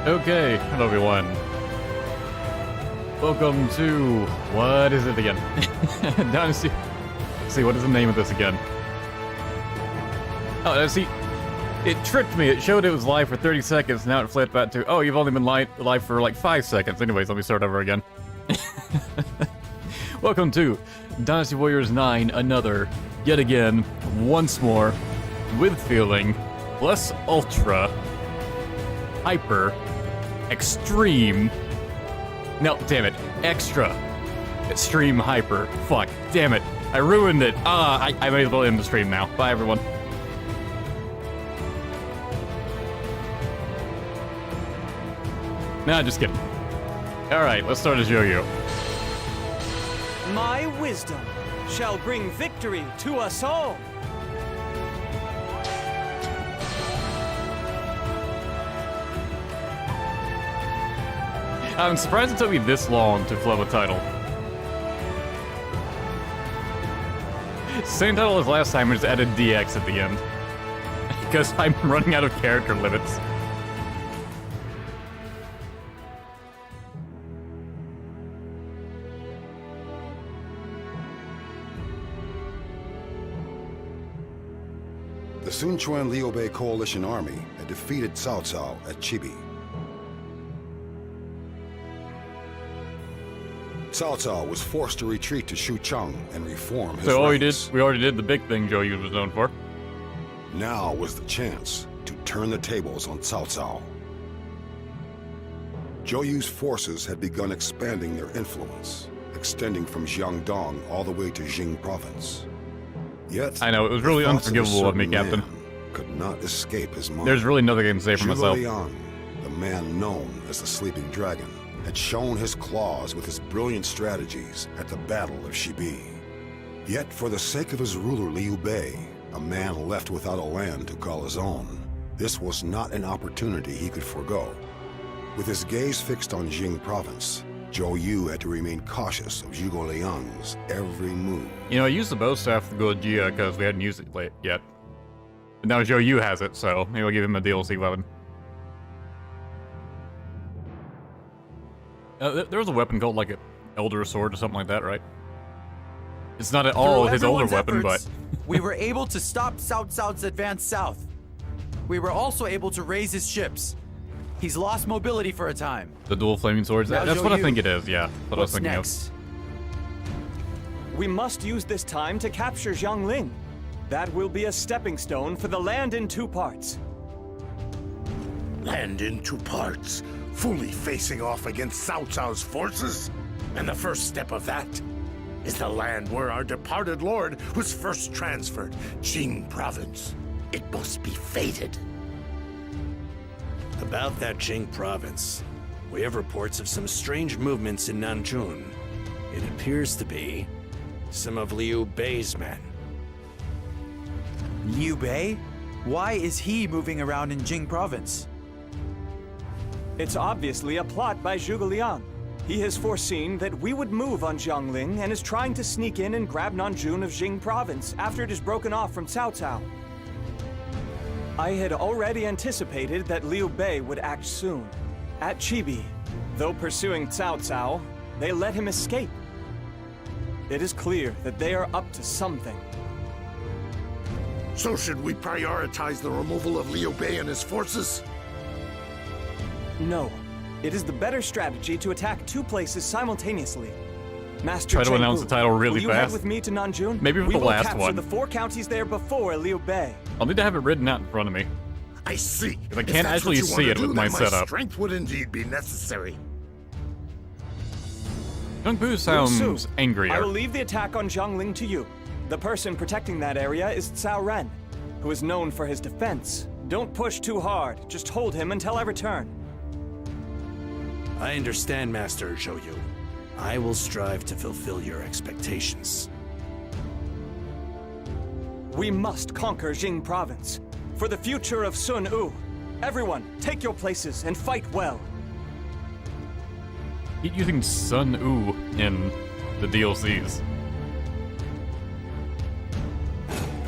Okay, hello everyone. Welcome to... what is it again? Dynasty. Let's see, what is the name of this again? Oh, see, it tricked me. It showed it was live for 30 seconds, now it flipped back to, oh, you've only been live for like 5 seconds. Anyways, let me start over again. Welcome to Dynasty Warriors 9, another, yet again, once more, with feeling, plus ultra, hyper, extreme, no, damn it, extreme hyper, fuck, damn it, I ruined it, I may as well end the stream now, bye everyone. Nah, just kidding. Alright, let's start as Zhou Yu. My wisdom shall bring victory to us all. I'm surprised it took me this long to flub a title. Same title as last time, I just added DX at the end. Because I'm running out of character limits. The Sun Quan-Liu Bei coalition army had defeated Cao Cao at Chibi. Cao Cao was forced to retreat to Xuchang and reform his ranks. We already did the big thing Zhou Yu was known for. Now was the chance to turn the tables on Cao Cao. Zhou Yu's forces had begun expanding their influence, extending from Jiangling all the way to Jing Province. Yet, I know, it was really unforgivable of me, Captain. Could not escape his mind. There's really nothing I can say for myself. Liang, the man known as the Sleeping Dragon, had shown his claws with his brilliant strategies at the Battle of Shibi. Yet, for the sake of his ruler Liu Bei, a man left without a land to call his own, this was not an opportunity he could forego. With his gaze fixed on Jing Province, Zhou Yu had to remain cautious of Zhuge Liang's every move. You know, I used the bow staff for Guan because we hadn't used it yet. But now Zhou Yu has it, so maybe I'll give him a DLC weapon. There was a weapon called, like, an Elder Sword or something like that, right? It's not at all his older weapon, but... we were able to stop Cao Cao's advance south. We were also able to raise his ships. He's lost mobility for a time. The dual flaming swords? Now, That's Zhou what I Yu, think it is, yeah. What I was thinking next? We must use this time to capture Jiangling. That will be a stepping stone for the land in two parts. Land in two parts, fully facing off against Cao Cao's forces? And the first step of that is the land where our departed lord was first transferred, Jing Province. It must be fated. About that Jing Province, we have reports of some strange movements in Nanjun. It appears to be some of Liu Bei's men. Liu Bei? Why is he moving around in Jing Province? It's obviously a plot by Zhuge Liang. He has foreseen that we would move on Jiangling and is trying to sneak in and grab Nanjun of Jing Province after it is broken off from Cao Cao. I had already anticipated that Liu Bei would act soon. At Chibi, though pursuing Cao Cao, they let him escape. It is clear that they are up to something. So should we prioritize the removal of Liu Bei and his forces? No. It is the better strategy to attack two places simultaneously. Master Try to announce the title really will you head fast. with me to Nanjun? Maybe for the last one. We will capture the 4 counties there before Liu Bei. I'll need to have it written out in front of me. I see. If I can't actually see it with my setup. Strength would indeed be necessary. Zhongpu sounds angrier. I will leave the attack on Jiangling to you. The person protecting that area is Cao Ren, who is known for his defense. Don't push too hard. Just hold him until I return. I understand, Master Zhou Yu. I will strive to fulfill your expectations. We must conquer Jing Province. For the future of Sun Yu. Everyone, take your places and fight well. Keep using Sun Yu in the DLCs.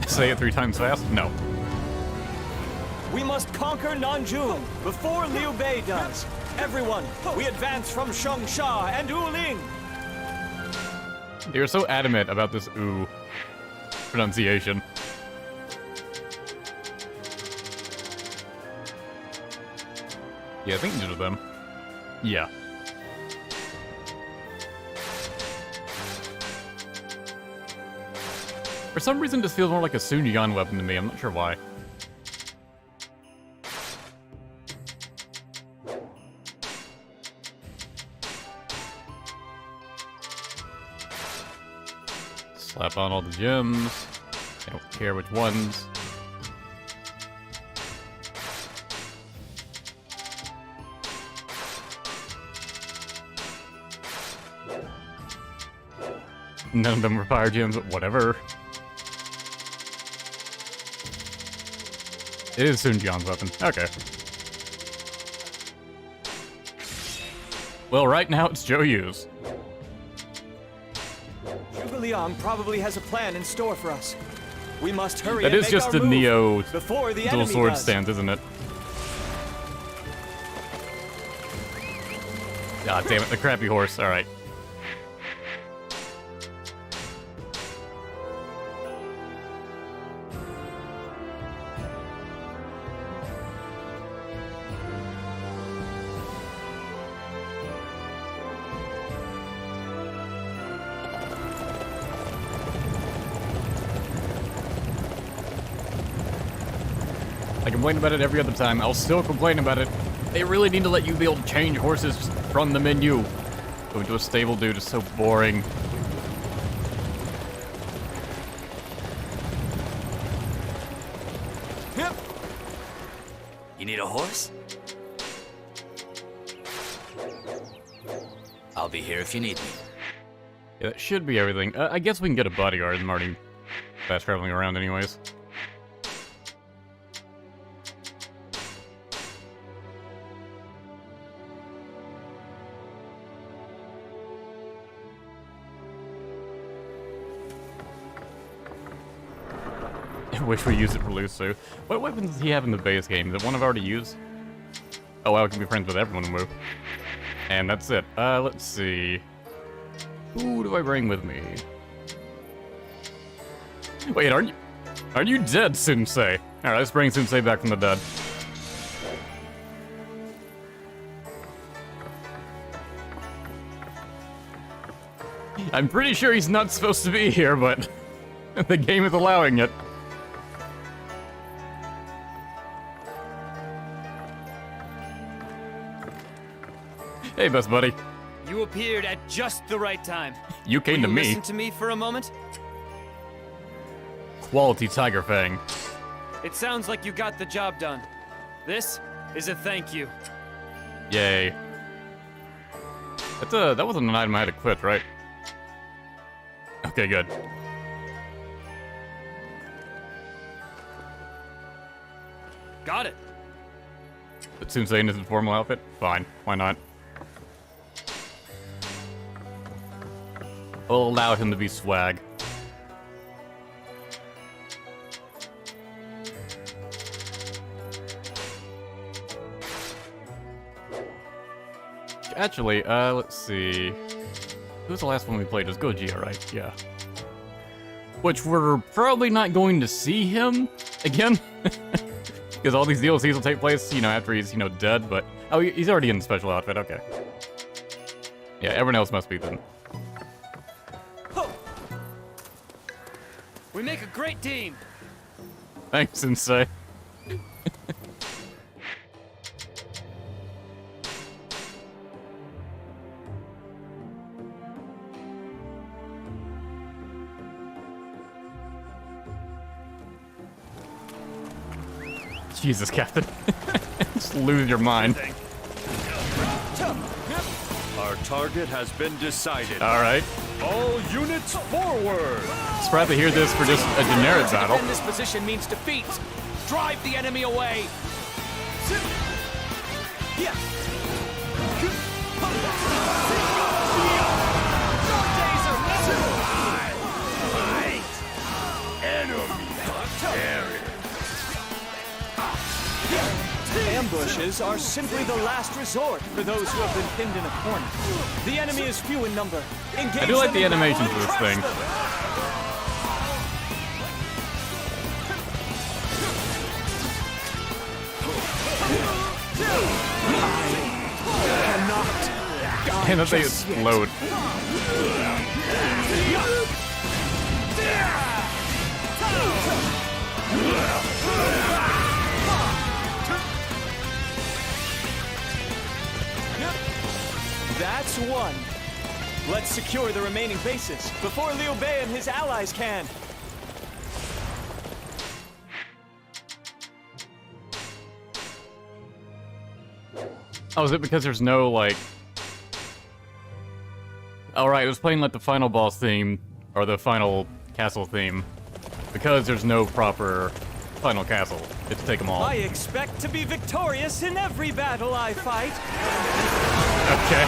Say it 3 times fast? No. We must conquer Nanjun before Liu Bei does. Everyone, we advance from Shongsha and Wuling. You're so adamant about this "oo" pronunciation. Yeah, I think these are them. Yeah. For some reason, this feels more like a Xiangyang weapon to me. I'm not sure why. Slap on all the gems. I don't care which ones. None of them were fire gems, but whatever. It is Xiangyang's weapon. Okay. Well, right now it's Zhou Yu's. Zhuge Liang probably has a plan in store for us. We must hurry That and is make just our the move Neo before the dual enemy sword does. stance, isn't it? God damn it, the crappy horse. Alright. I complain about it every other time. I'll still complain about it. They really need to let you be able to change horses from the menu. Going to a stable dude is so boring. You need a horse? I'll be here if you need me. Yeah, that should be everything. I guess we can get a bodyguard. I'm already fast traveling around anyways. I wish we used it for Lusu. What weapons does he have in the base game? Is it one I've already used? Oh wow, I can be friends with everyone in Wu. And that's it. Let's see. Who do I bring with me? Wait, aren't you dead, Sensei? Alright, let's bring Sensei back from the dead. I'm pretty sure he's not supposed to be here, but the game is allowing it. Hey, best buddy. You appeared at just the right time. You came to Will you me. listen to me for a moment? Quality Tiger Fang. It sounds like you got the job done. This is a thank you. Yay. That wasn't an item I had to quit, right? Okay, good. Got it. But Sensei in his formal outfit? Fine. Why not? I'll allow him to be swag. Actually, let's see. Who was the last one we played? It was Gojira, right? Yeah. Which we're probably not going to see him again. Because all these DLCs will take place, after he's, dead, but... Oh, he's already in the special outfit, okay. Yeah, everyone else must be then. We make a great team. Thanks, Sensei. Jesus, Captain. Just lose your mind. Our target has been decided. Alright. All units forward! Surprised to hear this for just a generic battle. Defend this position means defeat. Drive the enemy away. Enemy carrier. ambushes are simply the last resort for those who have been pinned in a corner. The enemy is few in number. Engage I do like them the in battle animations and of this crush thing. them. And that they explode. That's one. Let's secure the remaining bases before Liu Bei and his allies can. Oh, is it because there's no, like... Alright, it was playing like the final boss theme, or the final castle theme, because there's no proper final castle. It's take them all. I expect to be victorious in every battle I fight. Okay.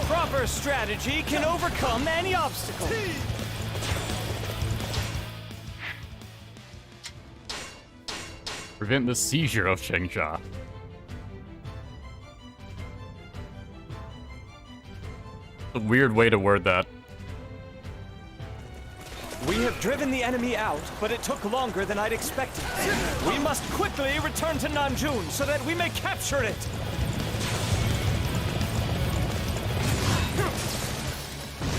Proper strategy can overcome any obstacle. Prevent the seizure of Xiangyang. A weird way to word that. We have driven the enemy out, but it took longer than I'd expected. We must quickly return to Nanjun so that we may capture it.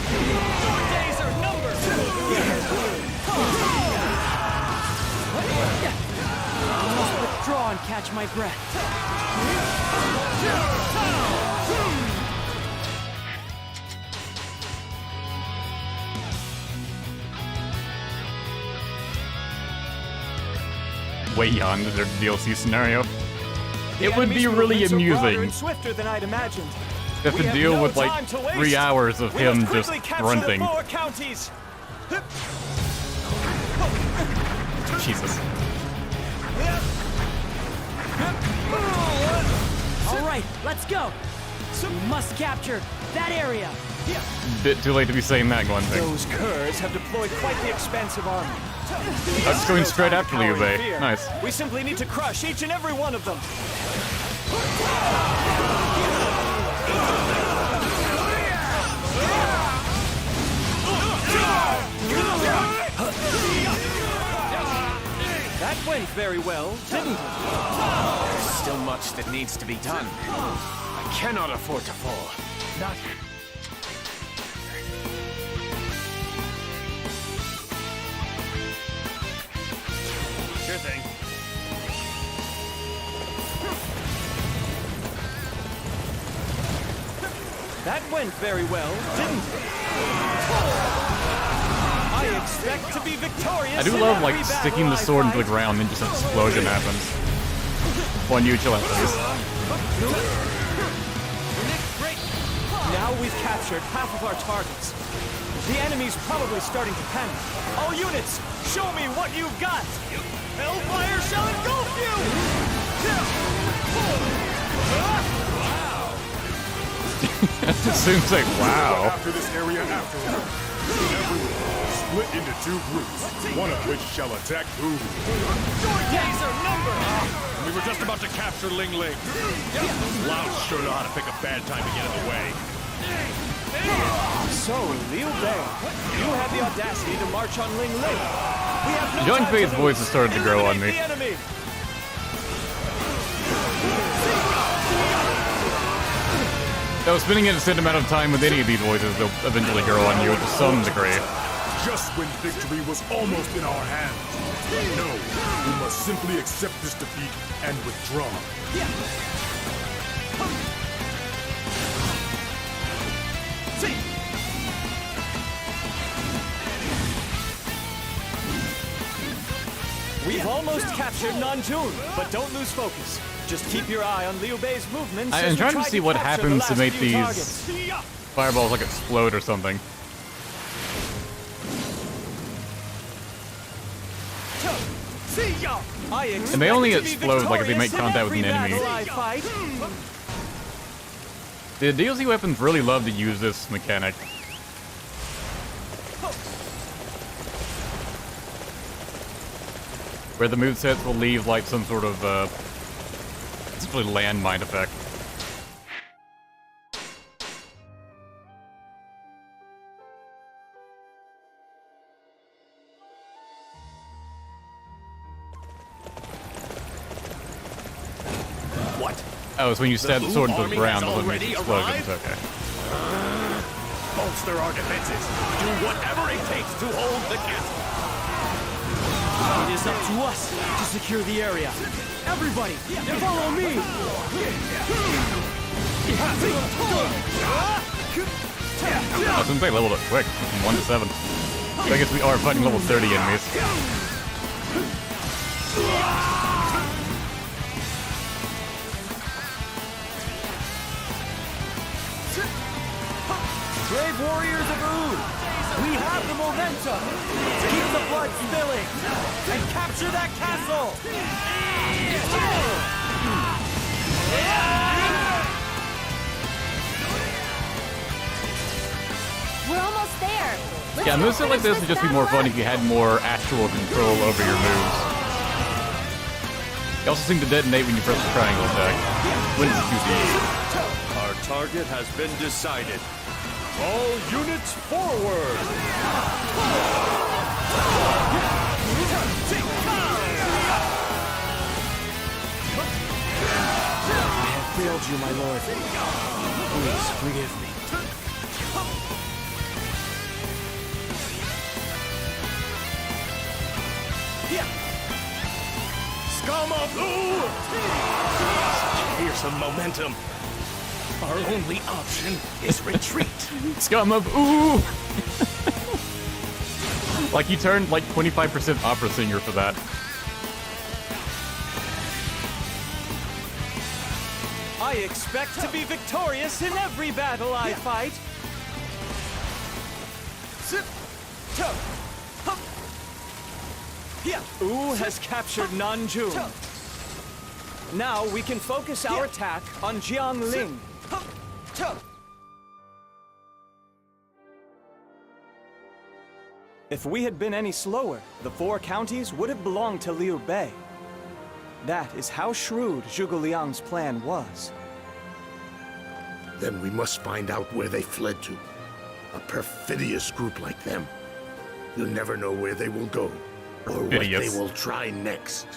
Your days are numbered. I must withdraw and catch my breath. Way beyond their DLC scenario. The It would be enemy's really movements are broader amusing and swifter than I'd imagined. to have We to have deal no with like time to waste. 3 hours of We him must just quickly capture grunting. the 4 counties. Jesus. All right, let's go. We must capture that area. Bit too late to be saying that, Guan Yu. Those curs have deployed quite the expansive army. I'm just going straight after Liu Bei. Nice. We simply need to crush each and every one of them. That went very well, didn't it? There's still much that needs to be done. I cannot afford to fall. Not... Sure thing. That went very well, didn't it? I expect to be victorious. I do in love like every battle sticking the I sword into the fight. ground and just an explosion happens. Guan Yu, chill out, please. Now we've captured half of our targets. The enemy's probably starting to panic. All units, show me what you've got! Hellfire shall engulf you! It seems like wow. After this area afterward. Everyone split into 2 groups, one of which shall attack Wu. Your days are numbered! We were just about to capture Ling Ling. Louds sure know how to pick a bad time to get in the way. So, Liu Bei, you have the audacity to march on Ling Ling. We have no Young time Bei's to voice lose. has started to grow on me. Eliminate the enemy. Though spending a certain amount of time with any of these voices, they'll eventually grow on you to some degree. Just when victory was almost in our hands. No, we must simply accept this defeat and withdraw. We've almost captured Nanjun, but don't lose focus. Just keep your eye on Liu Bei's movements. I'm as we trying to try see what capture the happens to last make few these targets. fireballs like explode or something. I And they only expect to be explode like if they make victorious in contact with an every enemy. battle I fight. The DLC weapons really love to use this mechanic. Where the movesets will leave like some sort of essentially landmine effect. What? Oh, it's when you stab the sword into the army ground, has it'll make already explosions. arrived? Okay. Bolster our defenses. Do whatever it takes to hold the castle. It is up to us to secure the area. Everybody, follow me! I was gonna say leveled up quick, from 1 to 7. So I guess we are fighting level 30 enemies. Brave warriors of Oud, we have the momentum. Keep the blood spilling and capture that castle. We're almost there. Let's Yeah, go moveset like finish this would just be more fun battle. if you had more actual control over your moves. You also seem to detonate when you press the triangle attack. When it's 2D. Our target has been decided. All units forward! I have failed you, my lord. Please forgive me. Scum of Lu! Fearsome momentum. Our only option is retreat. Scum of ooh! Like you turned like 25% opera singer for that. I expect to be victorious in every battle I fight. Wu has captured Nanjun. Now we can focus our attack on Jiangling. If we had been any slower, the 4 counties would have belonged to Liu Bei. That is how shrewd Zhuge Liang's plan was. Then we must find out where they fled to. A perfidious group like them. You never know where they will go, or what Perfidious. they will try next.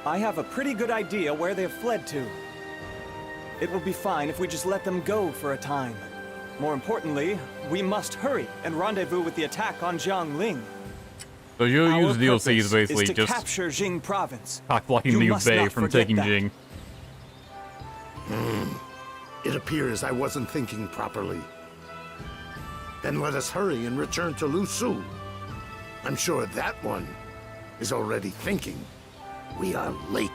I have a pretty good idea where they've fled to. It will be fine if we just let them go for a time. More importantly, we must hurry and rendezvous with the attack on Jiangling. So you'll Our use DLC is purpose basically is to just capture Jing Province. cock blocking You Liu must Bei not from forget taking that. Jing. It appears I wasn't thinking properly. Then let us hurry and return to Lu Su. I'm sure that one is already thinking we are late.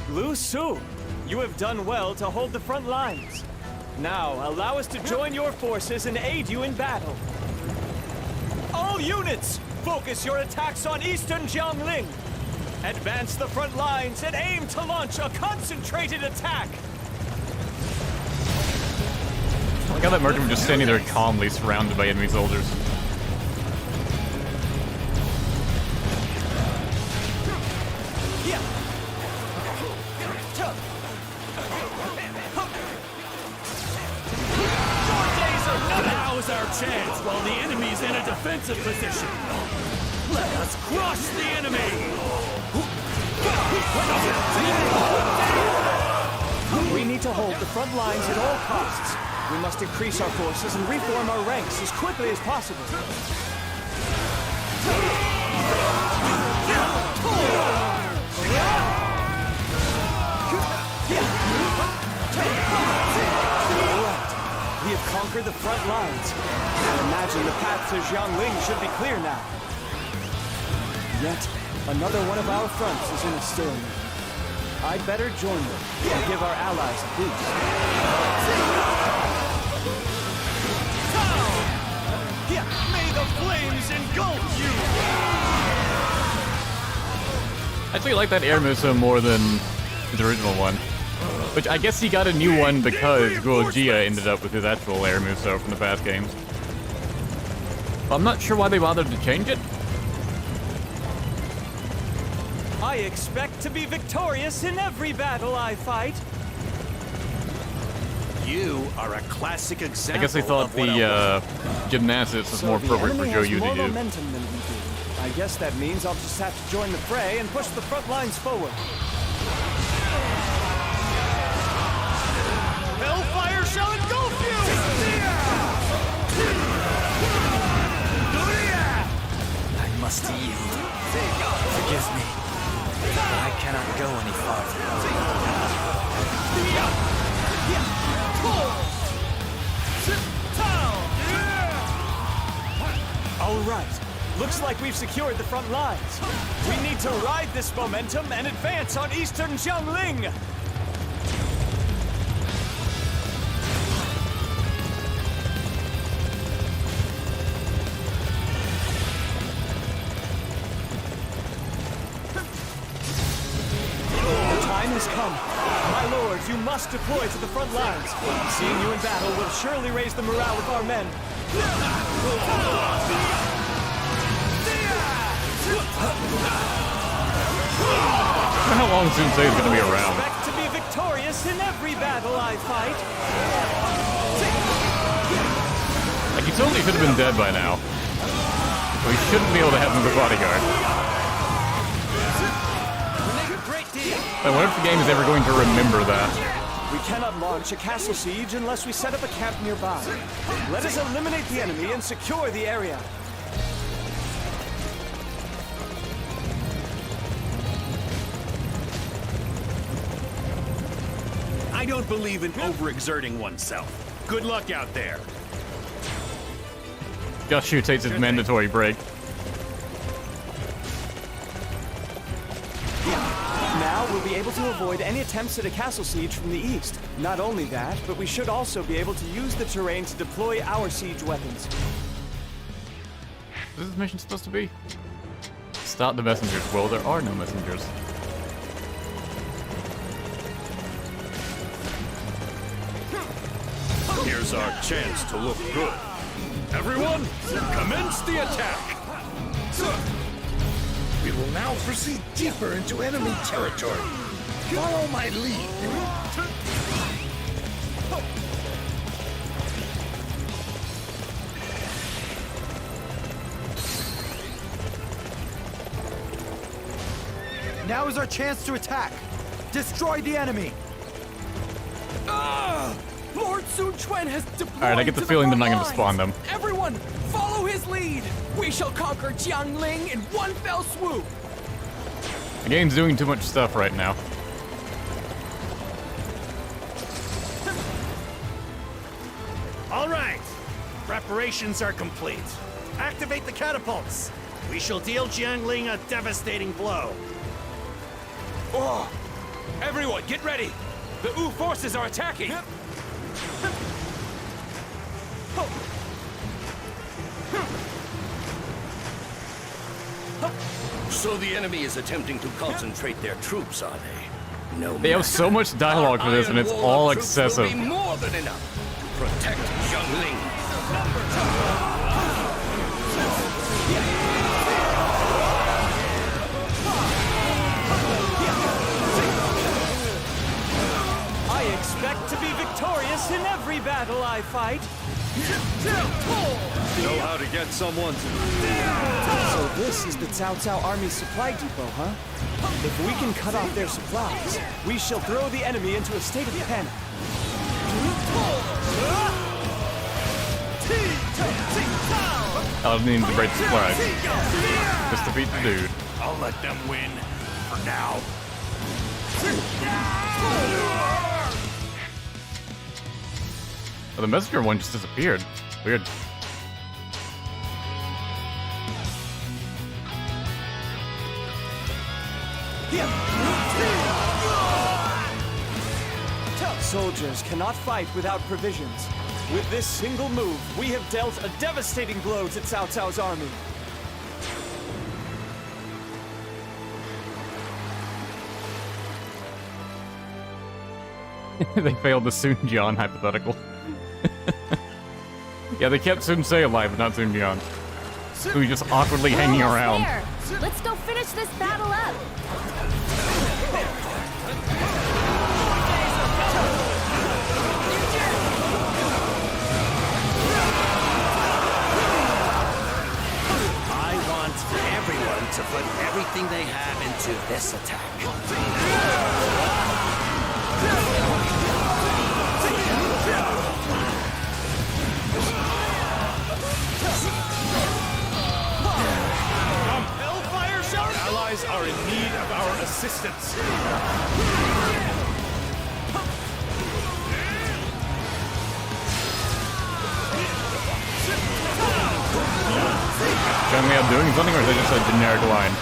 Lu Su, you have done well to hold the front lines. Now, allow us to join your forces and aid you in battle. All units, focus your attacks on eastern Jiangling. Advance the front lines and aim to launch a concentrated attack. I like how that merchant was just standing there calmly surrounded by enemy soldiers. Now is our chance while the enemy's in a defensive position. Let us crush the enemy! We need to hold the front lines at all costs. We must increase our forces and reform our ranks as quickly as possible. We have conquered the front lines. I imagine the path to Jiangling should be clear now. Yet, another one of our fronts is in a stalemate. I'd better join them and give our allies a boost. May the flames engulf you! I actually like that air move so more than his original one. Which I guess he got a new one because Guojia ended up with his actual air move so from the past games. I'm not sure why they bothered to change it. I expect to be victorious in every battle I fight. You are a classic example. I guess they thought the gymnastics was more appropriate for Zhou Yu to more do. momentum than we do. I guess that means I'll just have to join the fray and push the front lines forward. Hellfire shall engulf you! I must yield. Forgive me. I cannot go any farther. All right. Looks like we've secured the front lines. We need to ride this momentum and advance on eastern Jiangling. The time has come. My lords, you must deploy to the front lines. Seeing you in battle will surely raise the morale of our men. How long Sensei is going to be around? Expect to be victorious in every battle I fight. Like, he totally should have been dead by now. So he shouldn't be able to have him as a bodyguard. I wonder if the game is ever going to remember that. We cannot launch a castle siege unless we set up a camp nearby. Let us eliminate the enemy and secure the area. I don't believe in overexerting oneself. Good luck out there. Just Yu takes his mandatory break. Now we'll be able to avoid any attempts at a castle siege from the east. Not only that, but we should also be able to use the terrain to deploy our siege weapons. What is this mission supposed to be? Stop the messengers. Well, there are no messengers. Here's our chance to look good. Everyone, commence the attack! We will now proceed deeper into enemy territory. Follow my lead. Now is our chance to attack. Destroy the enemy. Lord Sun Quan has deployed. Alright, I get the feeling they're not going to spawn them. Everyone, follow his lead. We shall conquer Jiangling in one fell swoop. The game's doing too much stuff right now. All right. Preparations are complete. Activate the catapults. We shall deal Jiangling a devastating blow. Oh, everyone, get ready. The Wu forces are attacking. So the enemy is attempting to concentrate their troops, are they? No. They have so much dialogue for this, and it's all excessive. Will be more than enough to protect Jiangling. I expect to be victorious in every battle I fight. Know how to get someone to... So this is the Cao Cao Army's supply depot, huh? If we can cut off their supplies, we shall throw the enemy into a state of panic. I'll need the great supplies. Just defeat the dude. I'll let them win for now. Oh, the messenger one just disappeared. Weird. Soldiers cannot fight without provisions. With this single move, we have dealt a devastating blow to Cao Cao's army. They failed the Sun Jian hypothetical. Yeah, they kept Sun Ce alive, but not Sun Jian. Who's just awkwardly hanging around. There. Let's go finish this battle up. I want everyone to put everything they have into this attack. Hellfire shower! Allies are in need of our assistance. Can they doing something, or is it just a generic line?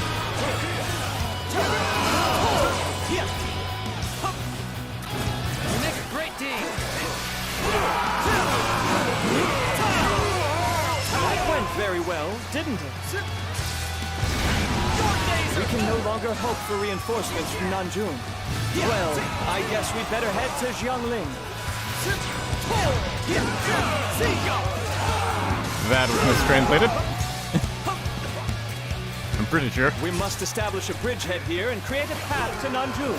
You make a great team. That went very well, didn't it? We can no longer hope for reinforcements from Nanjun. Well, I guess we'd better head to Jiangling. That was mistranslated. I'm pretty sure. We must establish a bridgehead here and create a path to Nanjun.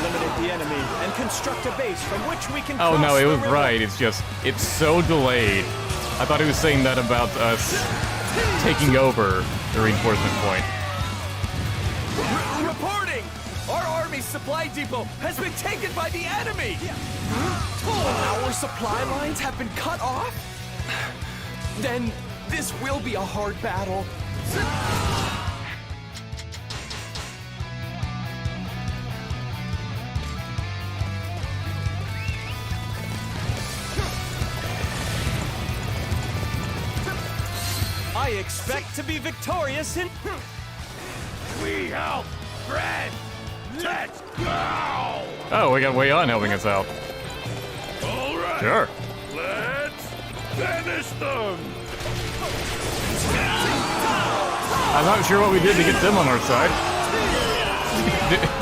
Eliminate the enemy and construct a base from which we can Oh cross no, it the was river. right. It's just, it's so delayed. I thought he was saying that about us taking over the reinforcement point. Reporting! Our army's supply depot has been taken by the enemy! Our supply lines have been cut off? Then this will be a hard battle. I expect to be victorious in... We help! Red! Let's go! Oh, we got Wei helping us out. All right! Sure. Let's finish them! I'm not sure what we did to get them on our side.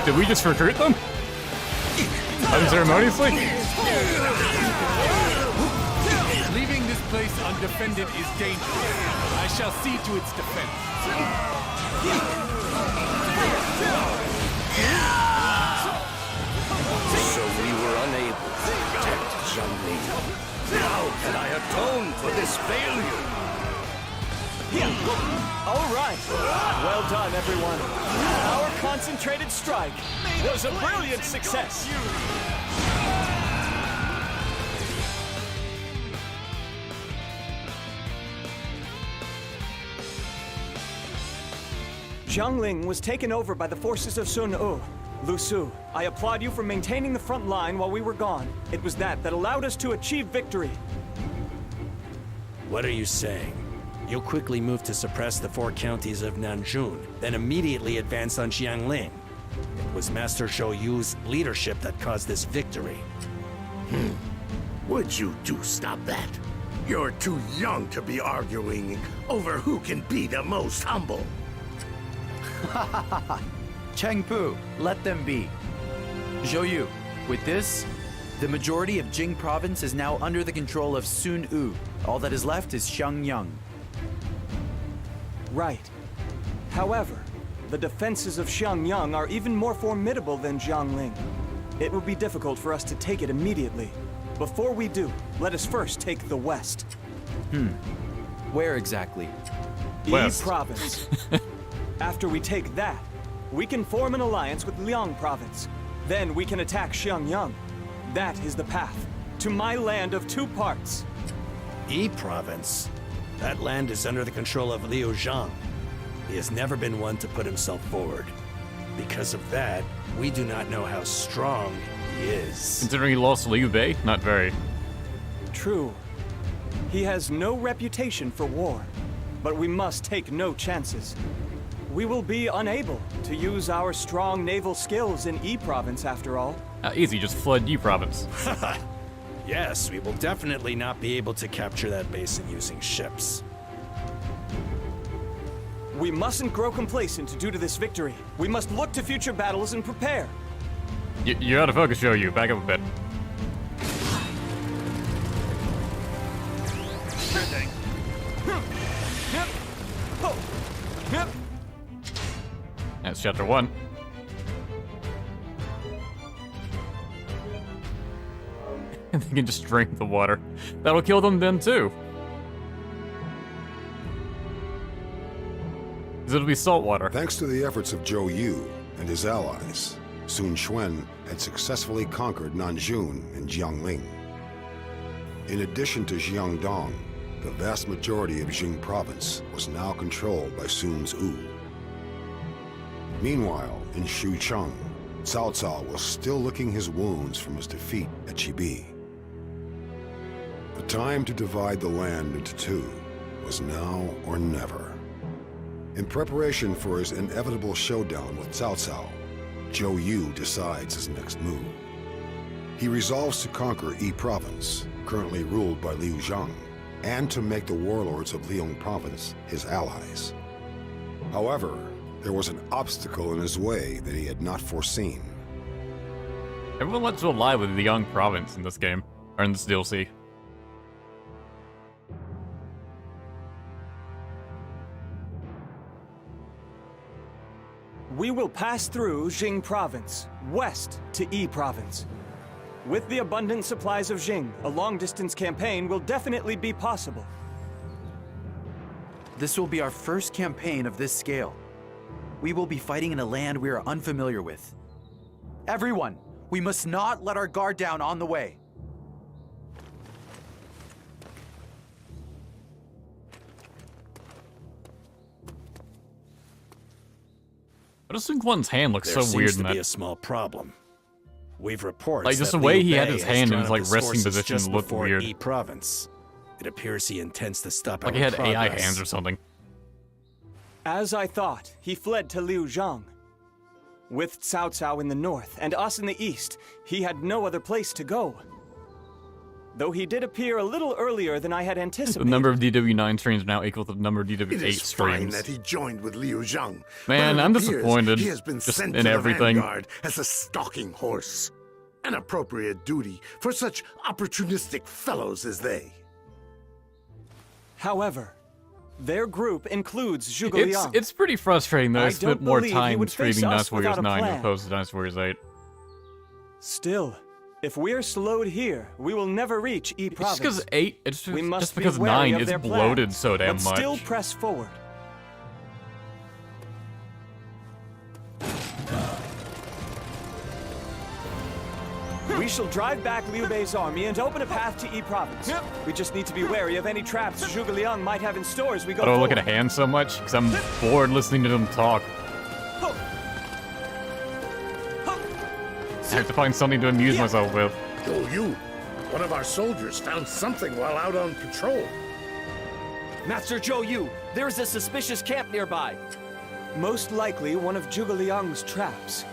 Did we just recruit them? Unceremoniously? Leaving this place undefended is dangerous. I shall see to its defense. So we were unable to protect Jiangling. How can I atone for this failure? All right. Well done, everyone. Our concentrated strike was a brilliant success. Jiangling was taken over by the forces of Sun Yu. Lu Su, I applaud you for maintaining the front line while we were gone. It was that allowed us to achieve victory. What are you saying? You'll quickly move to suppress the 4 counties of Nanjun, then immediately advance on Jiangling. It was Master Zhou Yu's leadership that caused this victory. Would you two stop that? You're too young to be arguing over who can be the most humble. Chengpu, let them be. Zhou Yu, with this, the majority of Jing Province is now under the control of Sun Yu. All that is left is Xiangyang. Right. However, the defenses of Xiangyang are even more formidable than Jiangling. It will be difficult for us to take it immediately. Before we do, let us first take the west. Where exactly? West. Yi Province. After we take that, we can form an alliance with Liang Province. Then we can attack Xiangyang. That is the path to my land of 2 parts. Yi Province? That land is under the control of Liu Zhang. He has never been one to put himself forward. Because of that, we do not know how strong he is. Considering he lost Liu Bei, not very. True. He has no reputation for war, but we must take no chances. We will be unable to use our strong naval skills in Yi Province after all. Easy, just flood Yi Province. Yes, we will definitely not be able to capture that basin using ships. We mustn't grow complacent due to this victory. We must look to future battles and prepare. You out of focus, Zhou Yu. Back up a bit. That's chapter 1. And they can just drink the water. That'll kill them then too. Because it'll be salt water. Thanks to the efforts of Zhou Yu and his allies, Sun Quan had successfully conquered Nanjun and Jiangling. In addition to Xiangyang, the vast majority of Jing Province was now controlled by Sun's Wu. Meanwhile, in Xucheng, Cao Cao was still licking his wounds from his defeat at Chibi. The time to divide the land into two was now or never. In preparation for his inevitable showdown with Cao Cao, Zhou Yu decides his next move. He resolves to conquer Yi Province, currently ruled by Liu Zhang, and to make the warlords of Liang Province his allies. However, there was an obstacle in his way that he had not foreseen. Everyone lets to ally with the Liang Province in this game, or in this DLC. We will pass through Jing Province, west to Yi Province. With the abundant supplies of Jing, a long-distance campaign will definitely be possible. This will be our first campaign of this scale. We will be fighting in a land we are unfamiliar with. Everyone, we must not let our guard down on the way. But Sun Quan's hand looks There so weird seems in to be that. a small problem. We've reports Like, just that the way Liu he had Bei his has hand in drawn his, up like, his resting forces position just looked before weird. Yi Province. It appears he intends to stop Like our he had progress. AI hands or something. As I thought, he fled to Liu Zhang. With Cao Cao in the north and us in the east, he had no other place to go. Though he did appear a little earlier than I had The anticipated. number of DW9 streams now equal to the number of It DW8 is fine streams. that he joined with Liu Zhang. Man, but it I'm appears disappointed He has been just sent in to everything. the vanguard as a stalking horse. An appropriate duty for such opportunistic fellows as they. However, their group includes Zhuge Liang. It's pretty frustrating though. I I spent don't more believe he time would face streaming us Dynasty Warriors without a 9 as plan. opposed to Dynasty Warriors 8. Still, if we're slowed here, we will never reach Yi It's just Province. because 8, it's We must just because be wary 9 of is their bloated plan, so damn but much. still press forward. We shall drive back Liu Bei's army and open a path to Yi Province. We just need to be wary of any traps Zhuge Liang might have in store as we go I don't forward. look at a hand so much because I'm bored listening to them talk. I have to find something to amuse myself with. Zhou Yu, one of our soldiers found something while out on patrol. Master Zhou Yu, there is a suspicious camp nearby. Most likely one of Zhuge Liang's traps.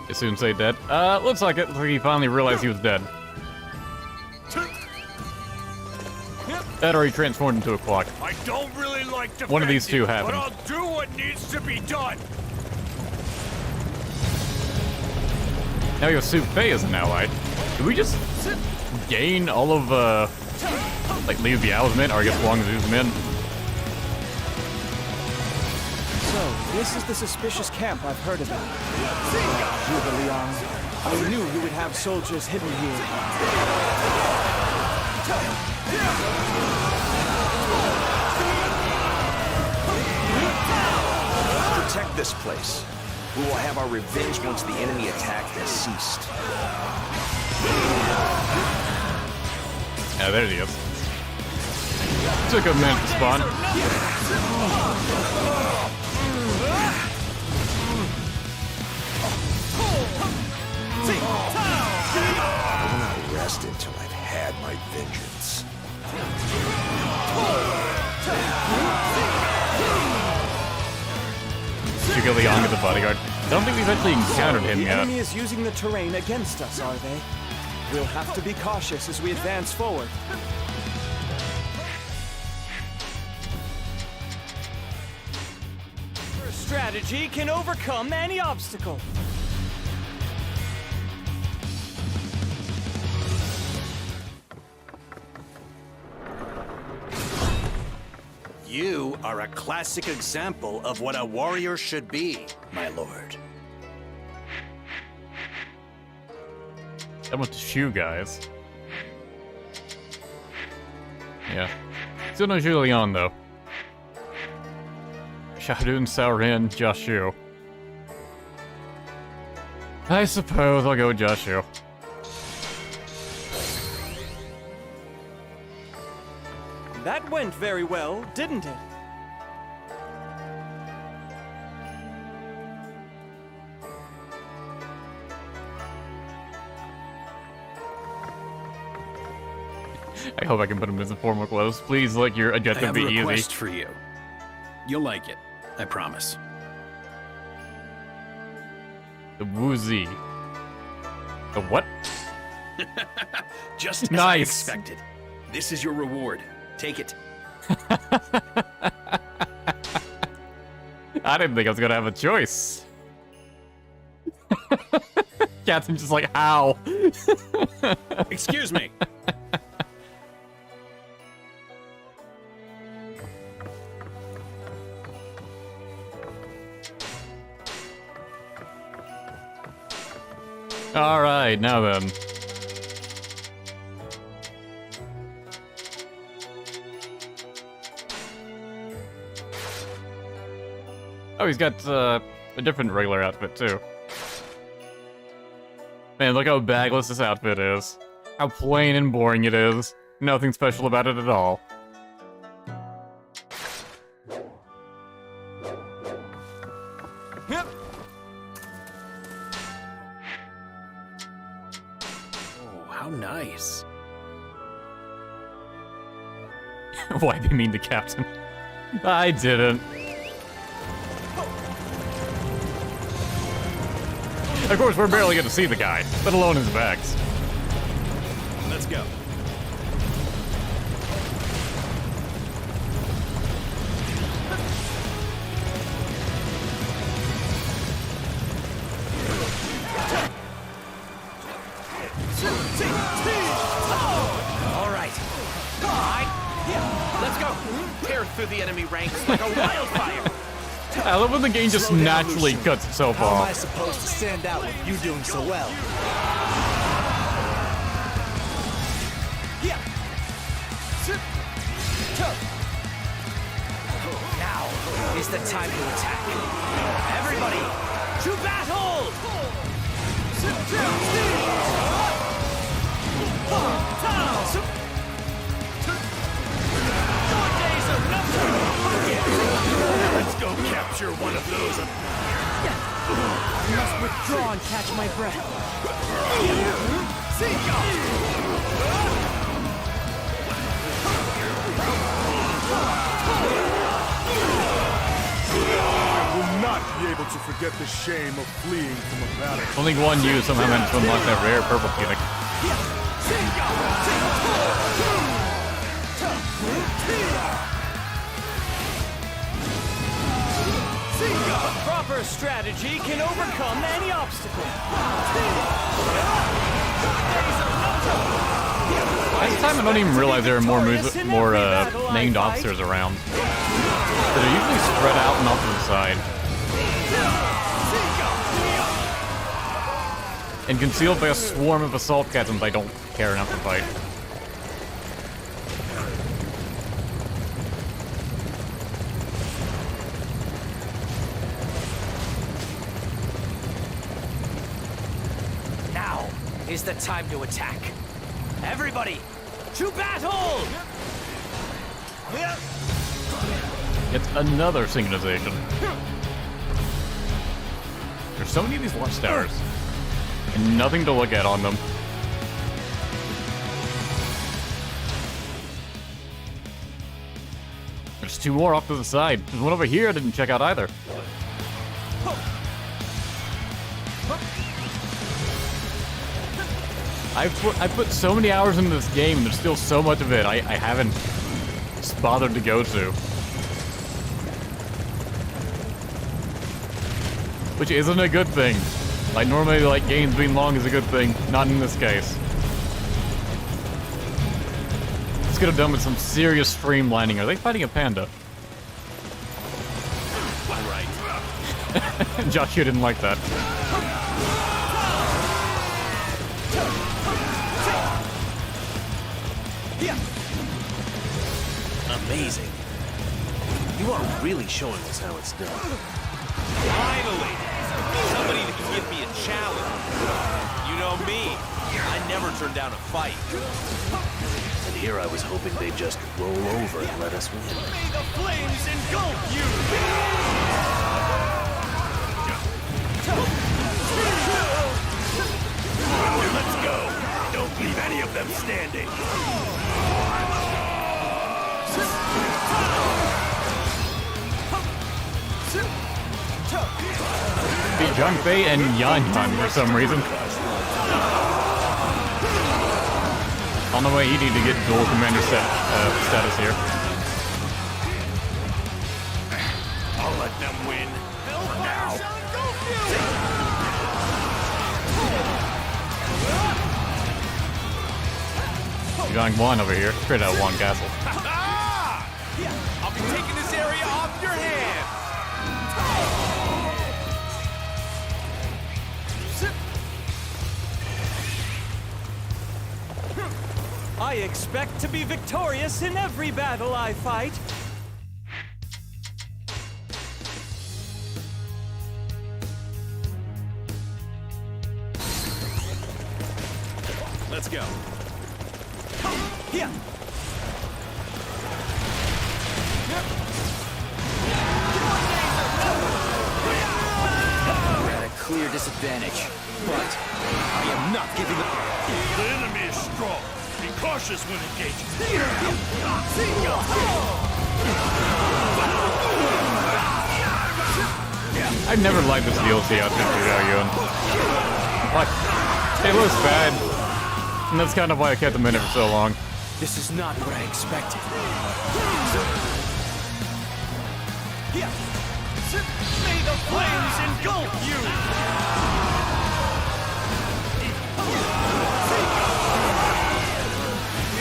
As soon as they dead. Looks like it. Looks like he finally realized he was dead. That or he transformed into a clock. I don't really like One of these two defending, happened. but I'll do what needs to be done. Now you have Su Fei as an ally. Did we just gain all of, like Liu Biao's men, or I guess Wang Zu's men? So, this is the suspicious camp I've heard about. Zhuge Liang, I knew you would have soldiers hidden here. Protect this place. We will have our revenge once the enemy attack has ceased. Yeah, there he is. Took a minute to spawn. I will not rest until I've had my vengeance. Liang as a bodyguard. I don't think we've actually encountered him The yet. enemy is using the terrain against us, are they? We'll have to be cautious as we advance forward. Our strategy can overcome any obstacle. You are a classic example of what a warrior should be, my lord. That was the shoe guys. Yeah. Still no Zhu Liang though. Xiaodun, Saurin, Jiashu. I suppose I'll go with Jiashu. That went very well, didn't it? I hope I can put him in some formal clothes. Please, like your I objective have be a easy. request for you. You'll like it, I promise. The woozy. The what? Just as I Nice. expected. This is your reward. Take it. I didn't think I was gonna have a choice. Captain just like, how? Excuse me. Alright, now then. Oh, he's got a different regular outfit too. Man, look how bagless this outfit is. How plain and boring it is. Nothing special about it at all. Yep. Oh, how nice. Why do you mean the captain? I didn't. Of course, we're barely going to see the guy, let alone his bags. Let's go. All right. Let's go. Tear through the enemy ranks like a wildfire. I love when the game just naturally cuts itself How am I off. supposed to stand out with you doing so well? Now is the time to attack. Everybody, to battle! Let's go capture one of those. I must withdraw and catch my breath. I will not be able to forget the shame of fleeing from a battle. Only Guan Yu somehow managed to unlock that rare purple tunic. Proper strategy can overcome any obstacle. Last time I don't even realize there are more named officers around. They're usually spread out and off to the side. And concealed by a swarm of assault captains I don't care enough to fight. Now is the time to attack. Everybody, to battle! It's another synchronization. There's so many of these watchtowers. And nothing to look at on them. There's two more off to the side. There's one over here I didn't check out either. I put so many hours into this game, and there's still so much of it I haven't just bothered to go to. Which isn't a good thing. Like, normally, like, games being long is a good thing. Not in this case. This could have done with some serious streamlining. Are they fighting a panda? Right. Joshua didn't like that. Amazing. You are really showing us how it's done. Finally! Somebody that can give me a challenge. You know me. I never turn down a fight. And here I was hoping they'd just roll over and let us win. May the flames engulf you! Let's go! Don't leave any of them standing! Be Zhang Fei and Yanhan for some reason. On the way, you need to get dual commander status here. I'll let them win. For now. Zhang Wan over here, straight out of Wan Castle. I'll be taking this area off your hands! I expect to be victorious in every battle I fight. Let's go. Yeah. We're at a clear disadvantage, but I am not giving up. The enemy is strong. Be cautious when engaging. I've never liked this DLC outfit for Zhou Yu. Like, it looks bad, and that's kind of why I kept them in it for so long. This is not what I expected. May the flames engulf you!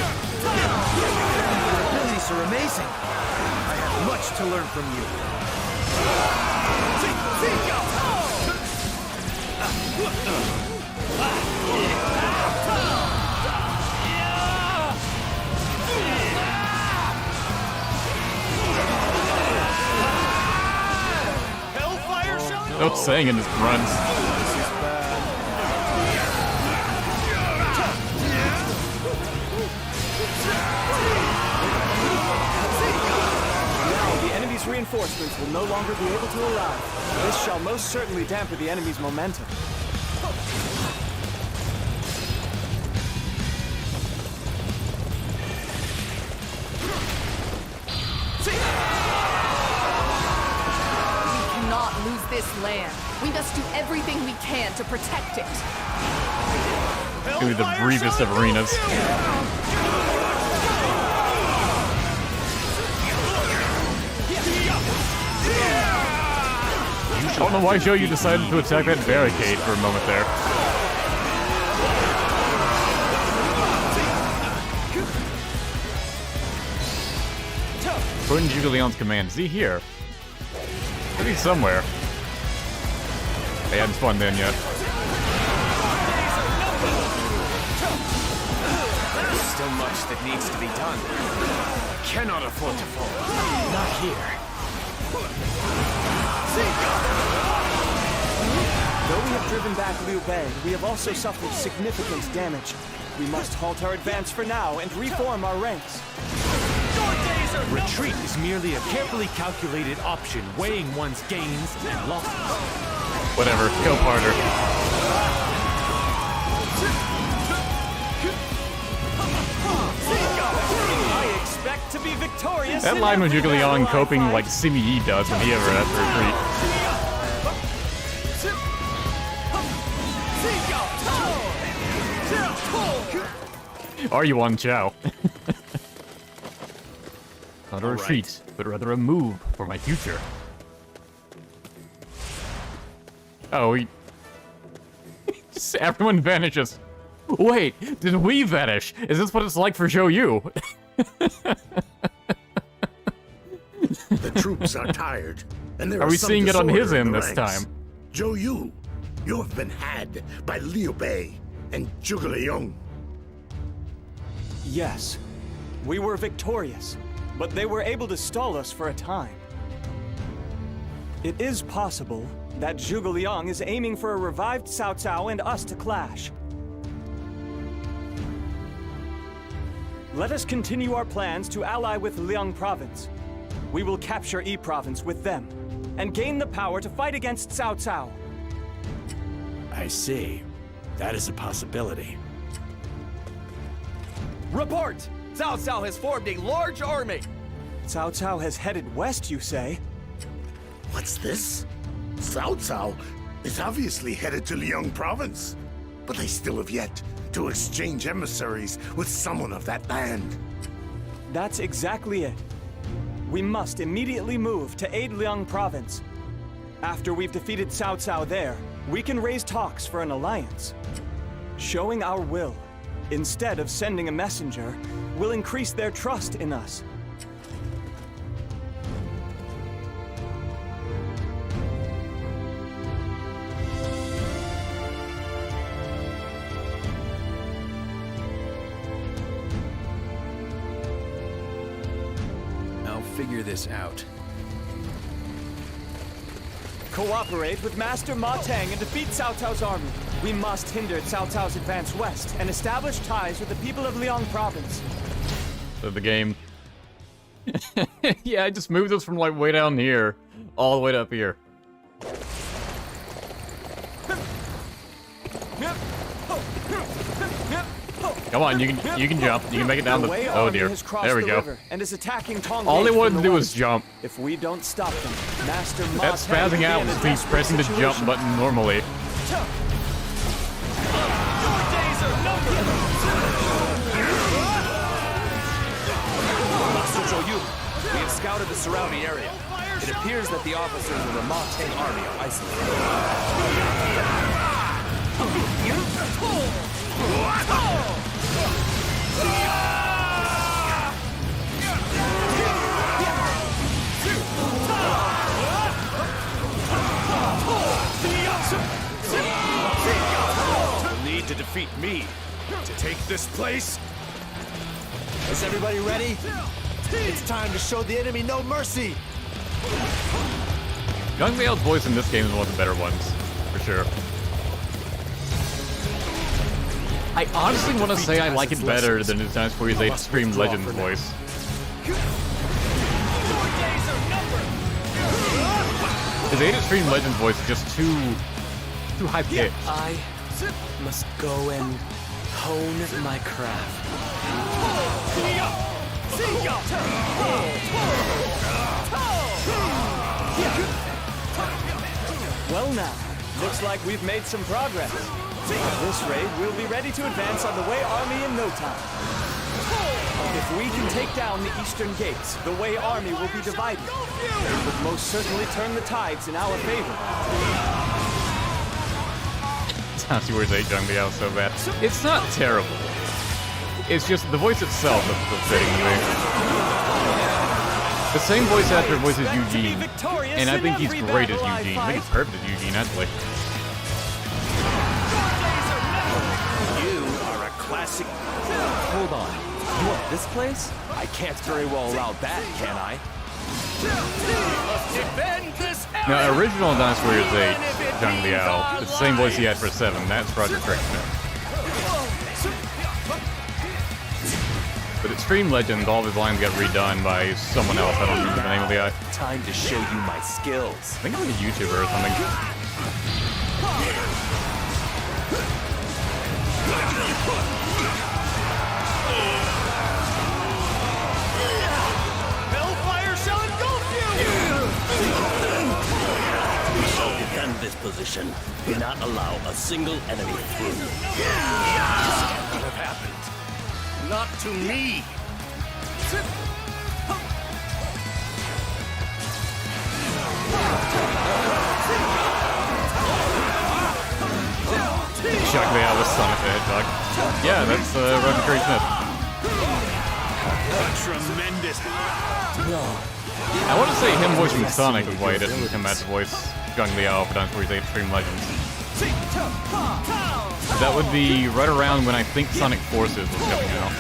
Your abilities are amazing. I have much to learn from you. No saying in his grunts. Now the enemy's reinforcements will no longer be able to arrive. This shall most certainly dampen the enemy's momentum. Not lose this land. We must do everything we can to protect it. It's gonna be the briefest of arenas. I don't know why Zhou Yu decided to attack that barricade for a moment there. Put in Zhuge Liang's command. Is he here? Could be somewhere. They hadn't spawned in yet. There's still much that needs to be done. I cannot afford to fall. Not here. Though we have driven back Liu Bei, we have also suffered significant damage. We must halt our advance for now and reform our ranks. Retreat is merely a carefully calculated option, weighing one's gains and losses. Whatever, go harder. I expect to be victorious. That line with Zhuge Liang coping like Simi Yi does when he ever has to retreat. Are you on Chow? Not a All retreat, but rather a move for my future. Oh, everyone vanishes. Wait, did we vanish? Is this what it's like for Zhou Yu? The troops are tired, and there Are we some seeing it on his disorder in end the this ranks. time? Zhou Yu, you have been had by Liu Bei and Zhuge Liang. Yes, we were victorious, but they were able to stall us for a time. It is possible that Zhuge Liang is aiming for a revived Cao Cao and us to clash. Let us continue our plans to ally with Liang Province. We will capture Yi Province with them, and gain the power to fight against Cao Cao. I see. That is a possibility. Report! Cao Cao has formed a large army! Cao Cao has headed west, you say? What's this? Cao Cao is obviously headed to Liang Province, but they still have yet to exchange emissaries with someone of that land. That's exactly it. We must immediately move to aid Liang Province. After we've defeated Cao Cao there, we can raise talks for an alliance. Showing our will, instead of sending a messenger, will increase their trust in us. I'll figure this out. Cooperate with Master Ma Tang and defeat Cao Cao's army. We must hinder Cao Cao's advance west and establish ties with the people of Liang Province. Of the game. Yeah, I just moved us from like way down here all the way to up here. Come on, you can jump. You can make it down the. Oh dear. There we go. And is attacking Tong. All they wanted to do was jump. If we don't stop them, Master Ma That spazzing out was me pressing the jump button normally. Master Zhou Yu, we have scouted the surrounding area. It appears that the officers of the Ma Tang army are isolated. You'll need to defeat me to take this place. Is everybody ready? It's time to show the enemy no mercy! Young Liao's voice in this game is one of the better ones, for sure. I honestly want to say I like it better than his Dynasty Warriors 8 Xtreme Legends voice. His 8 Xtreme Legends voice is just too high pitched. I must go and hone my craft. Well now, looks like we've made some progress. At this rate, we'll be ready to advance on the Wei army in no time. If we can take down the eastern gates, the Wei army will be divided. It would most certainly turn the tides in our favor. Dynasty Warriors 8 Young Liao so bad. It's not terrible. It's just the voice itself that's upsetting to me. The same voice actor voices Eugene, and I think he's great as Eugene. I think he's perfect as Eugene, actually. You are a classic. Hold on. You want this place? I can't very well allow that, can I? Defend this area! Now, original Dynasty Warriors 8, Zhang Liao, it's the same voice he had for 7, that's Roger Craig. But Xtreme Legends, all of his lines got redone by someone else, I don't remember the name of the guy. Time to show you my skills. I think it was a YouTuber or something. Hellfire shall engulf you! We shall defend this position. Do not allow a single enemy through. This can't have happened. not to me. Shocked me out with Sonic the Hedgehog. Yeah, that's Roger Craig Smith. A tremendous. I want to say him voicing Sonic is why he didn't come back to voice Zhang Liao for Dynasty Warriors 8 Extreme Legends. That would be right around when I think Sonic Forces was coming out.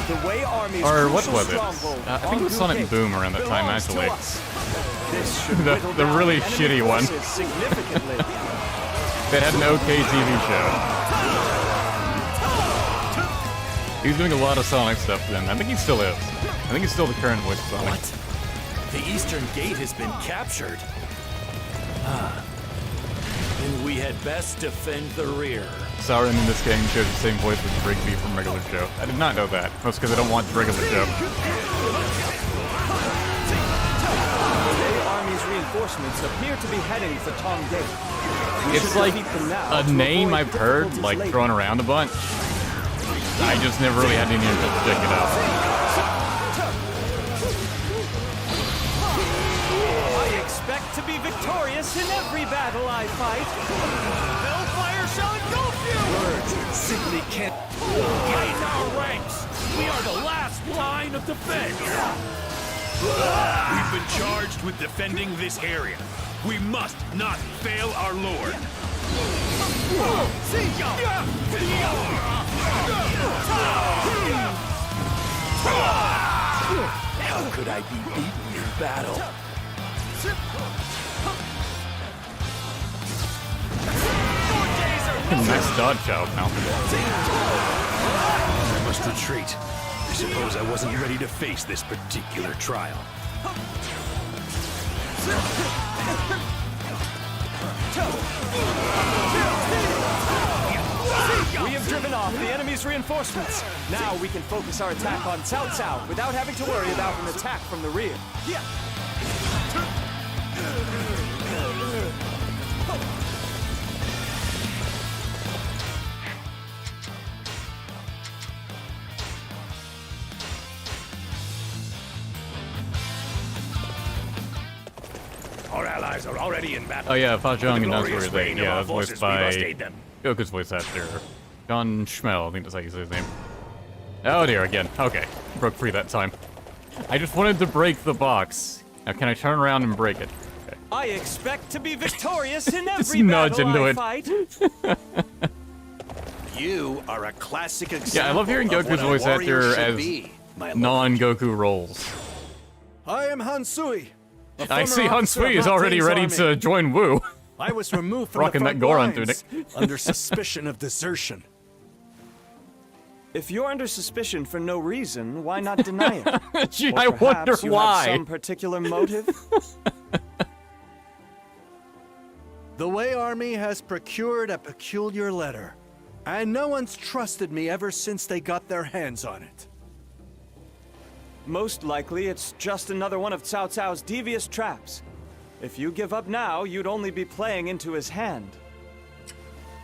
The way armies Or what was it? I think it was Sonic Boom around that time, actually. the really shitty one. That had an okay TV show. He was doing a lot of Sonic stuff then. I think he still is. I think he's still the current voice of Sonic. What? The Eastern Gate has been captured. Then we had best defend the rear. Sauron in this game shares the same voice with Rigby from regular show. I did not know that. That's because I don't watch regular show. The army's reinforcements appear to be heading for Tong Gate. It's like a name I've heard, like, thrown around a bunch. I just never really had any interest to check it out. I expect to be victorious in every battle I fight. Hellfire shall engulf you! Words simply can't gain our ranks. We are the last line of defense. We've been charged with defending this area. We must not fail our lord. How could I be beaten in battle? Nice dodge out now. I must retreat. I suppose I wasn't ready to face this particular trial. We have driven off the enemy's reinforcements. Now we can focus our attack on Cao Cao without having to worry about an attack from the rear. Our allies are already in battle. Oh yeah, Fa Zhang and Dynasty Warriors 8. reign of Yeah, our that's voiced forces, we by must aid them. Goku's voice actor. John Schmel, I think that's how you say his name. Oh dear, again. Okay, broke free that time. I just wanted to break the box. Now can I turn around and break it? Okay. I expect to be victorious in Just every nudge battle into I it. fight. You are a classic example. Yeah, I love hearing of Goku's what a voice warrior actor should as be, my lord. non-Goku roles. I am Han Sui. I see Han Sui is already ready to join Wu. I was removed from Rocking the that front Goron lines tunic. under suspicion of desertion. If you're under suspicion for no reason, why not deny it? Gee, Or I wonder perhaps you why. have some particular motive? The Wei Army has procured a peculiar letter, and no one's trusted me ever since they got their hands on it. Most likely, it's just another one of Cao Cao's devious traps. If you give up now, you'd only be playing into his hand.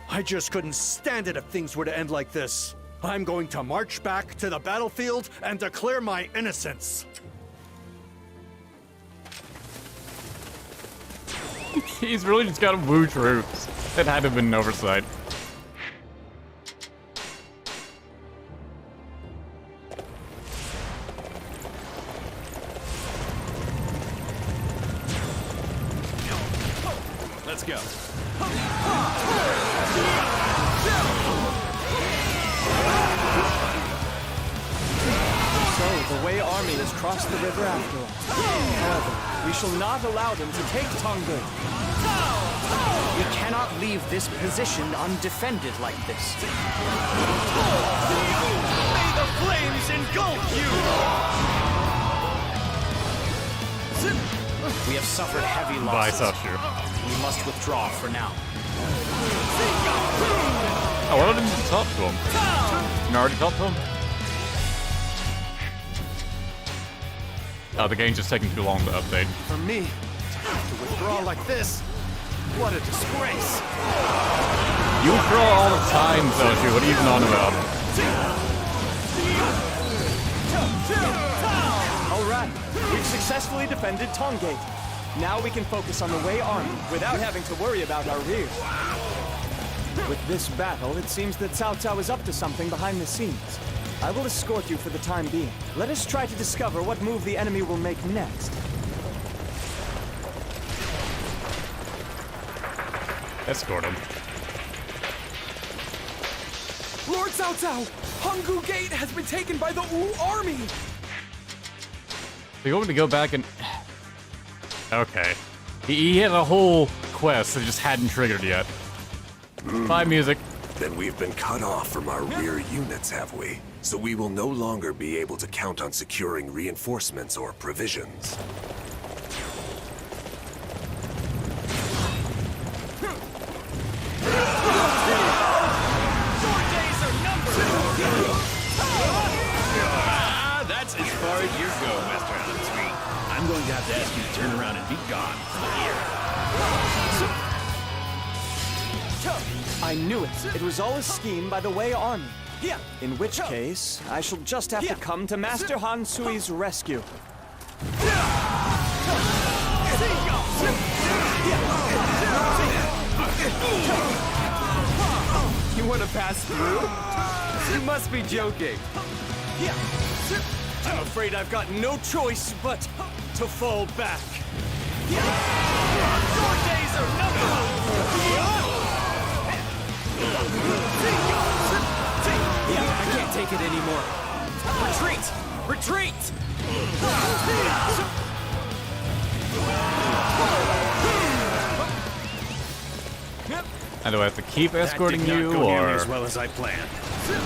I just couldn't stand it if things were to end like this. I'm going to march back to the battlefield and declare my innocence. He's really just got to woo troops. That had to have been an oversight. Let's go. So, the Wei army has crossed the river after all. However, we shall not allow them to take Tonggui. We cannot leave this position undefended like this. May the flames engulf you! We have suffered heavy Bye, losses. Sashu. We must withdraw for now. Oh, why didn't you talk to him? You already talked to him? Oh, the game's just taking too long to update. For me, to have to withdraw like this, what a disgrace. You withdraw all the time, Sashu. What are you even on about? successfully defended Tong Gate. Now we can focus on the Wei army without having to worry about our rear. With this battle, it seems that Cao Cao is up to something behind the scenes. I will escort you for the time being. Let us try to discover what move the enemy will make next. Escort him. Lord Cao Cao! Hanggu Gate has been taken by the Wu army! They want me to go back and... Okay. He had a whole quest that just hadn't triggered yet. Bye, music. Then we've been cut off from our rear units, have we? So we will no longer be able to count on securing reinforcements or provisions. That's as far as you go, Master Huntsby. I'm going to have to ask you to turn around and be gone from here. I knew it. It was all a scheme by the Wei army. In which case, I shall just have to come to Master Han Sui's rescue. You want to pass through? You must be joking. I'm afraid I've got no choice but to fall back. Your days are numbered! I can't take it anymore. Retreat! Retreat! And do I have to keep escorting you, or as well as I planned.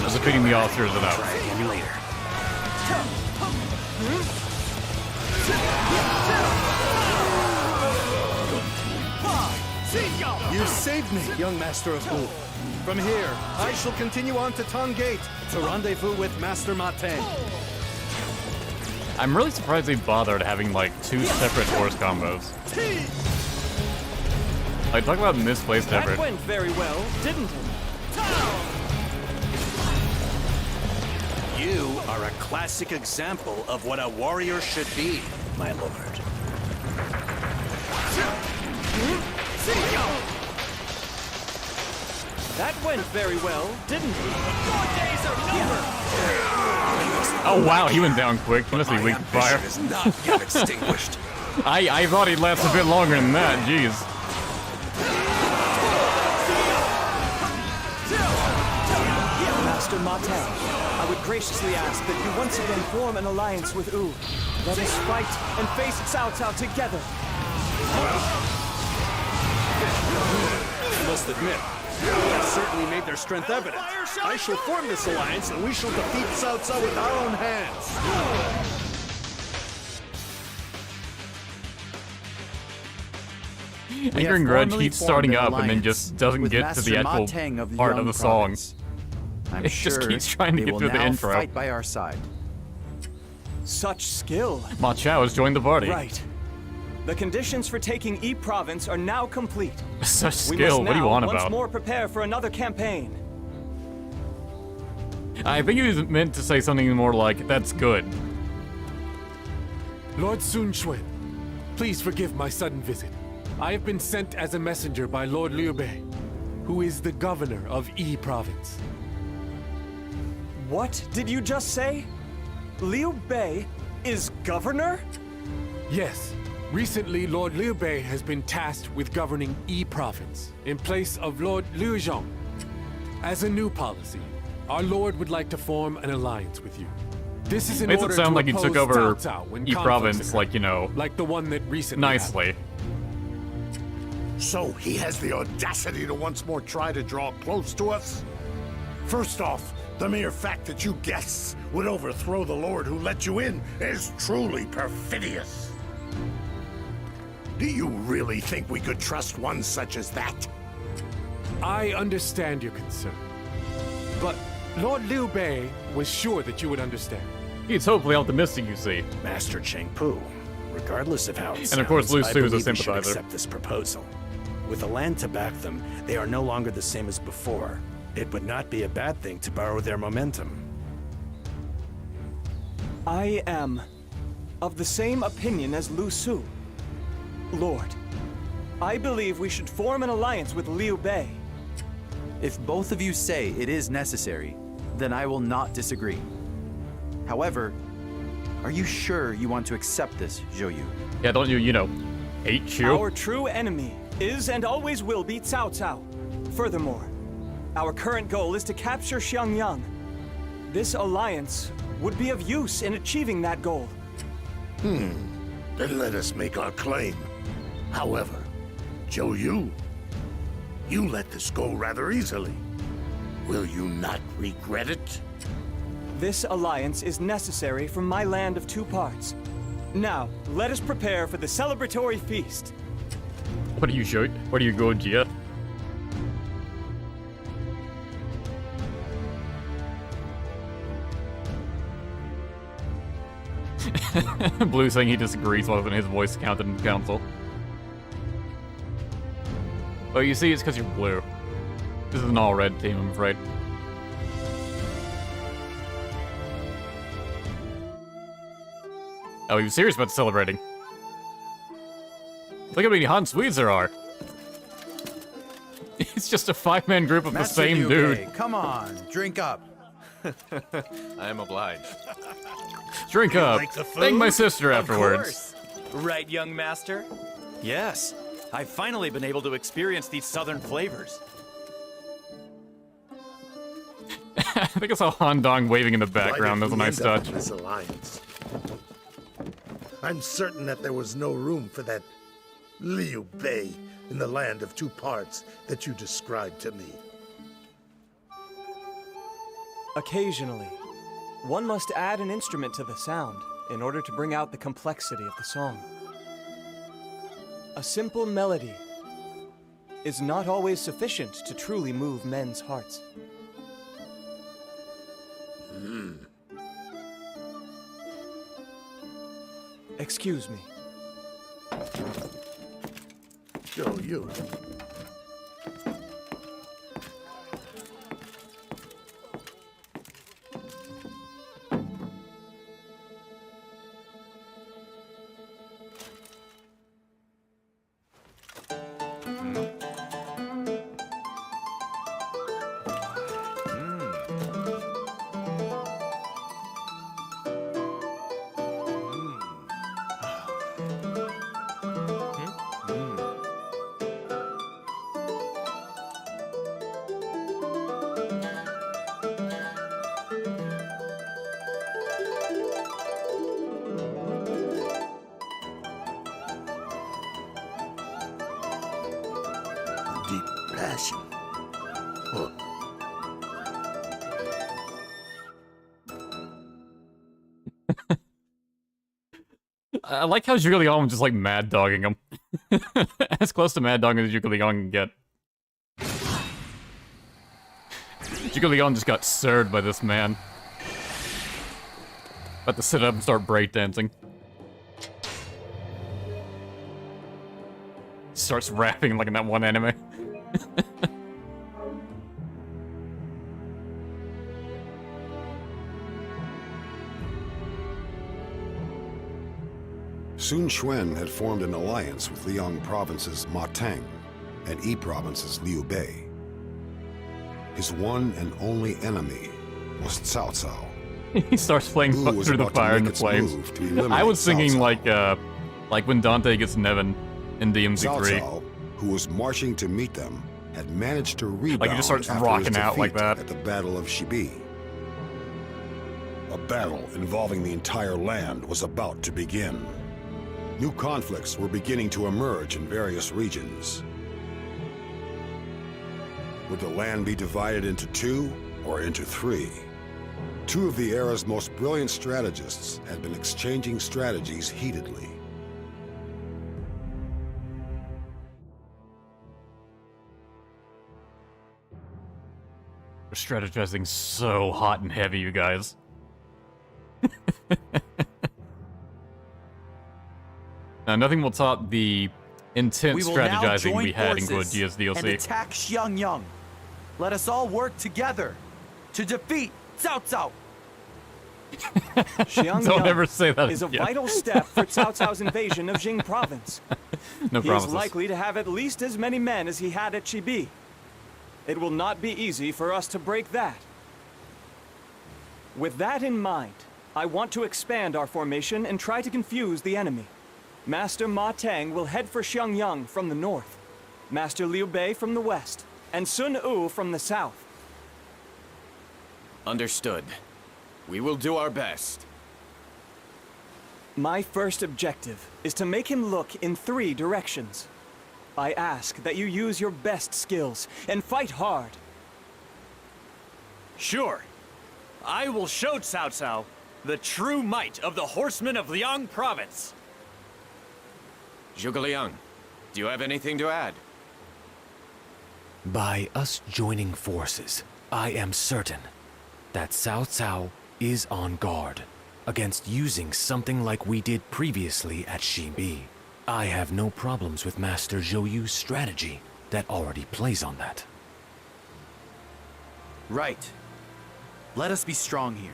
is defeating the officers enough? Try again later. You saved me, young master of Wu. From here, I shall continue on to Tong Gate to rendezvous with Master Ma Teng. I'm really surprised they bothered having like 2 separate force combos. Like, talk about misplaced effort. That went very well, didn't it? You are a classic example of what a warrior should be, my lord. That went very well, didn't it? Oh wow, he went down quick. He must be weak to fire. Is not yet extinguished. I thought he'd last a bit longer than that, jeez. Master Ma Teng, I would graciously ask that you once again form an alliance with Wu. Let us fight and face Cao Cao together. I must admit, they have certainly made their strength evident. I shall form this alliance, and we shall defeat Cao Cao with our own hands. Angry Grudge keeps starting up and then just doesn't get to the actual part of the song. I'm It sure just keeps trying to they get will through the now intro. fight by our side. Such skill. Ma Chao has joined the party. Right. The conditions for taking E Province are now complete. Such We skill, must what do you now want once about? more prepare for another campaign. I think he was meant to say something more like, that's good. Lord Sun Quan, please forgive my sudden visit. I have been sent as a messenger by Lord Liu Bei, who is the governor of E Province. What did you just say? Liu Bei is governor? Yes. Recently, Lord Liu Bei has been tasked with governing E Province in place of Lord Luoyang. As a new policy, our lord would like to form an alliance with you. This is in Makes it order sound to like he took oppose over Cao Cao when E conflicts Province, occur, like, you know, like the one that recently nicely. So he has the audacity to once more try to draw close to us? First off, the mere fact that you guests would overthrow the lord who let you in is truly perfidious. Do you really think we could trust one such as that? I understand your concern, but Lord Liu Bei was sure that you would understand. He's hopefully optimistic, you see. Master Cheng Pu, regardless of how it sounds, And of course, Lu I Su is a believe we should sympathizer. accept this proposal. With the land to back them, they are no longer the same as before. It would not be a bad thing to borrow their momentum. I am of the same opinion as Lu Su. Lord, I believe we should form an alliance with Liu Bei. If both of you say it is necessary, then I will not disagree. However, are you sure you want to accept this, Zhou Yu? Yeah, don't you know, hate you? Our true enemy is and always will be Cao Cao. Furthermore, our current goal is to capture Xiangyang. This alliance would be of use in achieving that goal. Then let us make our claim. However, Zhou Yu, you let this go rather easily. Will you not regret it? This alliance is necessary for my land of two parts. Now, let us prepare for the celebratory feast. What do you shoot? Where do you go, Jia? Blue saying he disagrees wasn't his voice counted in the council. Well, you see, it's because you're blue. This is an all-red team, I'm afraid. Oh, he was serious about celebrating. Look how many Han Swedes there are. It's just a 5-man group of Master the same Liu dude. Bei, come on, drink up. I am obliged. Drink up. like the Thank my food? sister Of afterwards. course. Right, young master? Yes. I've finally been able to experience these southern flavors. I think I saw Han Dong waving in the background. That was a nice touch. This alliance. I'm certain that there was no room for that Liu Bei in the land of two parts that you described to me. Occasionally, one must add an instrument to the sound in order to bring out the complexity of the song. A simple melody is not always sufficient to truly move men's hearts. Excuse me. Zhou Yu. Deep passion. Huh. I like how Zhuge Liang was just like mad dogging him. As close to mad dogging as Zhuge Liang can get. Zhuge Liang just got served by this man. About to sit up and start breakdancing. Starts rapping like in that one anime. Sun Quan had formed an alliance with Liang Province's Ma Teng and Yi Province's Liu Bei. His one and only enemy was Cao Cao. He starts playing Wu was Through the about to Fire and make the its Flames. move to eliminate I was singing Cao like when Dante gets Nevin in Cao DMZ3. Cao, who was marching to meet them, had managed to rebound Like, he just starts after rocking his out like defeat that. at the Battle of Shibi. A battle involving the entire land was about to begin. New conflicts were beginning to emerge in various regions. Would the land be divided into two or into three? Two of the era's most brilliant strategists had been exchanging strategies heatedly. We're strategizing so hot and heavy, you guys. Now, nothing will top the intense We will now strategizing join we had in Good forces Geass DLC. and attack Xiangyang. Let us all work together to defeat Cao Cao. Xiangyang Don't ever say that is a again. vital step for Cao Cao's invasion of Jing Province. No He promises. is likely to have at least as many men as he had at Chibi. It will not be easy for us to break that. With that in mind, I want to expand our formation and try to confuse the enemy. Master Ma Teng will head for Xiangyang from the north, Master Liu Bei from the west, and Sun Yu from the south. Understood. We will do our best. My first objective is to make him look in 3 directions. I ask that you use your best skills and fight hard. Sure. I will show Cao Cao the true might of the horsemen of Liang Province. Zhuge Liang, do you have anything to add? By us joining forces, I am certain that Cao Cao is on guard against using something like we did previously at Xibi. I have no problems with Master Zhou Yu's strategy that already plays on that. Right. Let us be strong here.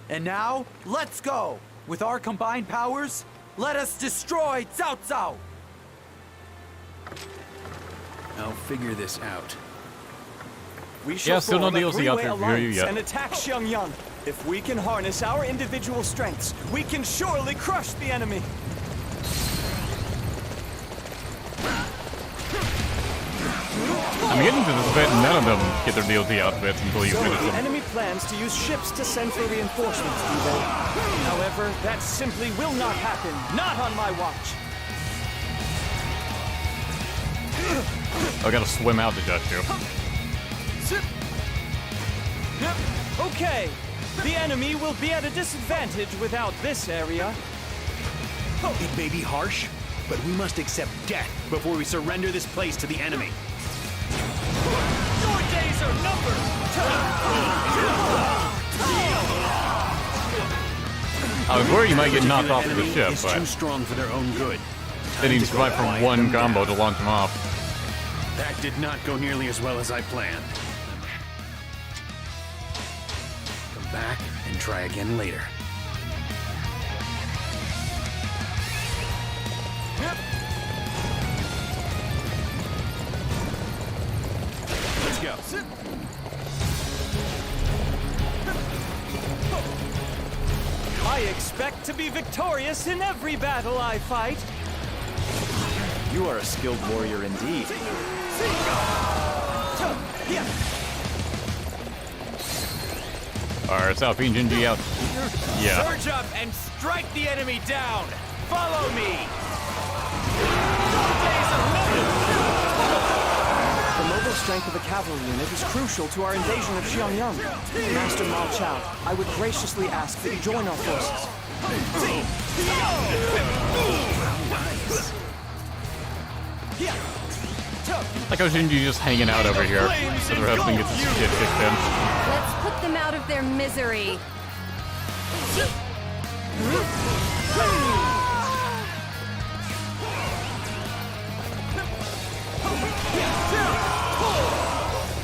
And now, let's go! With our combined powers, let us destroy Cao Cao! I'll figure this out. We shall still no form a DLC out three-way there for you alliance yet. and attack Xiangyang. If we can harness our individual strengths, we can surely crush the enemy. I'm getting to this bit, none of them get their DLC outfits until you So finish the them. enemy plans to use ships to send for reinforcements, do they? However, that simply will not happen. Not on my watch. I gotta swim out to judge you. Okay, the enemy will be at a disadvantage without this area. It may be harsh, but we must accept death before we surrender this place to the enemy. Your days are numbered! I was worried you might get knocked off of the Enemy ship, is but too strong for their own good. they need to survive from one combo to launch them off. That did not go nearly as well as I planned. Come back and try again later. Let's go. I expect to be victorious in every battle I fight. You are a skilled warrior indeed. Our South Indian G out. Yeah. Surge up and strike the enemy down! Follow me! The mobile strength of a cavalry unit is crucial to our invasion of Xiangyang. Master Ma Chao, I would graciously ask that you join our forces. Like how Shinji just hanging out over here so the rest of them gets his shit kicked in. Let's put them out of their misery.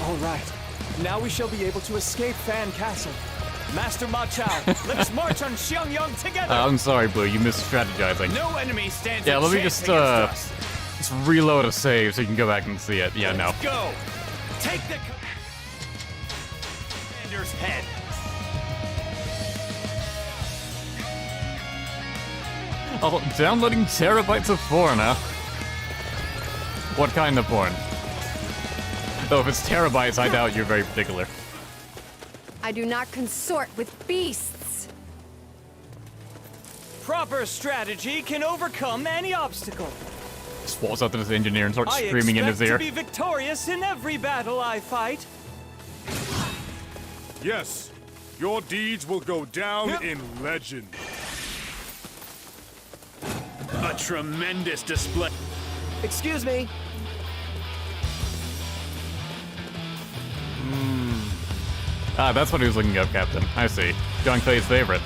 All right, now we shall be able to escape Fan Castle. Master Ma Chao, let's march on Xiangyang together. I'm sorry, Blue, you missed strategizing. No enemy stands Yeah, a let me chance just against us. just reload a save so you can go back and see it. Yeah, no. Go! Take the commander's head. Oh, downloading terabytes of porn, huh? What kind of porn? Though if it's terabytes, I doubt you're very particular. I do not consort with beasts. Proper strategy can overcome any obstacle. Just walks up to this engineer and starts I screaming in his expect ear. to be victorious in every battle I fight. Yes, your deeds will go down in legend. A tremendous display. Excuse me. Ah, that's what he was looking up, Captain. I see. John Clay's favorite.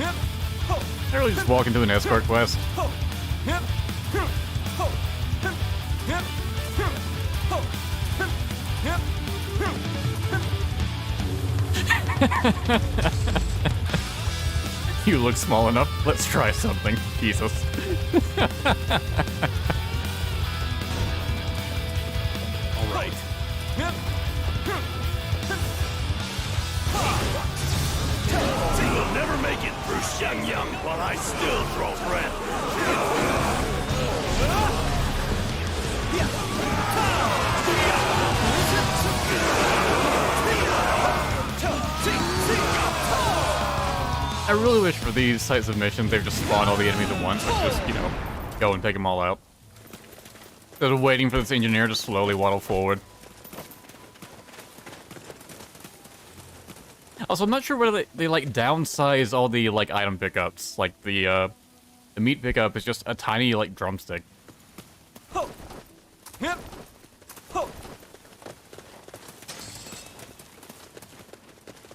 I really just walk into an escort quest. You look small enough. Let's try something. Jesus. All right. We'll never make it through Xiangyang while I still draw breath. I really wish for these types of missions they've just spawned all the enemies at once, like just, you know, go and take them all out. Instead of waiting for this engineer to slowly waddle forward. Also, I'm not sure whether they like downsize all the like item pickups. Like the meat pickup is just a tiny like drumstick.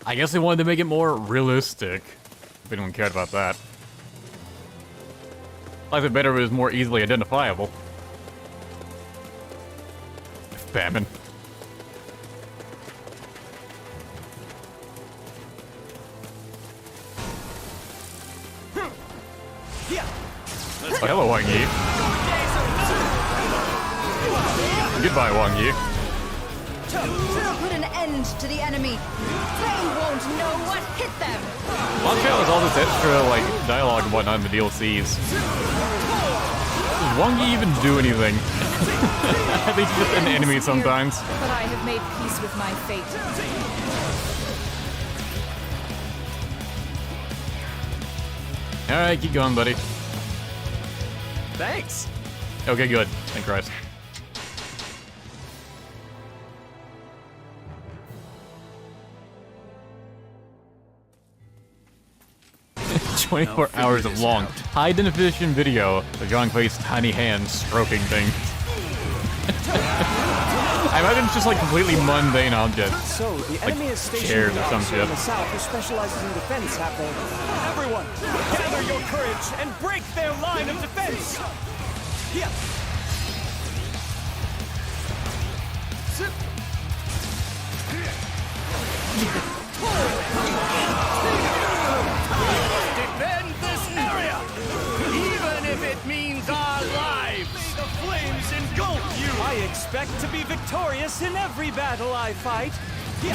I guess they wanted to make it more realistic. If anyone cared about that. I like it better if it was more easily identifiable. Famine. Oh, hello, Wang Yi. Goodbye, Wang Yi. Put an end to the enemy. They won't know what hit them. Watch out with all this extra, like, dialogue and whatnot in the DLCs. Does Wang Yi even do anything? I think he's just an enemy sometimes. But I have made peace with my fate. Alright, keep going, buddy. Thanks. Okay, good. Thank Christ. 24 hours of long, high definition video of Zhang Fei's tiny hands stroking things. I imagine it's just like completely mundane objects. So, the enemy like is stationed chairs an or some officer shit. in the south who specializes in defense, have they? Everyone, gather your courage and break their line of defense! Yeah. Defend this area, even if it means our lives. May the flames engulf you. I expect to be victorious in every battle I fight. A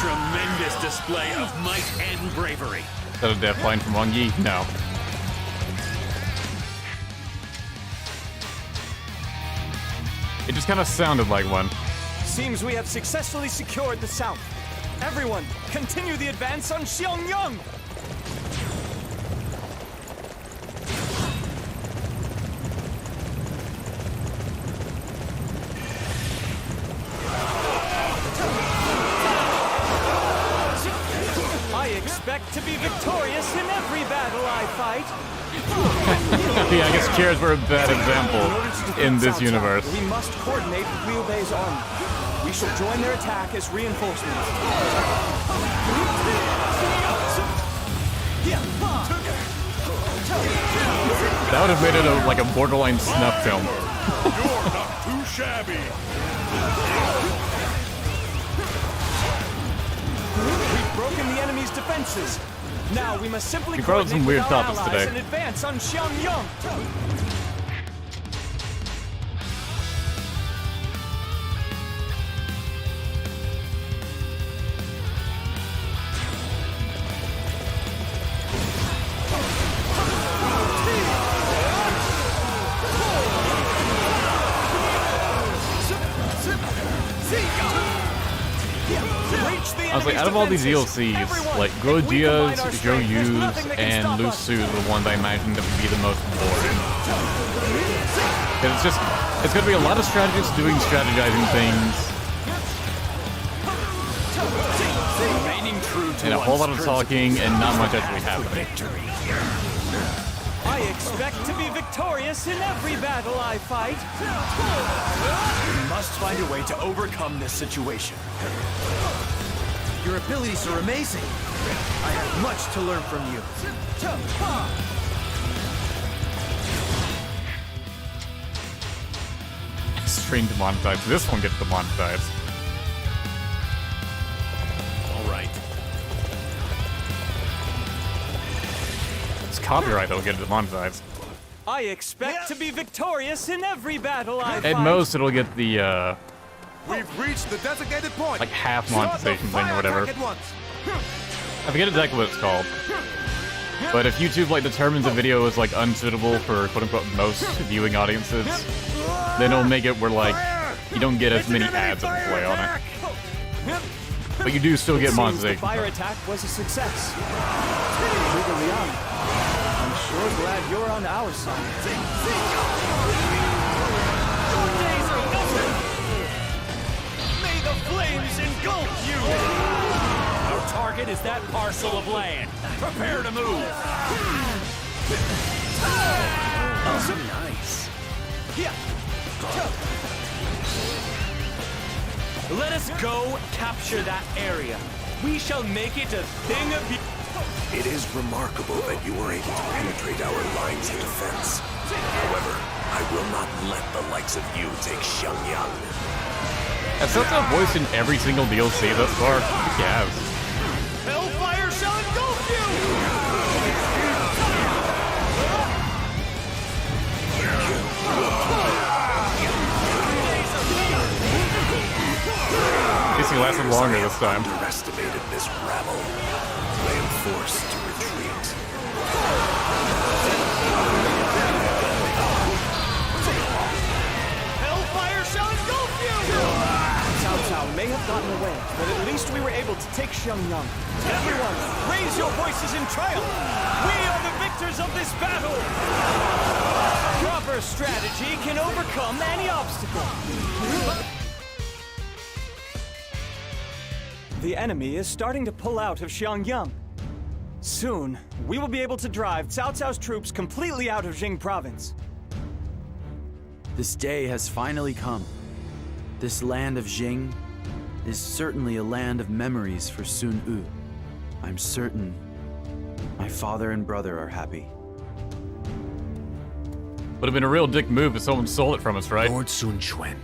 tremendous display of might and bravery. Is that a death line from Wang Yi? No. It just kind of sounded like one. Seems we have successfully secured the south. Everyone, continue the advance on Xiangyang! I expect to be victorious in every battle I fight. Yeah, I guess chairs were a bad example in this universe. We must coordinate with Liu Bei's army. We shall join their attack as reinforcements. That would have made it like a borderline snuff film. You're not too shabby. We've broken the enemy's defenses. Now we must simply We brought some coordinate weird with our topics allies today. and advance on Xiangyang. I was like, out of all these DLCs, like Guojia's, Zhou Yu's, and Lu Su's are the ones I imagined that would be the most boring. Because it's gonna be a lot of strategists doing strategizing things, Remaining true to and a whole lot of talking, and not much actually happening. I expect to be victorious in every battle I fight. We must find a way to overcome this situation. Your abilities are amazing. I have much to learn from you. Extreme demonetized. This one gets demonetized. All right. It's copyright that'll get demonetized. I expect to be victorious in every battle I At fight. most, it'll get the, We've reached the designated point. like half monetization thing or whatever. I forget exactly what it's called. But if YouTube like determines a video is like unsuitable for quote unquote most viewing audiences, then it'll make it where like you don't get as many ads on play on it. But you do still get Seems the monetization. fire attack was a success. Zhuge Liang, I'm sure glad you're on our side. May the flames engulf you! Our target is that parcel of land. Prepare to move! Oh, nice. Let us go capture that area. We shall make it a thing of beauty. It is remarkable that you were able to penetrate our lines of defense. However, I will not let the likes of you take Xiangyang. Has Soto voiced in every single DLC thus far? Yes. Hellfire shall engulf you! Guess he lasted longer this time. Underestimated this rabble. I am forced to retreat. Hellfire shall engulf you! Cao Cao may have gotten away, but at least we were able to take Xiangyang. Everyone, raise your voices in triumph! We are the victors of this battle! Proper strategy can overcome any obstacle. The enemy is starting to pull out of Xiangyang. Soon, we will be able to drive Cao Cao's troops completely out of Jing Province. This day has finally come. This land of Jing is certainly a land of memories for Sun Yu. I'm certain my father and brother are happy. Would have been a real dick move if someone stole it from us, right? Lord Sun Quan,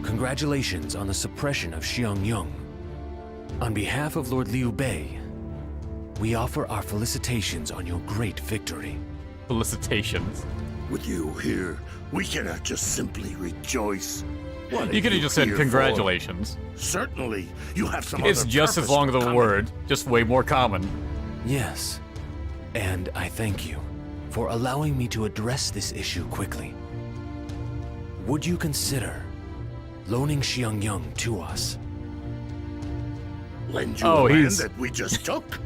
congratulations on the suppression of Xiangyang. On behalf of Lord Liu Bei, we offer our felicitations on your great victory. Felicitations. With you here, we cannot just simply rejoice. What You are could have just said here for? congratulations. Certainly, you have some It's other just as purpose long for as the coming. word, just way more common. Yes, and I thank you for allowing me to address this issue quickly. Would you consider loaning Xiangyang to us? Lend you Oh, land he's- that we just took?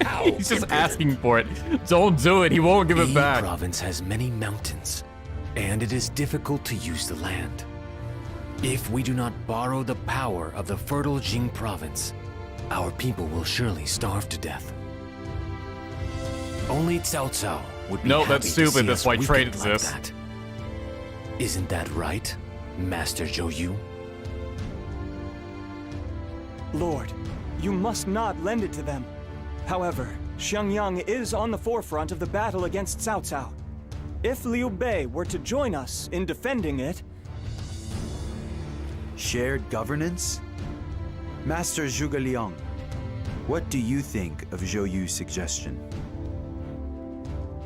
How He's just impudent. asking for it. Don't do it. He won't give it Yi back. Province has many mountains, and it is difficult to use the land. If we do not borrow the power of the fertile Jing Province, our people will surely starve to death. Only Cao Cao would be No, happy that's to stupid. see That's us why trade weakened like exists. that. Isn't that right, Master Zhou Yu? Lord, you must not lend it to them. However, Xiangyang is on the forefront of the battle against Cao Cao. If Liu Bei were to join us in defending it, Shared governance? Master Zhuge Liang, what do you think of Zhou Yu's suggestion?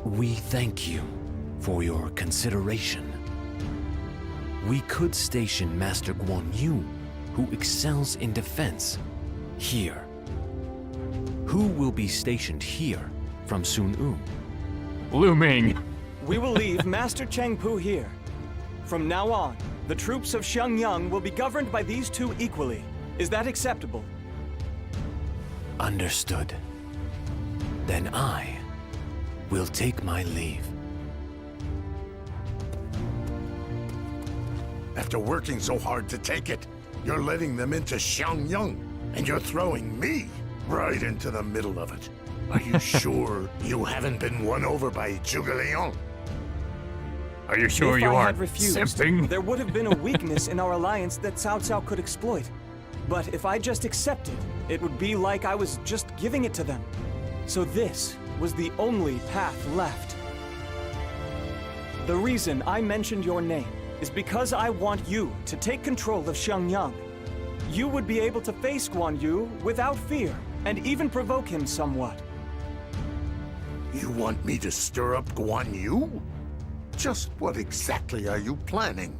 We thank you for your consideration. We could station Master Guan Yu, who excels in defense, here. Who will be stationed here from Sun Yu? Lu Ming. we will leave Master Chengpu here. From now on, the troops of Xiangyang will be governed by these two equally. Is that acceptable? Understood. Then I will take my leave. After working so hard to take it, you're letting them into Xiangyang, and you're throwing me right into the middle of it. Are you sure you haven't been won over by Zhuge Liang? Are you sure if you I aren't had refused, simping? there would have been a weakness in our alliance that Cao Cao could exploit. But if I just accepted, it would be like I was just giving it to them. So this was the only path left. The reason I mentioned your name is because I want you to take control of Xiangyang. You would be able to face Guan Yu without fear, and even provoke him somewhat. You want me to stir up Guan Yu? Just what exactly are you planning?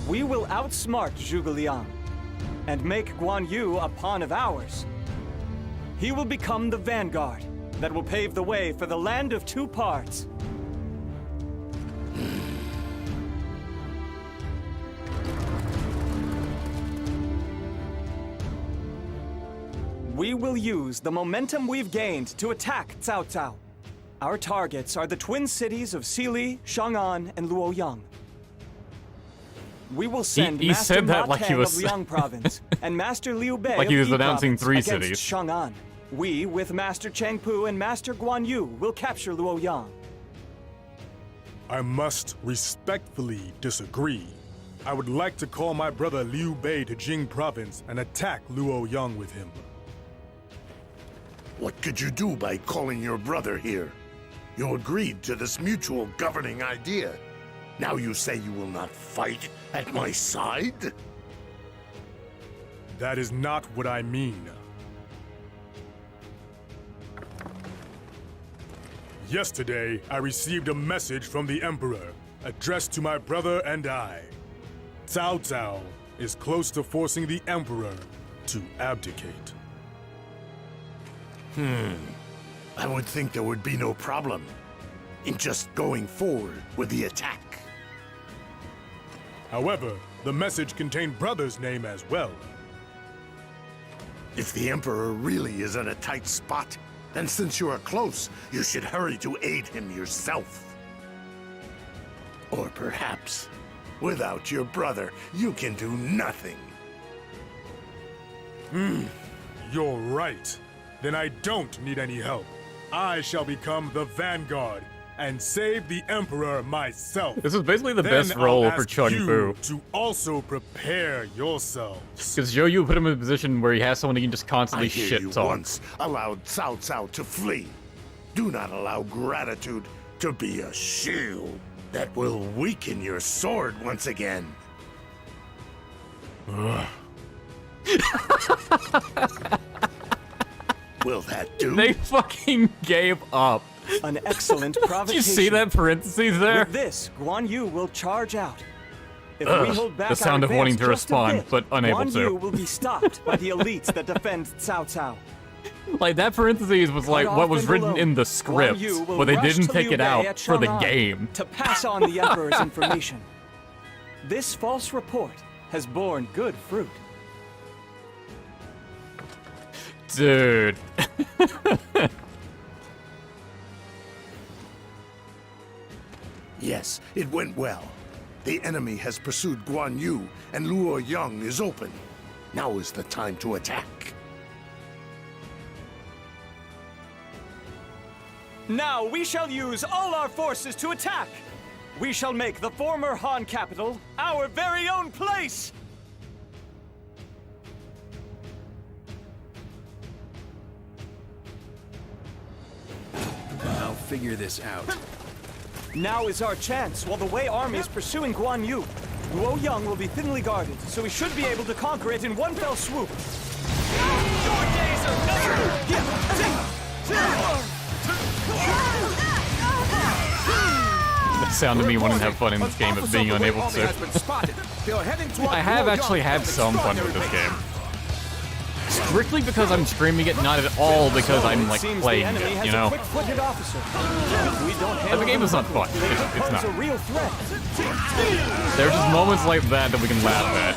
We will outsmart Zhuge Liang and make Guan Yu a pawn of ours. He will become the vanguard that will pave the way for the land of two parts. We will use the momentum we've gained to attack Cao Cao. Our targets are the twin cities of Xili, Chang'an, and Luoyang. We will send He Master said that Ma like he Tang was- of Liang Province and Master Liu Bei Like of he was Yi announcing Province 3 against cities. Chang'an. We, with Master Chengpu and Master Guan Yu, will capture Luoyang. I must respectfully disagree. I would like to call my brother Liu Bei to Jing Province and attack Luoyang with him. What could you do by calling your brother here? You agreed to this mutual governing idea. Now you say you will not fight at my side? That is not what I mean. Yesterday, I received a message from the Emperor, addressed to my brother and I. Cao Cao is close to forcing the Emperor to abdicate. I would think there would be no problem in just going forward with the attack. However, the message contained brother's name as well. If the Emperor really is in a tight spot, then since you are close, you should hurry to aid him yourself. Or perhaps, without your brother, you can do nothing. You're right. Then I don't need any help. I shall become the vanguard and save the Emperor myself. This is basically the Then best I'll role for ask Chung you Fu. to also prepare yourselves. Because Zhou Yu put him in a position where he has someone he can just I constantly hear shit you talk. once allowed Cao Cao to flee. Do not allow gratitude to be a shield that will weaken your sword once again. Will that do? They fucking gave up. An excellent Did provocation. you see that parentheses there? With this, Guan Yu will charge out. If Ugh, we hold back the sound our of wanting advance to just a respond, bit, but unable Guan to. Yu will be stopped by the elites that defend Cao Cao. Like, that parentheses was like Cut what off was and written alone, in the Guan script, Yu will but they rush didn't to take Liu it Bei out at for the Chang'an game. to pass on the Emperor's information. This false report has borne good fruit. Dude. Yes, it went well. The enemy has pursued Guan Yu, and Luoyang is open. Now is the time to attack. Now we shall use all our forces to attack. We shall make the former Han capital our very own place. I'll figure this out. Now is our chance while the Wei army is pursuing Guan Yu. Luoyang will be thinly guarded, so we should be able to conquer it in one fell swoop. Your days are numbered! The sound of me wanting to have fun in this game but being unable to. I have actually had some fun with this game. Strictly because I'm streaming it, not at all because I'm like Seems playing the enemy it, has you a know? quick-footed officer. If we don't handle The game him is not fun. promptly, It's pose not. a real threat. There's just moments like that that we can laugh at.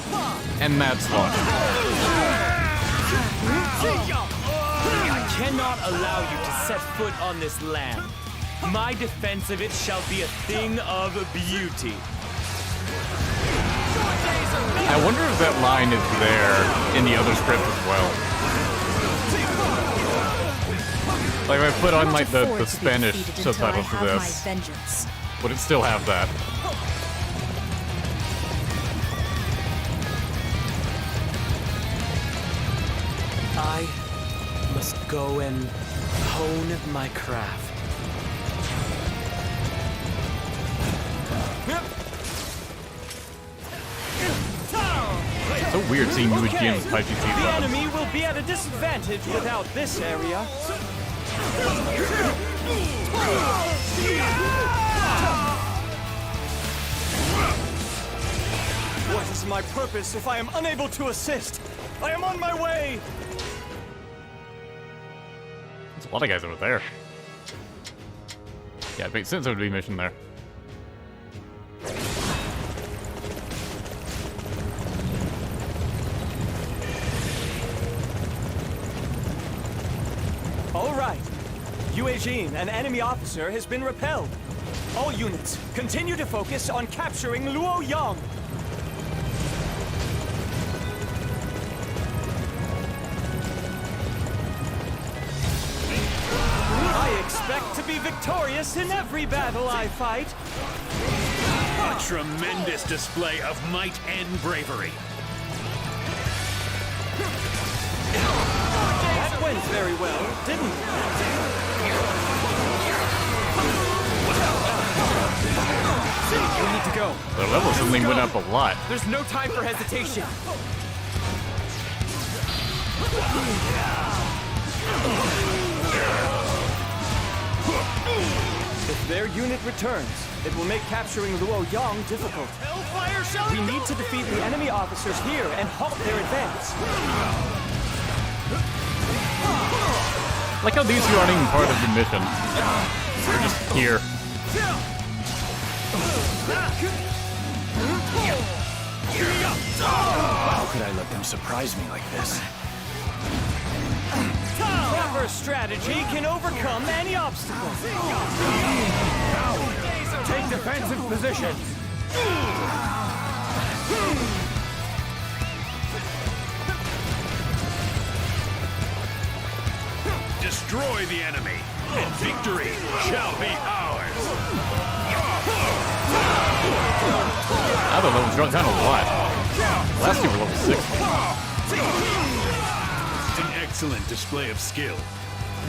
And that's fun. I cannot allow you to set foot on this land. My defense of it shall be a thing of beauty. I wonder if that line is there in the other script as well. Like if I put on like the Spanish subtitles for this, would it still have that? go and hone my craft. So weird seeing you with Jim's Taichi Chi The weapons. enemy will be at a disadvantage without this area. What is my purpose if I am unable to assist? I am on my way! There's a lot of guys over there. Yeah, it makes sense there would be a mission there. All right. Yuejin, an enemy officer, has been repelled. All units, continue to focus on capturing Luoyang. I expect to be victorious in every battle I fight. A tremendous display of might and bravery. That went very well, didn't it? We need to go. Their level suddenly went up a lot. There's no time for hesitation. If their unit returns, it will make capturing Luoyang difficult. We need to defeat the enemy officers here and halt their advance. Like how these two aren't even part of the mission. They're just here. How could I let them surprise me like this? Proper strategy can overcome any obstacle. Take defensive positions. Destroy the enemy, and victory shall be ours. Now their levels dropped down a lot. Last two were level 6. An excellent display of skill.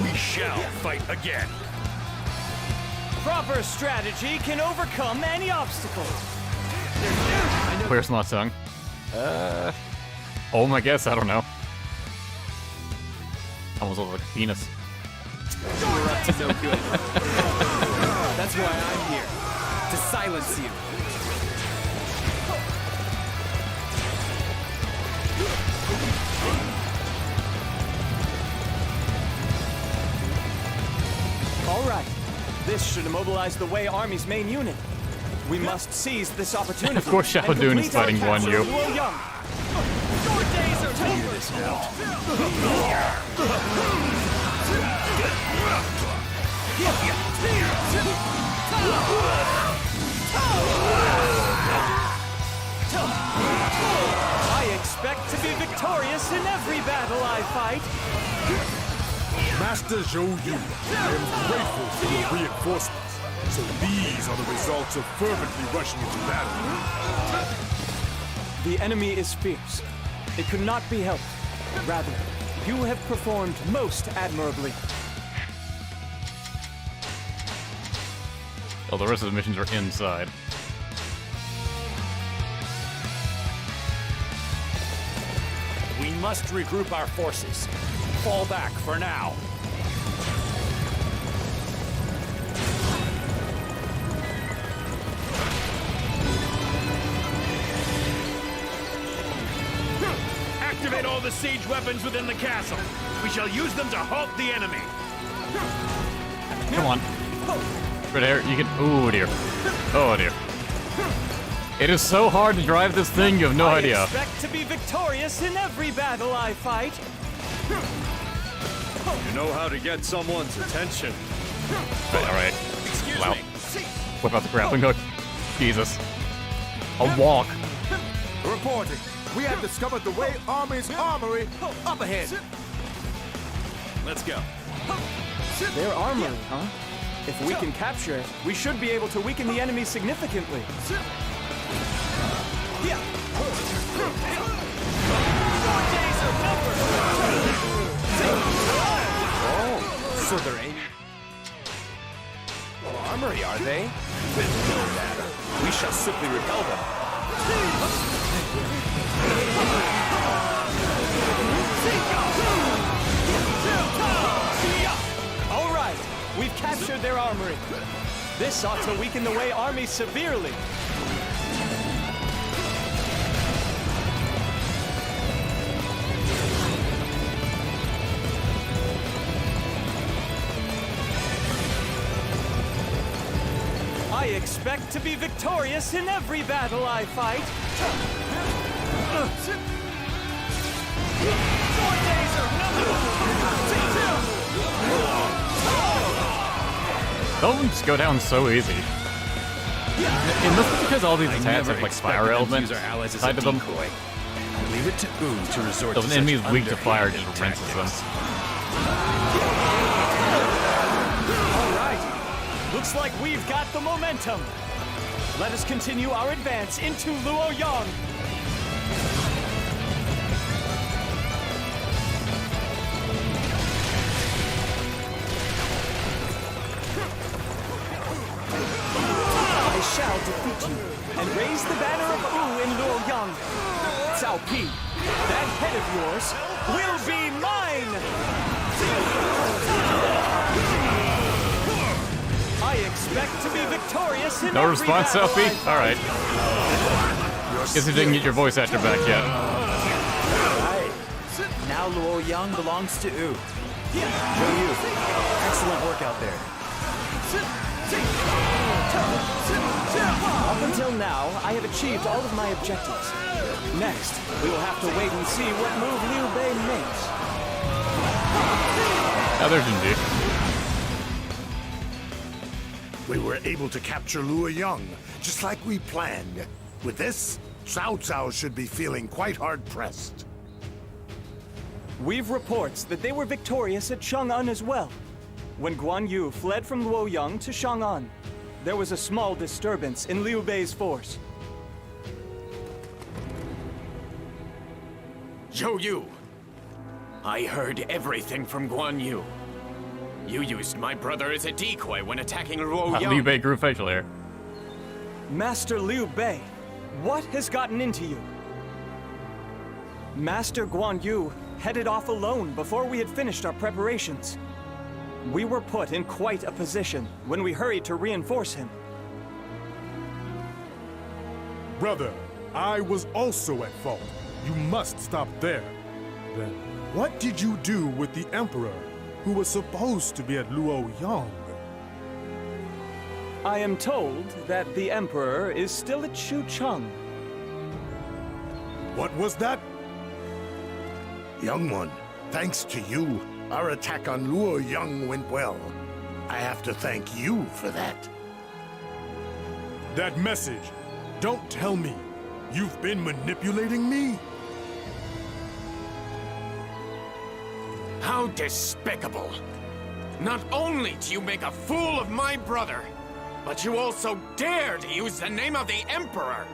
We shall fight again. Proper strategy can overcome any obstacle. Where's not sung? Oh my guess, I don't know. Almost looks like a penis. You're up to no good. That's why I'm here. To silence you. All right. This should immobilize the Wei Army's main unit. We must seize this opportunity. Of course, Xiahou Dun is fighting Guan Yu. Your days are I expect to be victorious in every battle I fight. Master Zhou Yu, I am grateful for your reinforcements. So these are the results of fervently rushing into battle. The enemy is fierce. It could not be helped. Rather, you have performed most admirably. Oh, the rest of the missions are inside. We must regroup our forces. Fall back for now. Activate all the siege weapons within the castle. We shall use them to halt the enemy. Come on. Red hair, you can. Oh dear. Oh dear. It is so hard to drive this thing, you have no idea. I expect to be victorious in every battle I fight. You know how to get someone's attention. Alright. Wow. Whip out the grappling hook. Jesus. A walk. Reporting. We have discovered the Wei Army's armory up ahead. Let's go. Their armory, huh? If we can capture it, we should be able to weaken the enemy significantly. So they're aiming... armory, are they? No matter. We shall simply repel them. All right, we've captured their armory. This ought to weaken the Wei army severely. I expect to be victorious in every battle I fight. Don't just go down so easy. It must be because all these attacks have like fire elements tied to them. Leave it to U to resort So to if an enemy is such weak to fire, it underhanded just rinses them. All right, looks like we've got the momentum. Let us continue our advance into Luoyang. I shall defeat you and raise the banner of Wu in Luoyang. Cao Pi, that head of yours will be mine! I expect to be victorious in No every response, battle Sophie? I fight. Alright. Guess you didn't get your voice actor back yet. Alright. Now Luoyang belongs to U. Zhou Yu, excellent work out there. Up until now, I have achieved all of my objectives. Next, we will have to wait and see what move Liu Bei makes. Now there's indeed. We were able to capture Luoyang, just like we planned. With this, Cao Cao should be feeling quite hard-pressed. We've reports that they were victorious at Chang'an as well. When Guan Yu fled from Luoyang to Chang'an, there was a small disturbance in Liu Bei's force. Zhou Yu, I heard everything from Guan Yu. You used my brother as a decoy when attacking Luoyang. Liu Bei grew facial hair. Master Liu Bei, what has gotten into you? Master Guan Yu headed off alone before we had finished our preparations. We were put in quite a position when we hurried to reinforce him. Brother, I was also at fault. You must stop there. Then, what did you do with the Emperor, who was supposed to be at Luoyang? I am told that the Emperor is still at Xucheng. What was that? Young one, thanks to you, our attack on Luoyang went well. I have to thank you for that. That message. Don't tell me. You've been manipulating me? How despicable! Not only do you make a fool of my brother, but you also dare to use the name of the Emperor!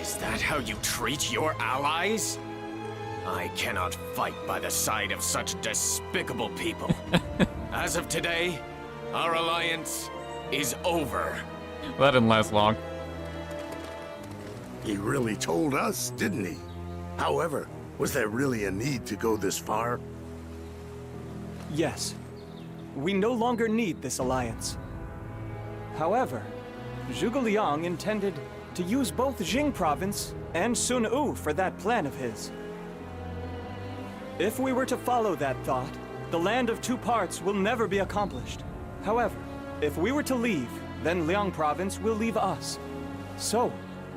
Is that how you treat your allies? I cannot fight by the side of such despicable people. As of today, our alliance is over. Well, that didn't last long. He really told us, didn't he? However, was there really a need to go this far? Yes. We no longer need this alliance. However, Zhuge Liang intended to use both Jing Province and Sun Yu for that plan of his. If we were to follow that thought, the Land of Two Parts will never be accomplished. However, if we were to leave, then Liang Province will leave us. So,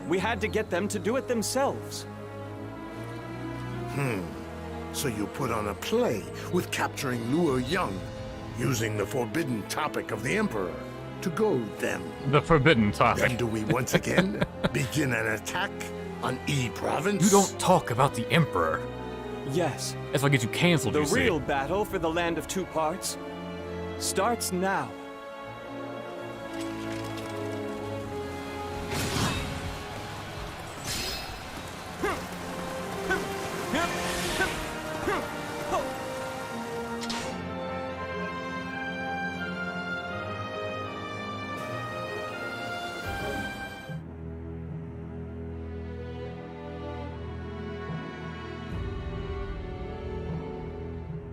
we had to get them to do it themselves. So you put on a play with capturing Luoyang, using the forbidden topic of the Emperor to goad them. The forbidden topic. Then do we once again begin an attack on E Province? You don't talk about the Emperor. Yes. That's what gets you canceled, The you see. real battle for the Land of Two Parts starts now.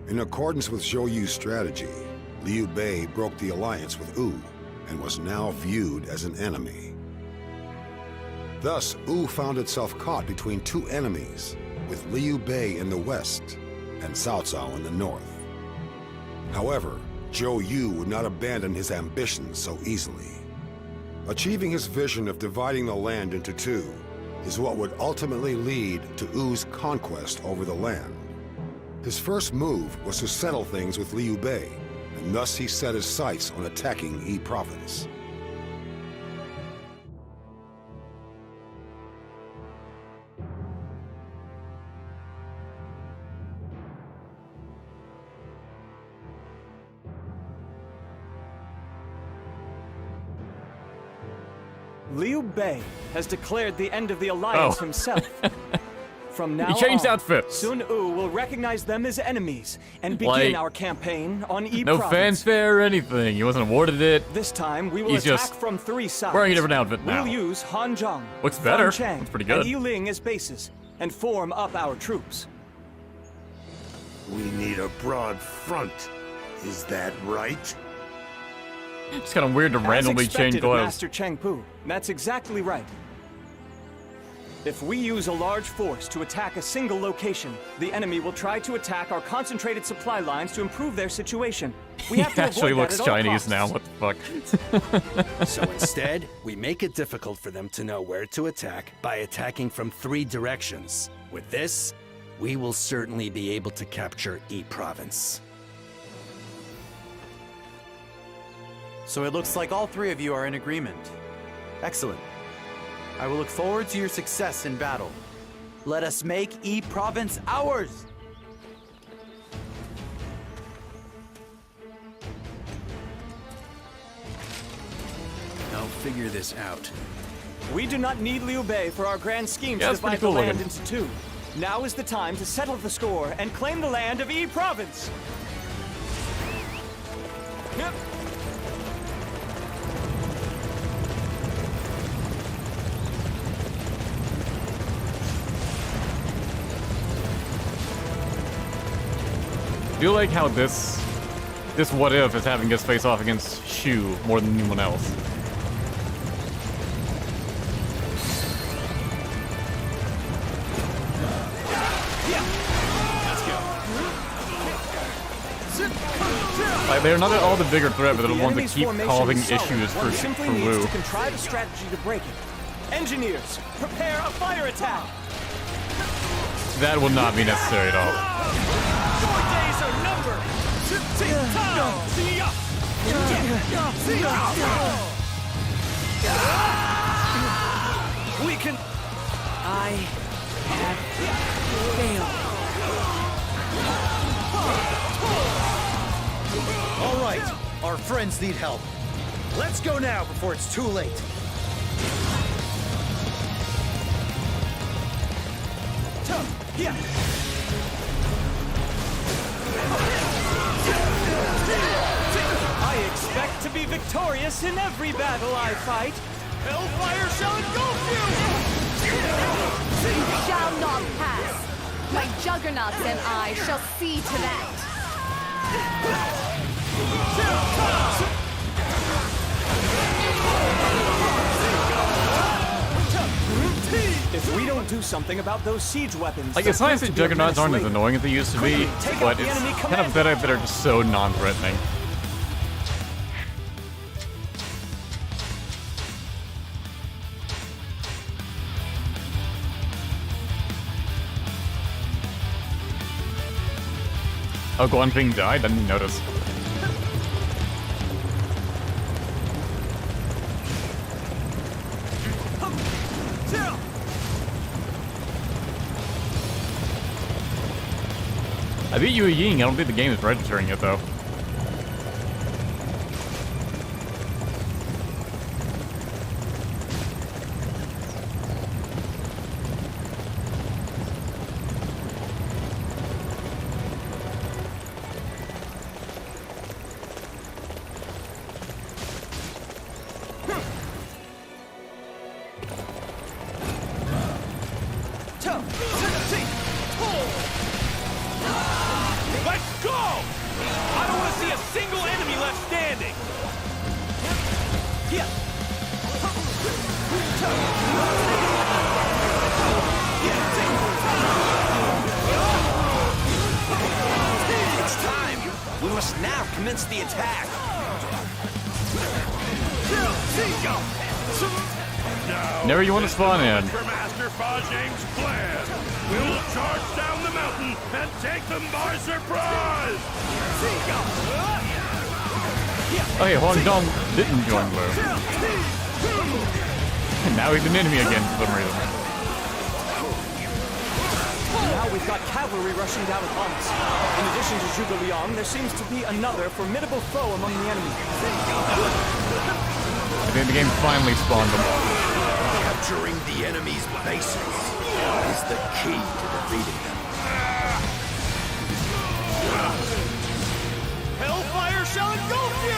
In accordance with Zhou Yu's strategy, Liu Bei broke the alliance with Wu and was now viewed as an enemy. Thus, Wu found itself caught between two enemies, with Liu Bei in the west and Cao Cao in the north. However, Zhou Yu would not abandon his ambitions so easily. Achieving his vision of dividing the land into two is what would ultimately lead to Wu's conquest over the land. His first move was to settle things with Liu Bei, and thus he set his sights on attacking Yi Province. Liu Bei has declared the end of the alliance himself. From now He changed on, outfits. Sun Wu will recognize them as enemies and begin our campaign on Yi No Province. fanfare or anything. He wasn't awarded it. This time, we will He's attack just from three sides. wearing a different outfit now. We'll use Hanzhong, Looks better. Fancheng, Looks pretty good. and Yiling as bases, and form up our troops. We need a broad front. Is that right? It's kind of weird to randomly As expected change of clothes. Master Cheng Pu. That's exactly right. If we use a large force to attack a single location, the enemy will try to attack our concentrated supply lines to improve their situation. We have He to actually avoid looks that at all Chinese costs. now. What the fuck? So instead, we make it difficult for them to know where to attack by attacking from three directions. With this, we will certainly be able to capture Yi Province. So it looks like all three of you are in agreement. Excellent. I will look forward to your success in battle. Let us make Yi Province ours! I'll figure this out. We do not need Liu Bei for our grand scheme Yeah, to that's pretty divide the cool land looking. into two. Now is the time to settle the score and claim the land of Yi Province. Yep. I do like how this what if is having us face off against Shu more than anyone else. Like they're not all the bigger threat, but they're the ones that enemy's keep formation causing is solid, issues one for simply needs Wu. to contrive a strategy to break it. Engineers, prepare a fire attack. That will not be necessary at all. Your days are numbered! We can... I have failed. All right, our friends need help. Let's go now before it's too late. I expect to be victorious in every battle I fight. Hellfire shall engulf you! You shall not pass. My juggernauts and I shall see to that. If we don't do something about those siege weapons, Like, it's nice they'll that prove to be a Juggernauts aren't as menace later. annoying as they used to be, Take but out the it's enemy kind of better that they're just so non-threatening. Oh, Guan Ping died? I didn't notice. I beat Yu Ying. I don't think the game is registering it though. My God! the attack! Never you want to spawn in. For Master Fa Zheng's plan. We'll charge down the mountain and take them by surprise! Oh, hey, Huang Dong didn't join Blue. And now he's an enemy again for some reason. Now we've got cavalry rushing down upon us. In addition to Zhuge Liang, there seems to be another formidable foe among the enemy. I think the game finally spawned them. Capturing the enemy's bases is the key to defeating them. Hellfire shall engulf you!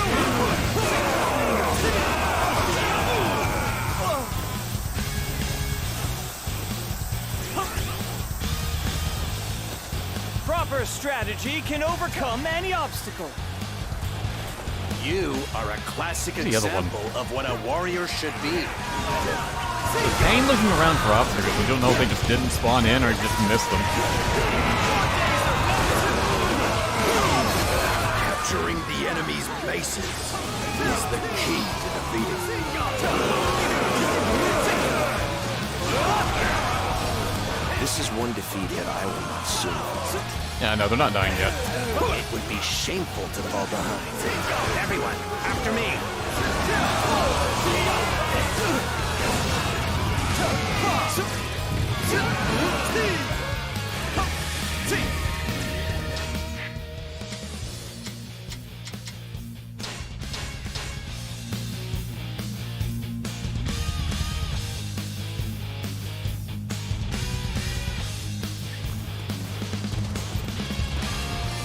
Proper strategy can overcome any obstacle. You are a classic The other one. example of what a warrior should be. Pain looking around for obstacles. We don't know if they just didn't spawn in or just missed them. Capturing the enemy's bases is the key to defeating them. This is one defeat that I will not soon forget. Yeah, no, they're not dying yet. It would be shameful to fall behind. Everyone, after me!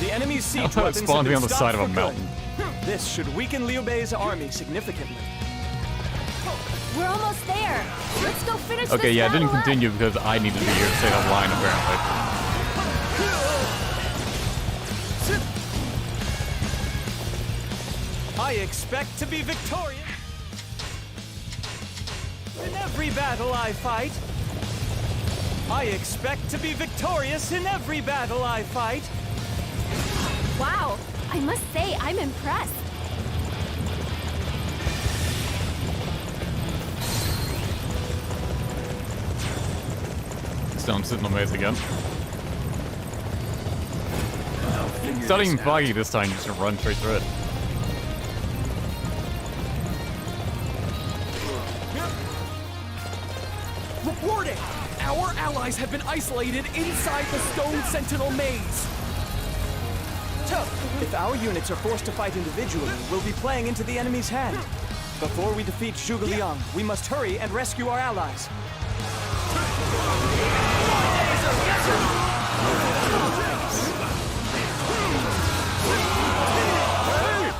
The enemy's siege I thought it weapons have spawned me been on the stopped side of a for mountain. good. This should weaken Liu Bei's army significantly. We're almost there. Let's go finish Okay, this yeah, it didn't battle up. continue because I needed to be here to say that line, apparently. I expect to be victorious in every battle I fight. I expect to be victorious in every battle I fight. Wow, I must say, I'm impressed. Stone sitting on base again. It's not even foggy this time, you just gonna run straight through it. Reporting! Our allies have been isolated inside the Stone Sentinel maze. If our units are forced to fight individually, we'll be playing into the enemy's hand. Before we defeat Zhuge Liang, we must hurry and rescue our allies. Hey!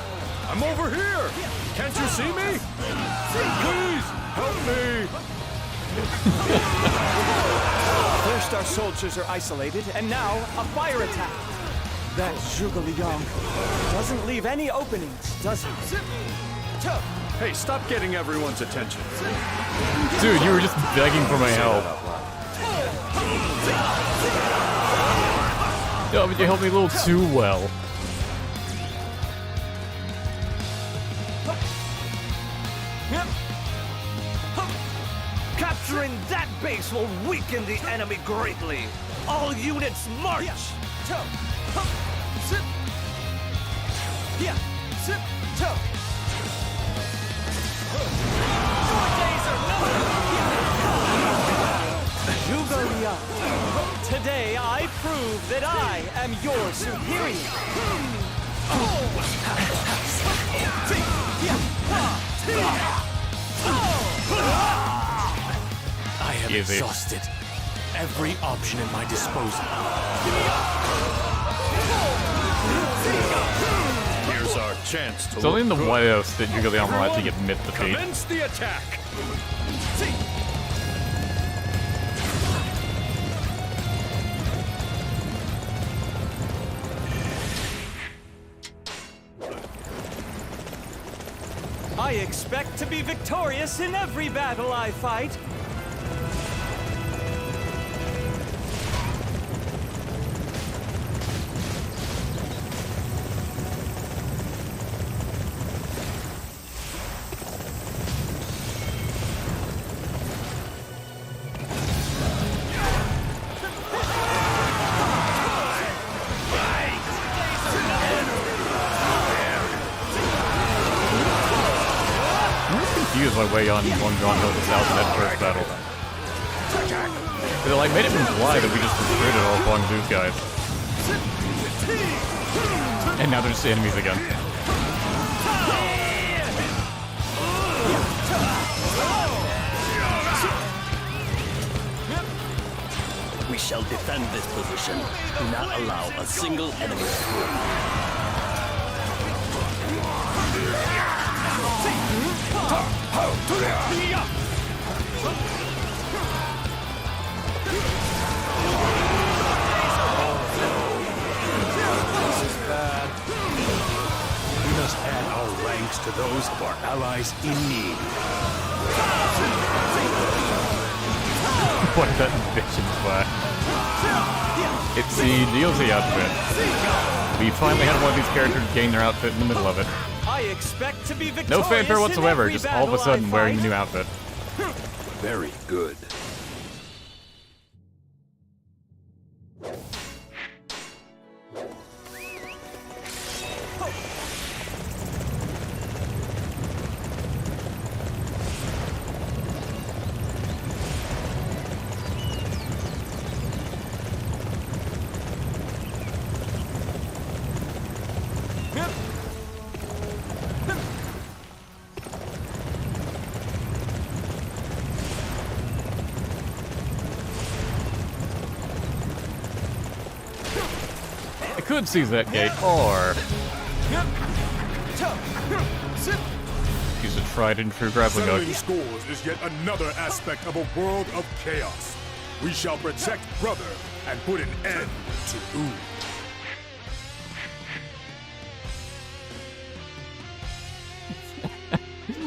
I'm over here! Can't you see me? Please, help me! First our soldiers are isolated, and now a fire attack. That Zhuge Liang doesn't leave any openings, does he? Hey, stop getting everyone's attention. Dude, you were just begging for my help. Yo, but you helped me a little too well. Capturing that base will weaken the enemy greatly. All units march! Zhuge Liang, today I prove that I am your superior. I have Easy. exhausted every option at my disposal. Here's our chance to It's only in the look White good. House that Zhuge Liang will actually admit defeat. Commence the attack! I expect to be victorious in every battle I fight. confused by Wei Yan and Wang Zhong held us out in that first battle. They like made it imply that we just recruited all of Huang Zu's guys. And now they're just enemies again. We shall defend this position. Do not allow a single enemy through. This is bad. We must add our ranks to those of our allies in need. What is that vision flash? It's the DLC outfit. We finally had one of these characters gain their outfit in the middle of it. I expect to be victorious. No fanfare whatsoever, just all of a sudden wearing the new outfit. Very good. I could seize that gate, or use a tried and true grappling hook. Settling scores is yet another aspect of a world of chaos. We shall protect brother and put an end to Wu.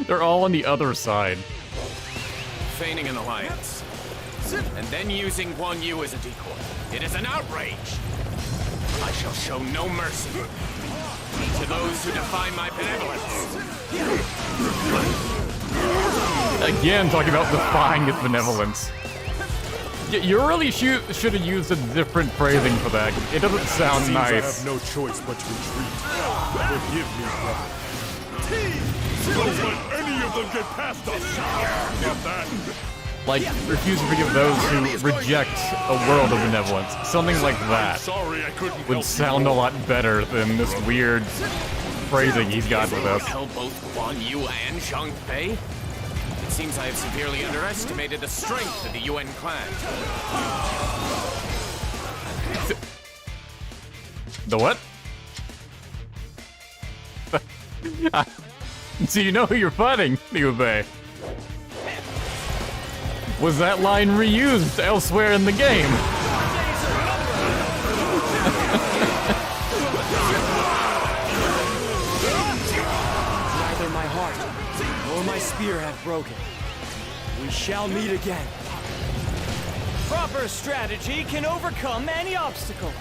They're all on the other side. Feigning an alliance, and then using Guan Yu as a decoy. It is an outrage! I shall show no mercy to those who defy my benevolence. Again, talking about defying his benevolence. You really should have used a different phrasing for that. It doesn't sound Seems nice. I have no choice but to retreat. Forgive me, brother. Don't let any of them get past us. Get that? Like, refuse to forgive those who reject a world of benevolence. Something like that Sorry, I couldn't would sound a lot better than this weird phrasing he's got with us. Held both Guan Yu and Zhang Fei? It seems I have severely underestimated the strength of the Yuan clan. The what? So you know who you're fighting, Liu Bei. Was that line reused elsewhere in the game? Neither my heart nor my spear have broken. We shall meet again. Proper strategy can overcome any obstacle.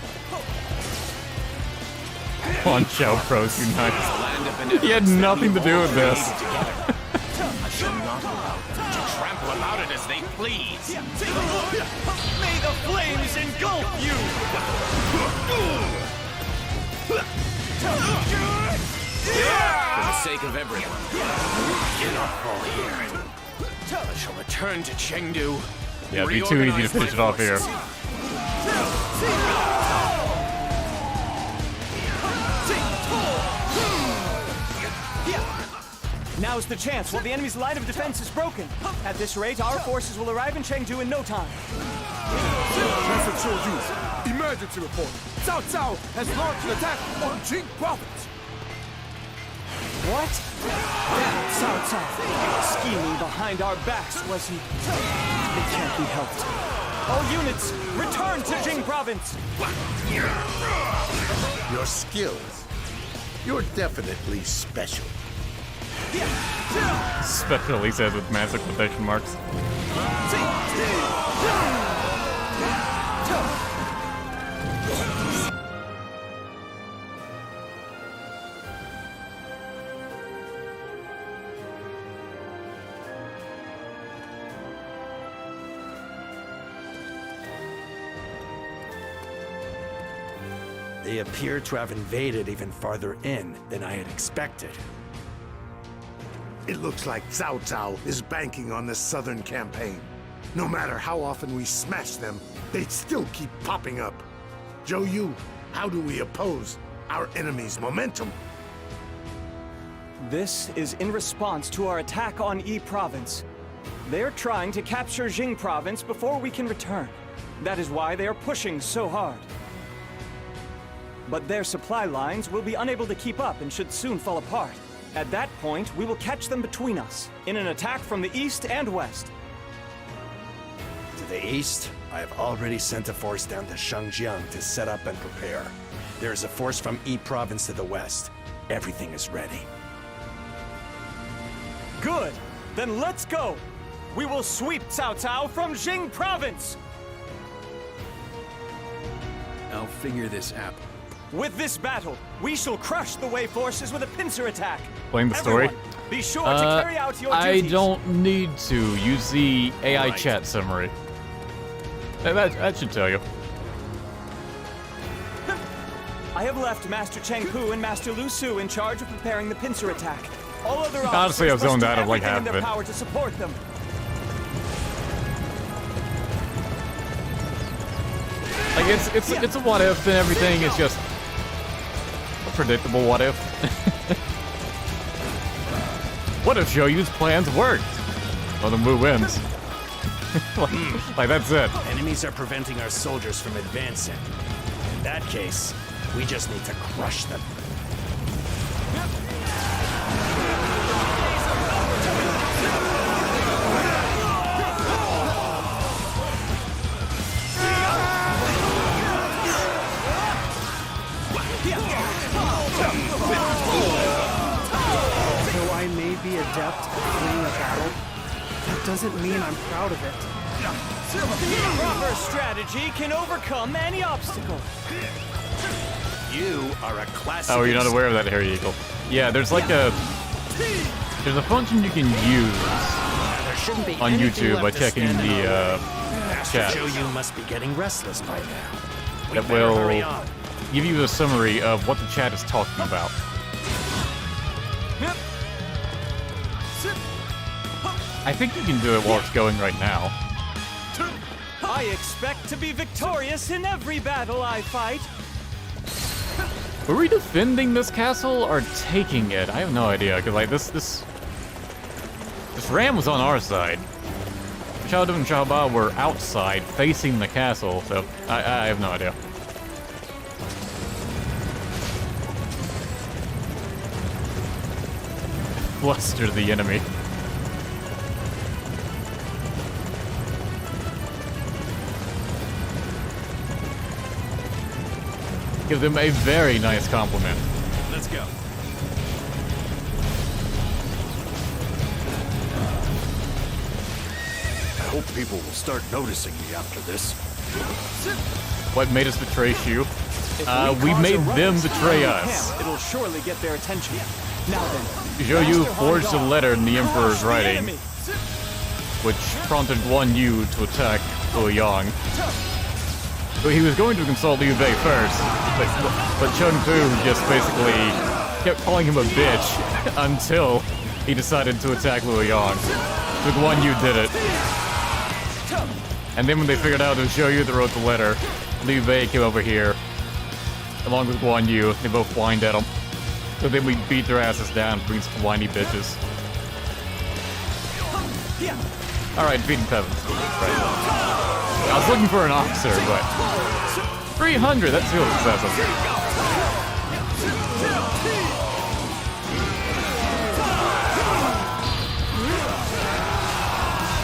On Xiao Pros Unite. He had nothing to do with this. I shall not allow them to trample about it as they please. May the flames engulf you! For the sake of everyone, you cannot fall here. I shall return to Chengdu. Yeah, it'd be too easy to finish it off here. Now's the chance while the enemy's line of defense is broken. At this rate, our forces will arrive in Chengdu in no time. Master Zhou Yu, emergency report. Cao Cao has launched an attack on Jing Province. What? Cao Cao, scheming behind our backs, was he? It can't be helped. All units, return to Jing Province! Your skills. You're definitely special. Special, he says with massive quotation marks. They appear to have invaded even farther in than I had expected. It looks like Cao Cao is banking on this southern campaign. No matter how often we smash them, they still keep popping up. Zhou Yu, how do we oppose our enemy's momentum? This is in response to our attack on Yi Province. They're trying to capture Jing Province before we can return. That is why they are pushing so hard. But their supply lines will be unable to keep up and should soon fall apart. At that point, we will catch them between us, in an attack from the east and west. To the east, I have already sent a force down to Xiangyang to set up and prepare. There is a force from Yi Province to the west. Everything is ready. Good! Then let's go! We will sweep Cao Cao from Jing Province! I'll figure this out. With this battle, we shall crush the Wei forces with a pincer attack. Playing the story. Everyone, be sure to carry out your I duties. don't need to use the AI chat summary. That should tell you. I have left Master Cheng Pu and Master Lu Su in charge of preparing the pincer attack. All other Honestly, I was officers zoned must do out of like everything half in of their it. power to support them. Like it's a what if and everything. It's just a predictable what if. What if Zhou Yu's plans worked? Well, then Wu wins. like that's it. Enemies are preventing our soldiers from advancing. In that case, we just need to crush them. Though I may be adept at fleeing a battle, that doesn't mean I'm proud of it. Proper strategy can overcome any obstacle. You are a classic. Oh, you're not aware of that, Harry Eagle? Yeah, there's like a function you can use on YouTube by checking the chat Zhou Yu must be getting restless by now. that will give you a summary of what the chat is talking about. I think you can do it while it's going right now. I expect to be victorious in every battle I fight. Were we defending this castle or taking it? I have no idea, because like this ram was on our side. Xiao Du and Xiao Ba were outside, facing the castle, so I have no idea. Fluster the enemy. Give them a very nice compliment. Let's go. I hope people will start noticing me after this. What made us betray Shu? If We cause made a ruckus them betray around the us. camp, it'll surely get their attention. Now then, Zhou Yu Master forged a Han letter in the Emperor's crush the writing, enemy. which prompted Guan Yu to attack Luoyang. So he was going to consult Liu Bei first, but Cheng Pu just basically kept calling him a bitch until he decided to attack Luoyang. So Guan Yu did it. And then when they figured out it was Zhou Yu that wrote the letter, Liu Bei came over here, along with Guan Yu. They both whined at him. So then we beat their asses down, being some whiny bitches. Alright, defeating peasants. Right. I was looking for an officer, but 300, that feels excessive.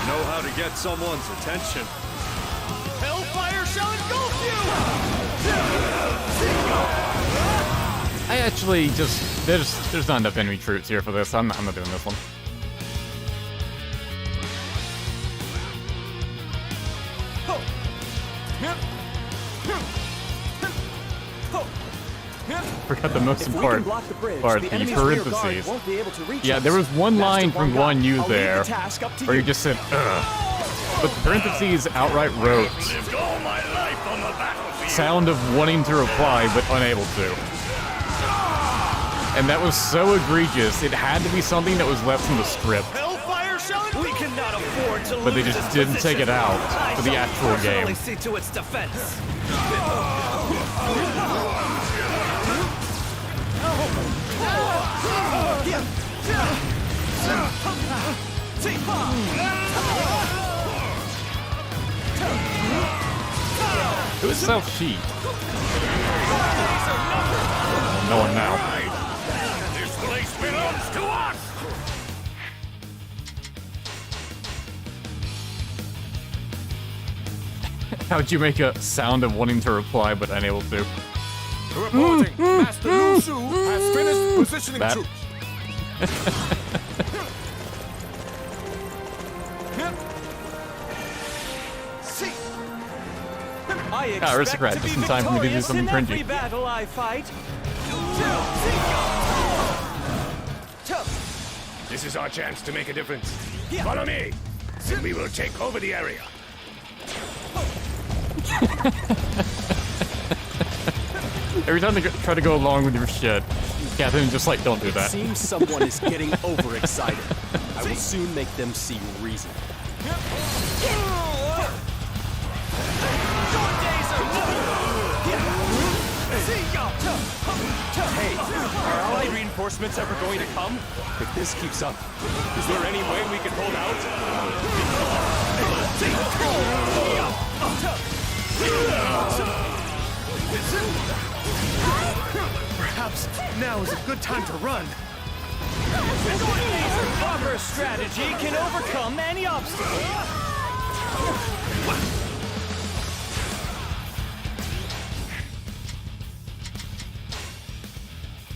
Know how to get someone's attention. Hellfire shall engulf I actually just there's not enough enemy troops here for this. I'm not doing this one. Forgot the most important part, the parentheses. Yeah, there was one line from Guan Yu there where he just said, ugh. But the parentheses outright wrote, sound of wanting to reply but unable to. And that was so egregious. It had to be something that was left from the script. Hellfire shall we cannot afford to But they lose just this didn't position. take it out I for the shall actual personally game. see to its defense. Who's self-sheet? No one now. This place belongs to us! How'd you make a sound of wanting to reply but unable to? Reporting, Master Lu Shu has finished positioning That- troops. I expect Aristocrat, to be just in time for me to do victorious something in every cringy. battle I fight. This is our chance to make a difference. Follow me, and we will take over the area. Every time they try to go along with your shit, Catherine just like, don't do that. Seems someone is getting overexcited. I will soon make them see reason. Hey, are allied reinforcements ever going to come? If this keeps up, Is there any way we can hold out? Perhaps now is a good time to run. Proper strategy can overcome any obstacle.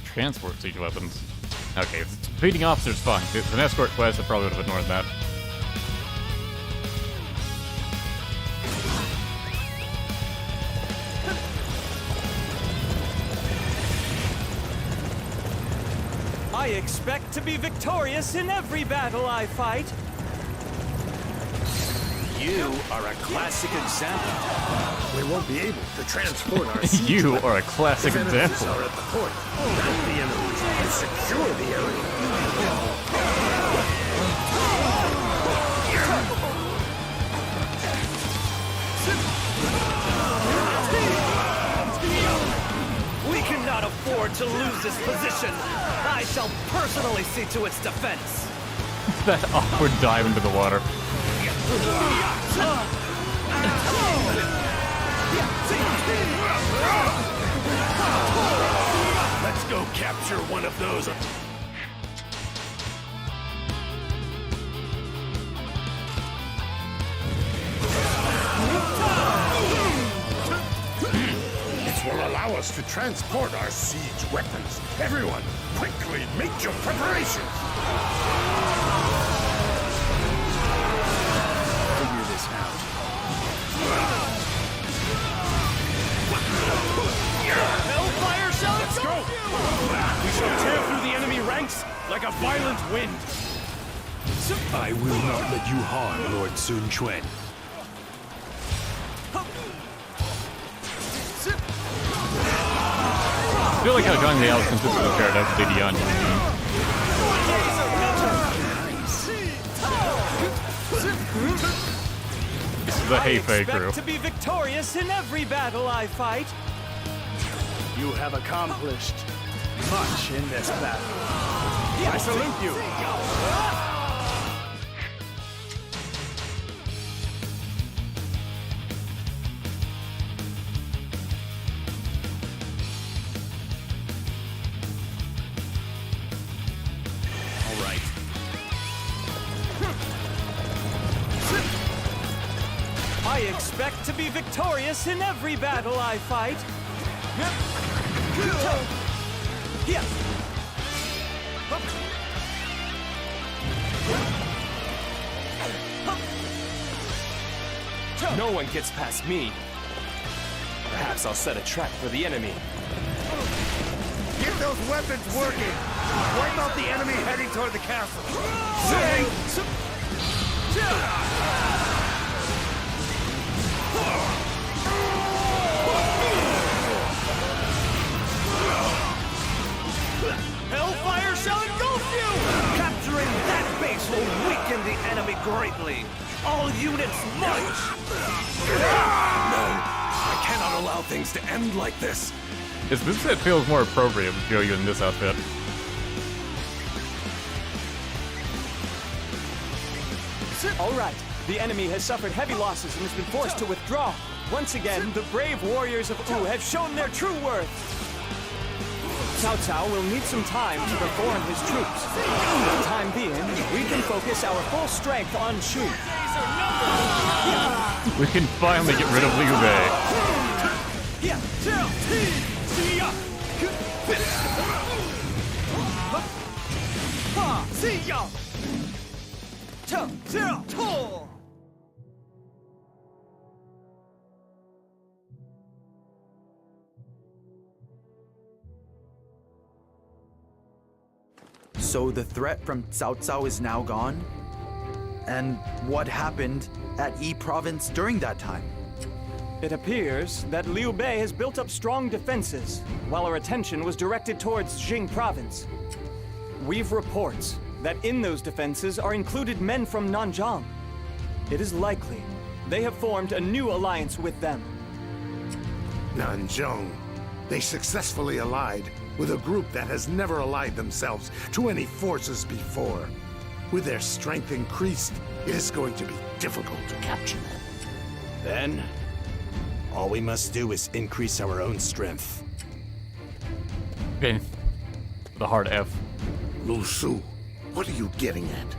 Transport siege weapons. Okay, if it's defeating officers, fine. If it's an escort quest, I probably would have ignored that. I expect to be victorious in every battle I fight. You are a classic example. We won't be able to transport our siege You weapons are a classic if enemies example. are at the port. Help the enemies and secure the area. We cannot afford to lose this position. I shall personally see to its defense. That awkward dive into the water. Let's go capture one of those. It will allow us to transport our siege weapons. Everyone, quickly make your preparations. Figure this out. Hellfire shall Let's go! We shall tear through the enemy ranks like a violent wind. I will not let you harm Lord Sun Quan. I feel like how Zhang Liao is consistently paired up with Didion. This is the I Heifei crew. expect to be victorious in every battle I fight. You have accomplished much in this battle. I salute you. All right. I expect to be victorious in every battle I fight. No one gets past me. Perhaps I'll set a trap for the enemy. Get those weapons working. Wipe out the enemy heading toward the castle. greatly. All units march! No, I cannot allow things to end like this. This moveset feels more appropriate with Zhou Yu in this outfit. All right. The enemy has suffered heavy losses and has been forced to withdraw. Once again, the brave warriors of Wu have shown their true worth. Cao Cao will need some time to reform his troops. For the time being, we can focus our full strength on Shu. We can finally get rid of Liu Bei. So the threat from Cao Cao is now gone? And what happened at Yi Province during that time? It appears that Liu Bei has built up strong defenses, while our attention was directed towards Jing Province. We've reports that in those defenses are included men from Nanjun. It is likely they have formed a new alliance with them. Nanjun. They successfully allied with a group that has never allied themselves to any forces before. With their strength increased, it is going to be difficult to capture them. Then, all we must do is increase our own strength. Okay. The hard F. Lu Su, what are you getting at?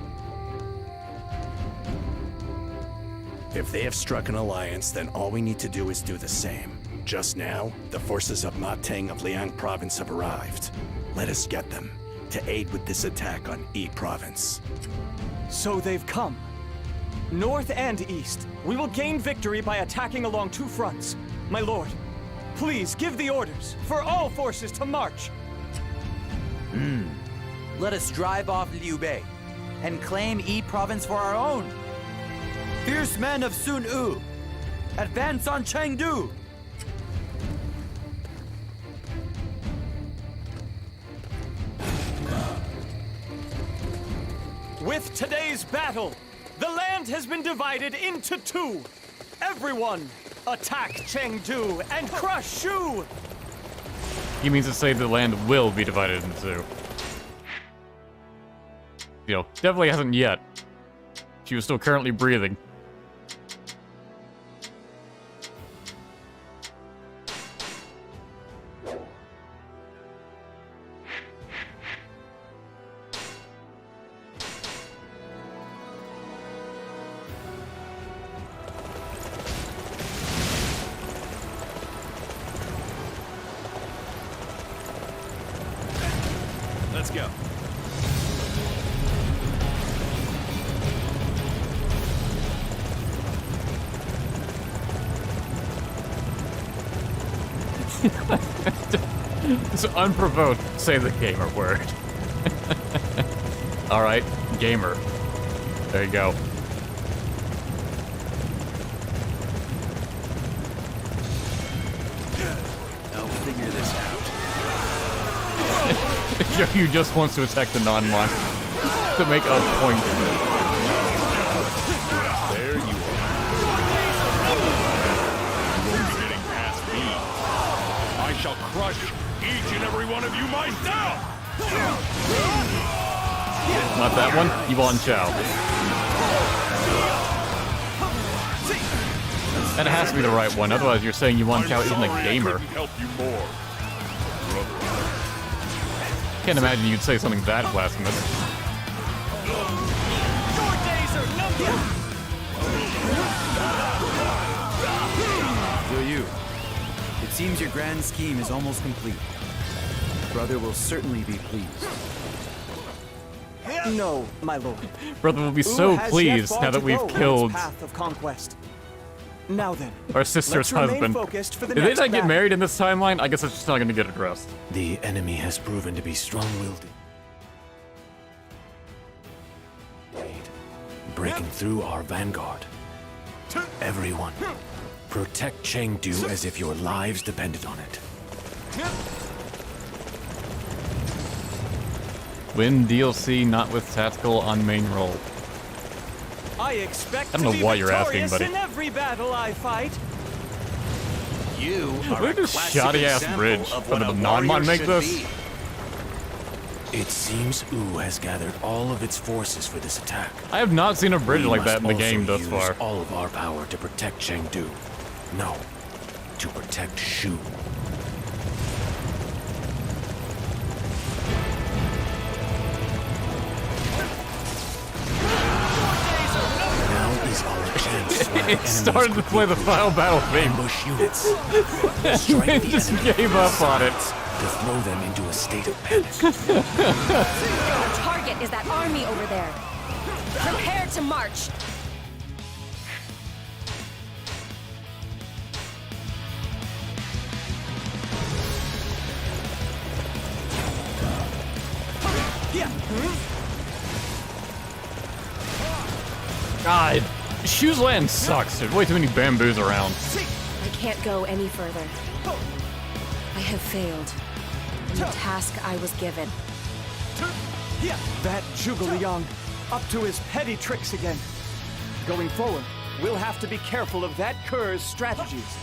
If they have struck an alliance, then all we need to do is do the same. Just now, the forces of Ma Teng of Liang Province have arrived. Let us get them to aid with this attack on Yi Province. So they've come. North and east. We will gain victory by attacking along two fronts. My lord, please give the orders for all forces to march. Let us drive off Liu Bei and claim Yi Province for our own. Fierce men of Sun Yu, advance on Chengdu. With today's battle, the land has been divided into two. Everyone, attack Chengdu and crush Shu! He means to say the land will be divided into two. You know, definitely hasn't yet. She was still currently breathing. Let's go. So unprovoked, say the gamer word. Alright, gamer. There you go. I'll figure this out. Zhou Yu just wants to attack the non-mon to make a point. There you are. You won't be getting past me. I shall crush each and every one of you myself! Not that one, Yuan Chao. That has to be the right one, otherwise you're saying Yuan Chao isn't a gamer. Help you more. Can't imagine you'd say something that blasphemous. Your days are numbered! Zhou Yu, it seems your grand scheme is almost complete. Brother will certainly be pleased. No, my lord. Brother will be Wu so has pleased yet now that far to we've go on its killed path of conquest. Now then, our sister's let's remain husband. focused for the Did they next not get battle. married in this timeline? I guess it's just not going to get addressed. The enemy has proven to be strong-willed. Breaking through our vanguard. Everyone, protect Chengdu as if your lives depended on it. Win DLC not with tactical on main role. I expect I don't know to be what you're asking, victorious buddy. in every battle I fight. You are Look at a this classic shoddy-ass example bridge. of What what did a the non-mod warrior make should this? be. It seems Wu has gathered all of its forces for this attack. I have not seen a bridge We like that in the must game also thus use far. all of our power to protect Chengdu. No, to protect Shu. Now is our chance to It started to play the final battle theme. ambush units. Strike Strike the the just enemy gave up on it. to throw them into a state of panic. Our target is that army over there. Prepare to march. God, Shu's land sucks. There's way too many bamboos around. I can't go any further. I have failed in the task I was given. That Zhuge Liang, up to his petty tricks again. Going forward, we'll have to be careful of that Kerr's strategies.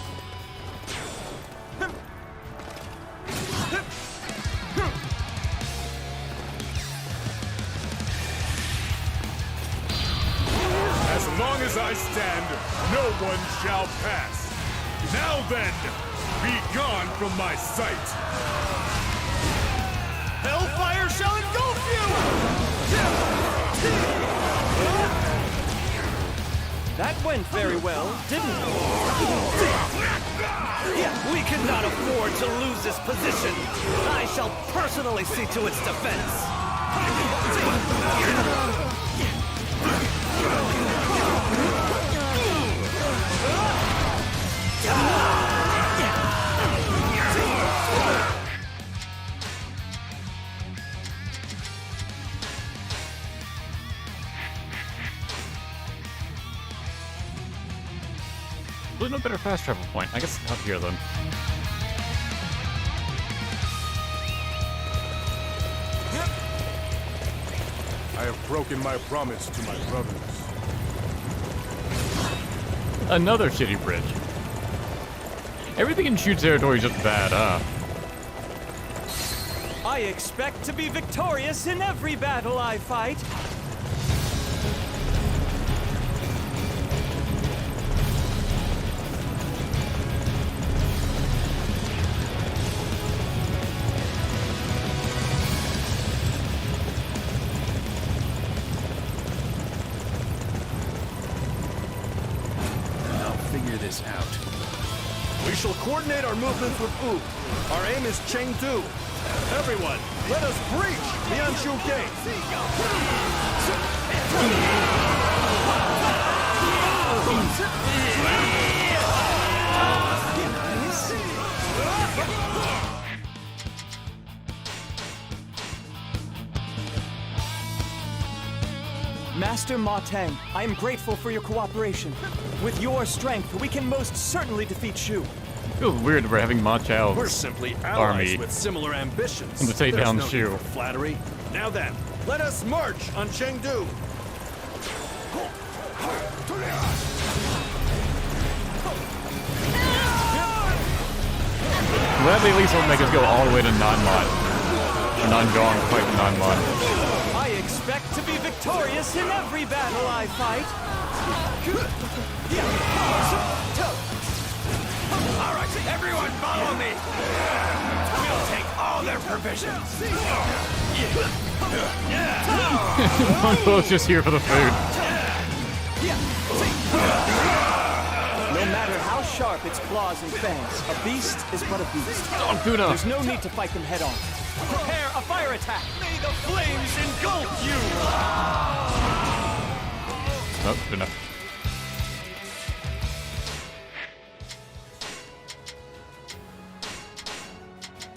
As long as I stand, no one shall pass. Now then, be gone from my sight. Hellfire shall engulf you! That went very well, didn't it? We cannot afford to lose this position. I shall personally see to its defense. There's no better fast travel point. I guess up here then. I have broken my promise to my brothers. Another shitty bridge. Everything in Shu territory is just bad, huh? I expect to be victorious in every battle I fight. I'll figure this out. We shall coordinate our movements with Wu. Our aim is Chengdu. Everyone, let us breach the Nanjun Gate. Master Ma Teng, I am grateful for your cooperation. With your strength, we can most certainly defeat Shu. Feels weird that we're having Ma Chao's We're simply allies army with similar ambitions. and to take There's down no Shu. need for flattery. Now then, let us march on Chengdu. Glad they at least won't make us go all the way to non-mod. Or non-gong, fight non-mod. I expect to be victorious in every battle I fight. All right, everyone follow me. We'll take all their provisions. Mongo's just here for the food. No matter how sharp its claws and fangs, a beast is but a beast. Oh, Tuna. There's no need to fight them head on. Prepare a fire attack. May the flames engulf you. Nope, good enough.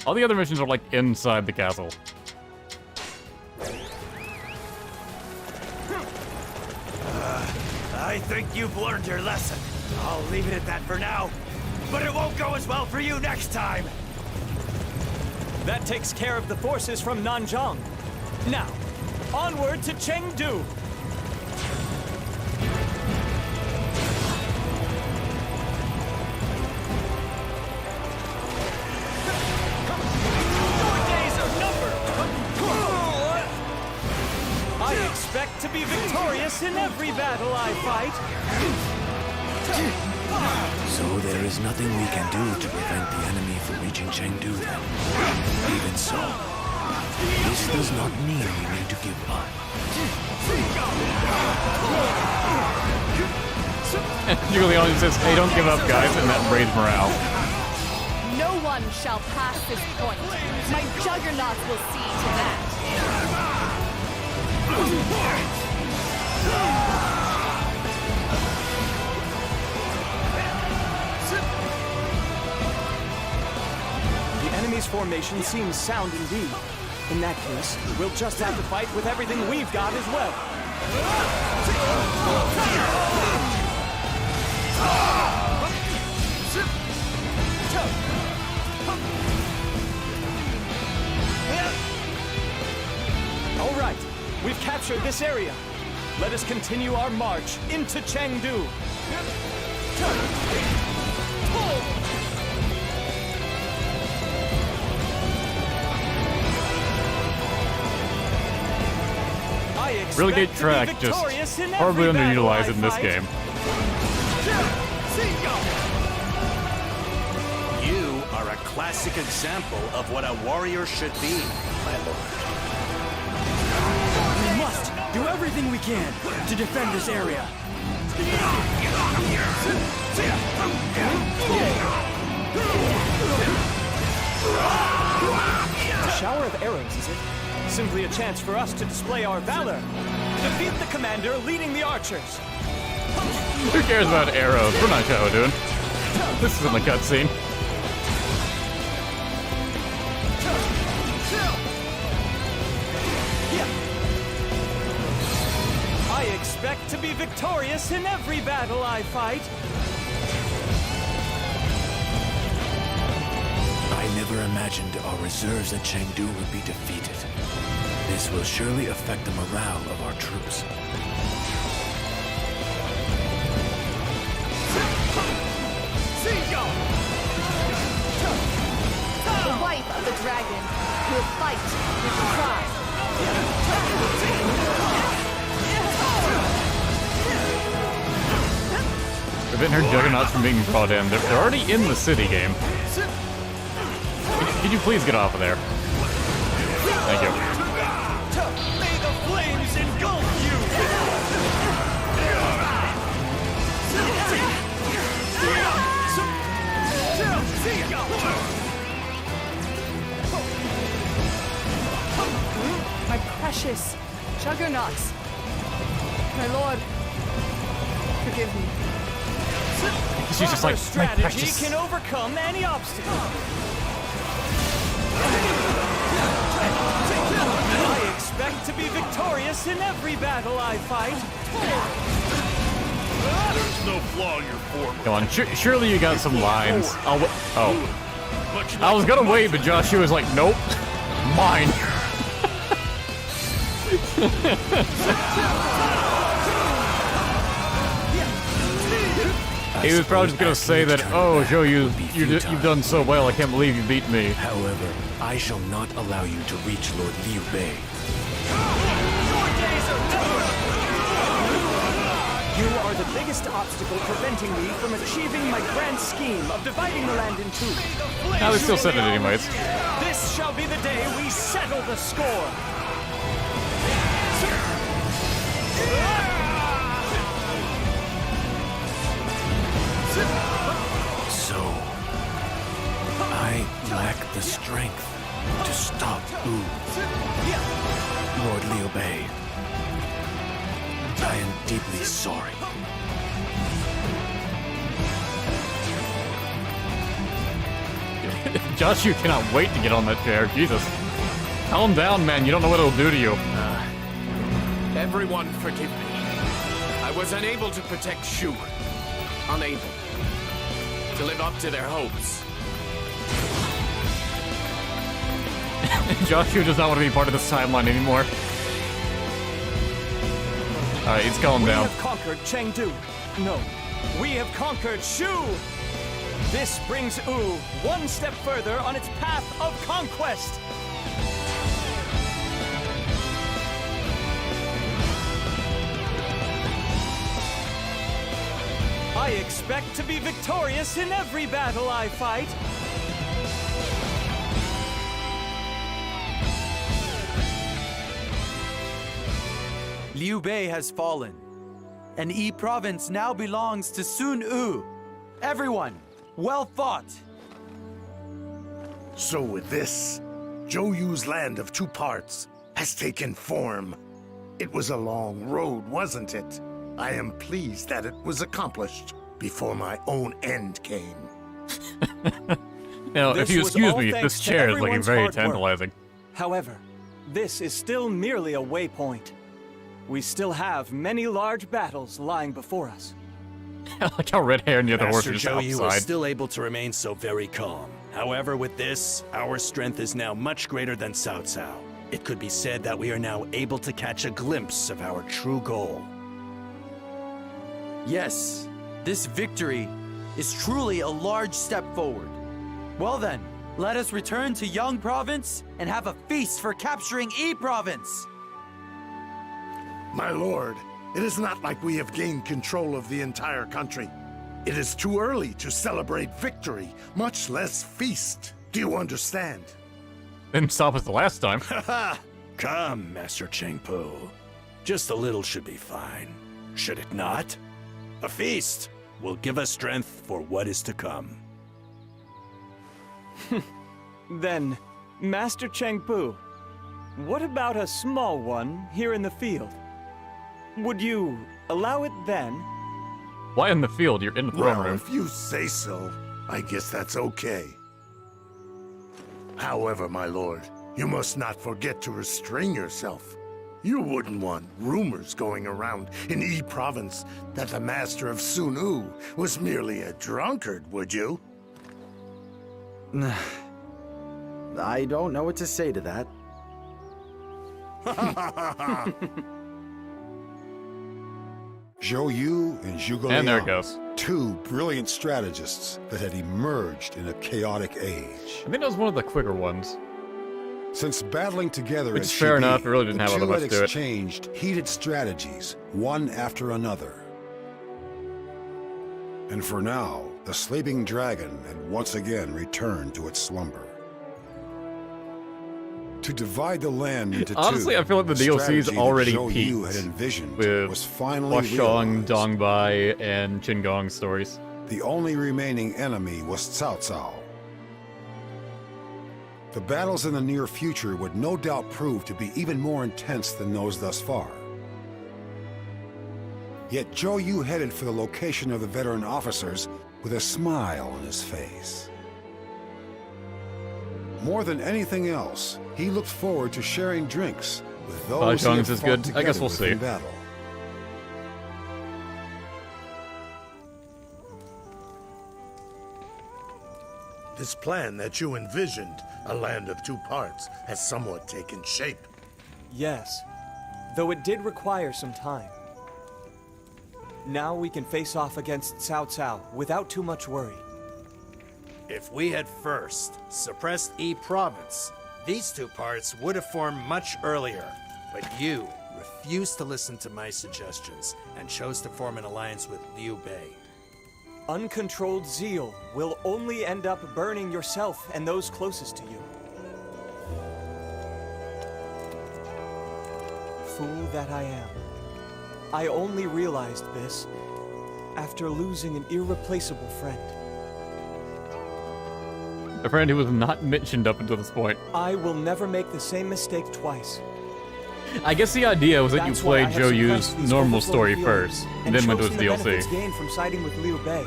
All the other missions are like inside the castle. I think you've learned your lesson. I'll leave it at that for now. But it won't go as well for you next time. That takes care of the forces from Nanjun. Now, onward to Chengdu. I expect to be victorious in every battle I fight. So there is nothing we can do to prevent the enemy from reaching Chengdu then. Even so, this does not mean we need to give up. Jiangling says, hey, don't give up, guys, and that raises morale. No one shall pass this point. My juggernauts will see to that. The enemy's formation seems sound indeed. In that case, we'll just have to fight with everything we've got as well. All right, we've captured this area. Let us continue our march into Chengdu. Relegate track just horribly underutilized in this game. You are a classic example of what a warrior should be, my lord. We must do everything we can to defend this area. A shower of arrows, is it? Simply a chance for us to display our valor. Defeat the commander leading the archers. Who cares about arrows? We're not Xiao, dude. This isn't a cutscene. I expect to be victorious in every battle I fight. I never imagined our reserves at Chengdu would be defeated. This will surely affect the morale of our troops. The wife of the dragon will fight with pride. Prevent her juggernauts from being brought in. They're already in the city game. Could you please get off of there? Thank you. May the flames engulf you! My precious juggernauts. My lord, forgive me. She's just like, my strategy precious. can overcome any obstacle. I expect to be victorious in every battle I fight. There's no flaw in your form. Come on, surely you got some lines. Oh. I was gonna wait, but Joshua was like, nope. Mine. He was probably just gonna say that, oh, Zhou Yu, you've done so well, I can't believe you beat me. However, I shall not allow you to reach Lord Liu Bei. You are the biggest obstacle preventing me from achieving my grand scheme of dividing the land in two. Now they still said it anyways. This shall be the day we settle the score. So, I lack the strength to stop Wu. Lord Liu Bei, I am deeply sorry. Josh, you cannot wait to get on that chair. Jesus. Calm down, man. You don't know what it'll do to you. Everyone forgive me. I was unable to protect Shu. Unable to live up to their hopes. Joshua does not want to be part of this timeline anymore. Alright, he's calm down. We have conquered Chengdu. No, we have conquered Shu. This brings Wu one step further on its path of conquest. I expect to be victorious in every battle I fight. Liu Bei has fallen, and Yi Province now belongs to Sun Yu. Everyone, well fought! So with this, Zhou Yu's land of two parts has taken form. It was a long road, wasn't it? I am pleased that it was accomplished before my own end came. Now, if you excuse me, thanks this to chair is looking everyone's very hard work. tantalizing. However, this is still merely a waypoint. We still have many large battles lying before us. I like how red hair and the other horse Master are just Zhou Yu is outside. still able to remain so very calm. However, with this, our strength is now much greater than Cao Cao. It could be said that we are now able to catch a glimpse of our true goal. Yes, this victory is truly a large step forward. Well then, let us return to Liang Province and have a feast for capturing Yi Province! My lord, it is not like we have gained control of the entire country. It is too early to celebrate victory, much less feast. Do you understand? Didn't stop us the last time. Come, Master Chengpu. Just a little should be fine, should it not? A feast will give us strength for what is to come. Then, Master Chengpu, what about a small one here in the field? Would you allow it then? Why in the field? You're in the throne Well, room. if you say so, I guess that's okay. However, my lord, you must not forget to restrain yourself. You wouldn't want rumors going around in Yi Province that the master of Sun Yu was merely a drunkard, would you? I don't know what to say to that. Zhou Yu and Zhuge Liang, And there it goes. two brilliant strategists that had emerged in a chaotic age. I think that was one of the quicker ones. Since battling together Which at is fair Xibi, enough, it really didn't the have all that two much had to it. exchanged heated strategies, one after another. And for now, the sleeping dragon had once again returned to its slumber. To divide the land into Honestly, two, I feel like the DLC's strategy that already Zhou Yu peaked had envisioned with was finally Huashong, realized. Dongbai, and Qinggong's stories. The only remaining enemy was Cao Cao. The battles in the near future would no doubt prove to be even more intense than those thus far. Yet Zhou Yu headed for the location of the veteran officers with a smile on his face. More than anything else, he looked forward to sharing drinks with those he had Huashong's is fought good. I guess together we'll with see. in battle. This plan that you envisioned, a land of two parts, has somewhat taken shape. Yes, though it did require some time. Now we can face off against Cao Cao without too much worry. If we had first suppressed Yi Province, these two parts would have formed much earlier. But you refused to listen to my suggestions and chose to form an alliance with Liu Bei. Uncontrolled zeal will only end up burning yourself and those closest to you. Fool that I am. I only realized this after losing an irreplaceable friend. A friend who was not mentioned up until this point. I will never make the same mistake twice. I guess the idea was that you That's why I played have Zhou Yu's suppressed these normal overflowing story feelings first, and then went to chosen his the DLC. benefits gained from siding with Liu Bei.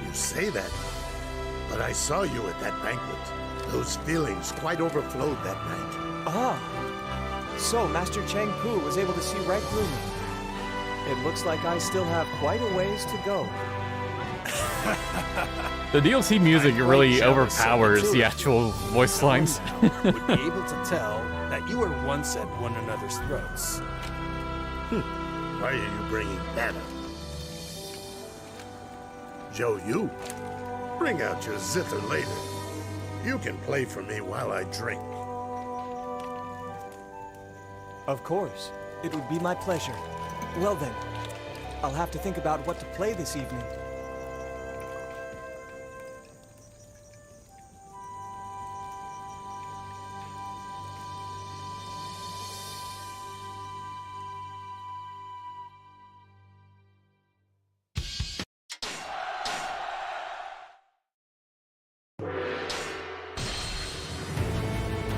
You say that, but I saw you at that banquet. Those feelings quite overflowed that night. Ah, so Master Chengpu was able to see right through me. It looks like I still have quite a ways to go. The DLC music really overpowers the actual voice lines. Would be able to tell that you were once at one another's throats. Why are you bringing that up? Zhou Yu, bring out your zither later. You can play for me while I drink. Of course. It would be my pleasure. Well then, I'll have to think about what to play this evening.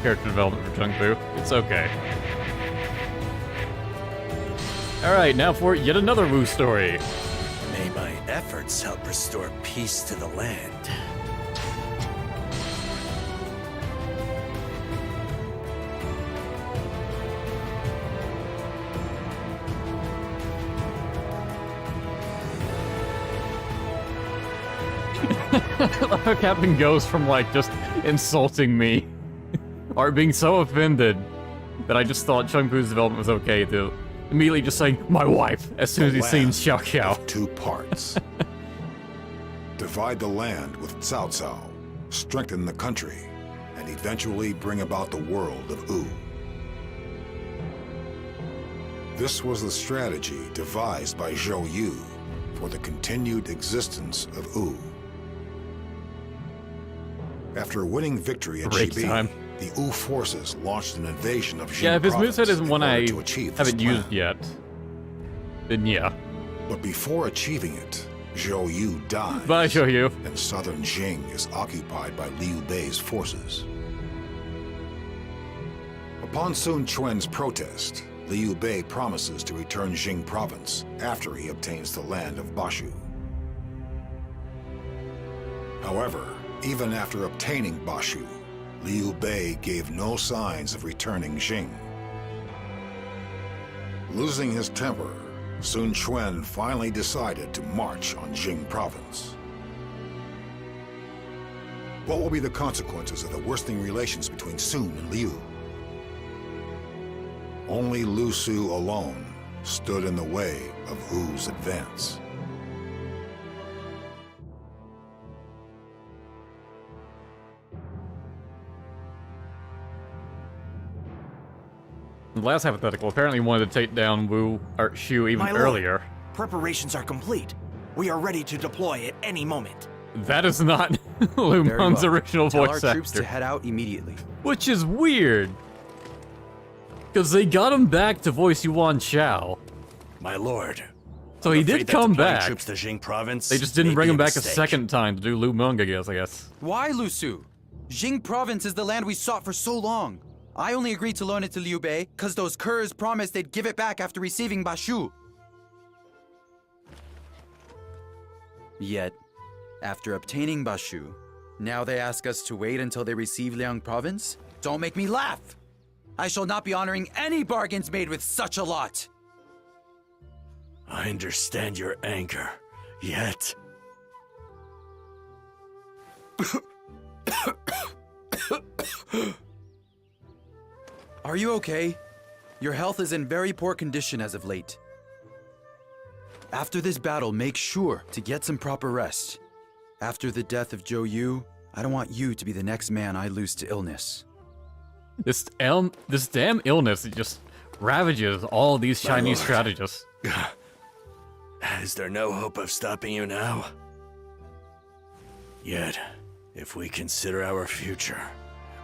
Character development for Kung Fu. It's okay. Alright, now for yet another Wu story. May my efforts help restore peace to the land. Our captain goes from like just insulting me or being so offended that I just thought Chung Fu's development was okay to immediately just saying my wife as soon as he's seen Xiao Xiao. 2 parts. Divide the land with Cao Cao, strengthen the country, and eventually bring about the world of Wu. This was the strategy devised by Zhou Yu for the continued existence of Wu. After winning victory at Xibi, the Wu forces launched an invasion of Jing Yeah, if his province moveset isn't in one I order to achieve this haven't used plan. yet, then yeah. But before achieving it, Zhou Yu died. Bye, Zhou Yu. And southern Jing is occupied by Liu Bei's forces. Upon Sun Quan's protest, Liu Bei promises to return Jing province after he obtains the land of Bashu. However, even after obtaining Bashu, Liu Bei gave no signs of returning Jing. Losing his temper, Sun Quan finally decided to march on Jing province. What will be the consequences of the worsening relations between Sun and Liu? Only Lu Su alone stood in the way of Wu's advance. The last hypothetical apparently wanted to take down Wu or Shu even My lord, earlier. Preparations are complete. We are ready to deploy at any moment. That is not Lu Very Meng's well. original Tell voice our actor. troops to head out immediately. Which is weird. Because they got him back to voice Yuan Shao. My lord. So I'm he afraid did that come deploying back. Troops to Jing province They just didn't may bring be him back a mistake. second time to do Lu Meng, I guess. Why, Lu Su? Jing province is the land we sought for so long. I only agreed to loan it to Liu Bei because those curs promised they'd give it back after receiving Bashu. Yet, after obtaining Bashu, now they ask us to wait until they receive Liang Province? Don't make me laugh! I shall not be honoring any bargains made with such a lot! I understand your anger, yet... Are you okay? Your health is in very poor condition as of late. After this battle, make sure to get some proper rest. After the death of Zhou Yu, I don't want you to be the next man I lose to illness. This damn illness that just ravages all these My Chinese lord. strategists. Is there no hope of stopping you now? Yet, if we consider our future,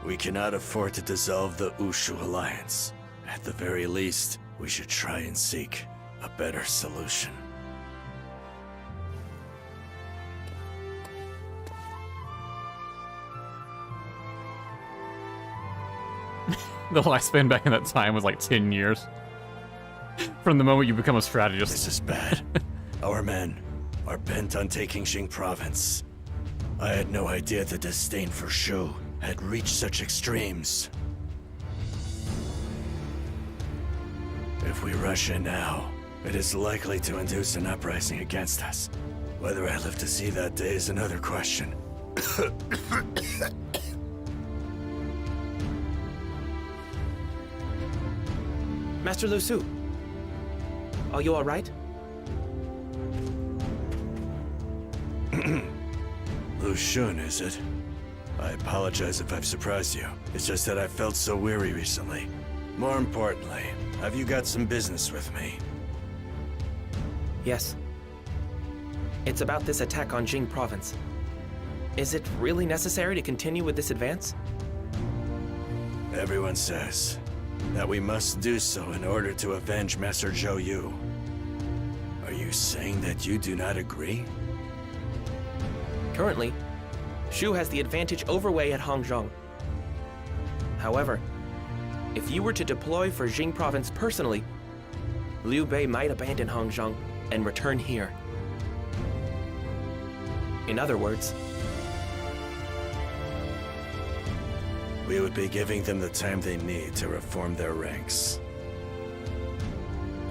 we cannot afford to dissolve the Wushu alliance. At the very least, we should try and seek a better solution. The lifespan back in that time was like 10 years. From the moment you become a strategist. This is bad. Our men are bent on taking Jing province. I had no idea the disdain for Shu had reached such extremes. If we rush in now, it is likely to induce an uprising against us. Whether I live to see that day is another question. Master Lu Su, are you alright? Lu Shun, is it? I apologize if I've surprised you. It's just that I felt so weary recently. More importantly, have you got some business with me? Yes. It's about this attack on Jing Province. Is it really necessary to continue with this advance? Everyone says that we must do so in order to avenge Master Zhou Yu. Are you saying that you do not agree? Currently, Shu has the advantage over Wei at Hangzhong. However, if you were to deploy for Jing Province personally, Liu Bei might abandon Hangzhong and return here. In other words, we would be giving them the time they need to reform their ranks.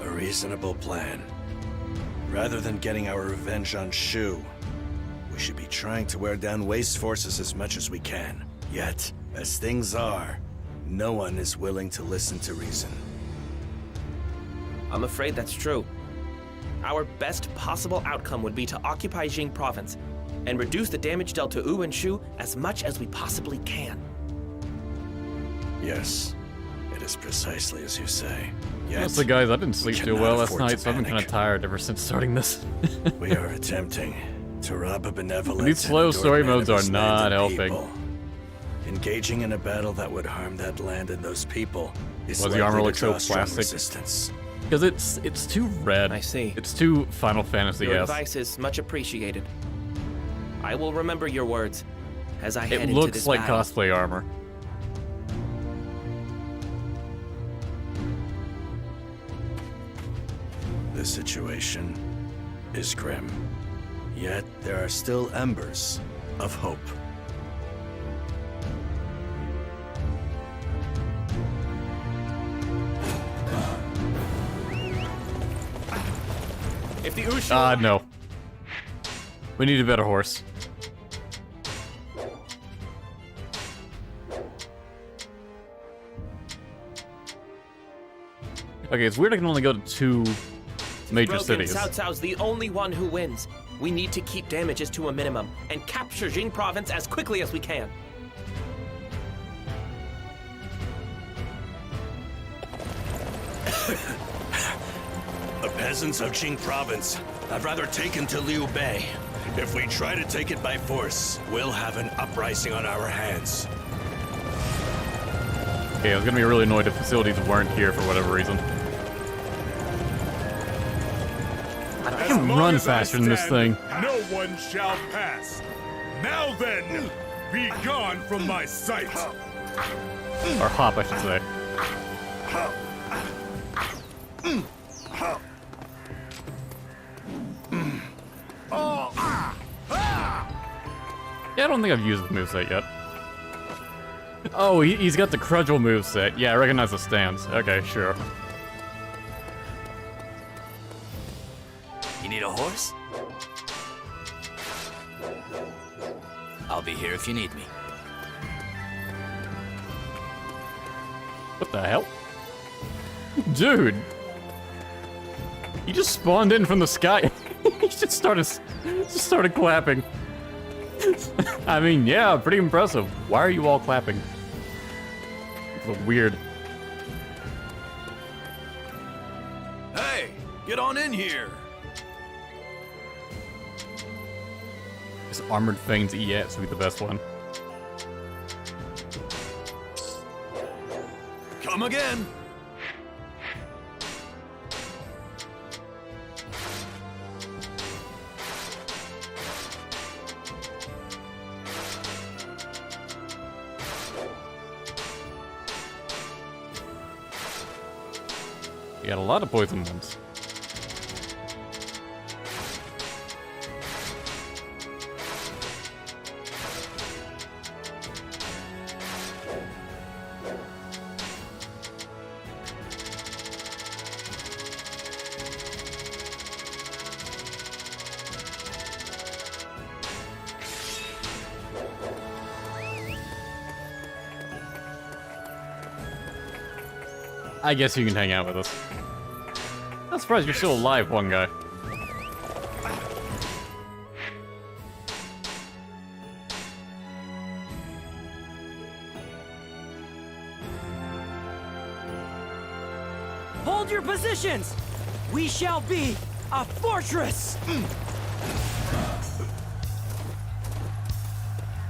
A reasonable plan. Rather than getting our revenge on Shu, we should be trying to wear down Wei's forces as much as we can. Yet, as things are, no one is willing to listen to reason. I'm afraid that's true. Our best possible outcome would be to occupy Jing Province and reduce the damage dealt to Wu and Shu as much as we possibly can. Yes, it is precisely as you say. Yet, Honestly, guys, I didn't sleep too well last afford to night, so I've been kind of tired ever since starting this. We are attempting to rob a benevolent These slow and story adored man modes of are his not land and helping. people. Engaging in a battle that would harm that land and those people is Was the armor likely look to so draw strong plastic? resistance. Because it's too red. I see. It's too Final Fantasy. Your Yes. advice is much appreciated. I will remember your words as I head It into looks this like battle. cosplay armor. The situation is grim. Yet there are still embers of hope. If the Ushu No. We need a better horse. Okay, it's weird I can only go to 2 major broken, cities. Cao Cao's the only one who wins. We need to keep damages to a minimum and capture Jing Province as quickly as we can. The peasants of Jing Province have rather taken to Liu Bei. If we try to take it by force, we'll have an uprising on our hands. Okay, I was gonna be really annoyed if facilities weren't here for whatever reason. I can run faster than this thing. No one shall pass. Now then, be gone from my sight. Or hop, I should say. Yeah, I don't think I've used the moveset yet. Oh, he's got the Crudgel moveset. Yeah, I recognize the stance. Okay, sure. You need a horse? I'll be here if you need me. What the hell? Dude! He just spawned in from the sky. He just started clapping. I mean, yeah, pretty impressive. Why are you all clapping? It's weird. Hey, get on in here. This Armored Fangs EX would be the best one. Come again. You got a lot of poison ones. I guess you can hang out with us. I'm surprised you're still alive, one guy. Hold your positions! We shall be A fortress!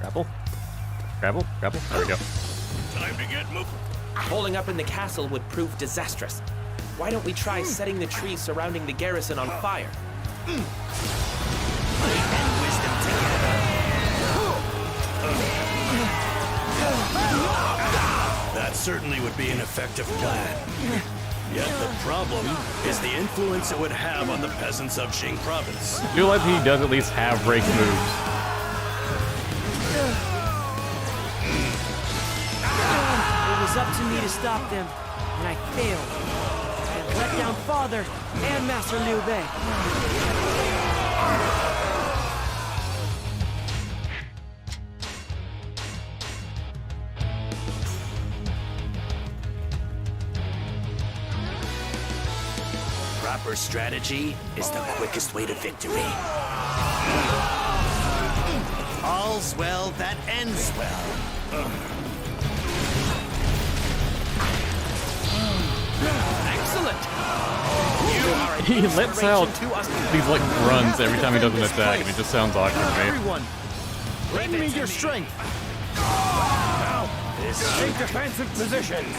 Grapple. Grapple. Grapple. There we go. Time to get moving. Holding up in the castle would prove disastrous. Why don't we try setting the trees surrounding the garrison on fire? That certainly would be an effective plan. Yet the problem is the influence it would have on the peasants of Jing Province. I feel like he does at least have break moves. It was up to me to stop them, and I failed. I let down Father and Master Liu Bei. Proper strategy is the quickest way to victory. All's well that ends well. Excellent! He lets out these like grunts every time he does an attack, and it just sounds awkward to me. Everyone, lend me your strength. Now, take defensive positions.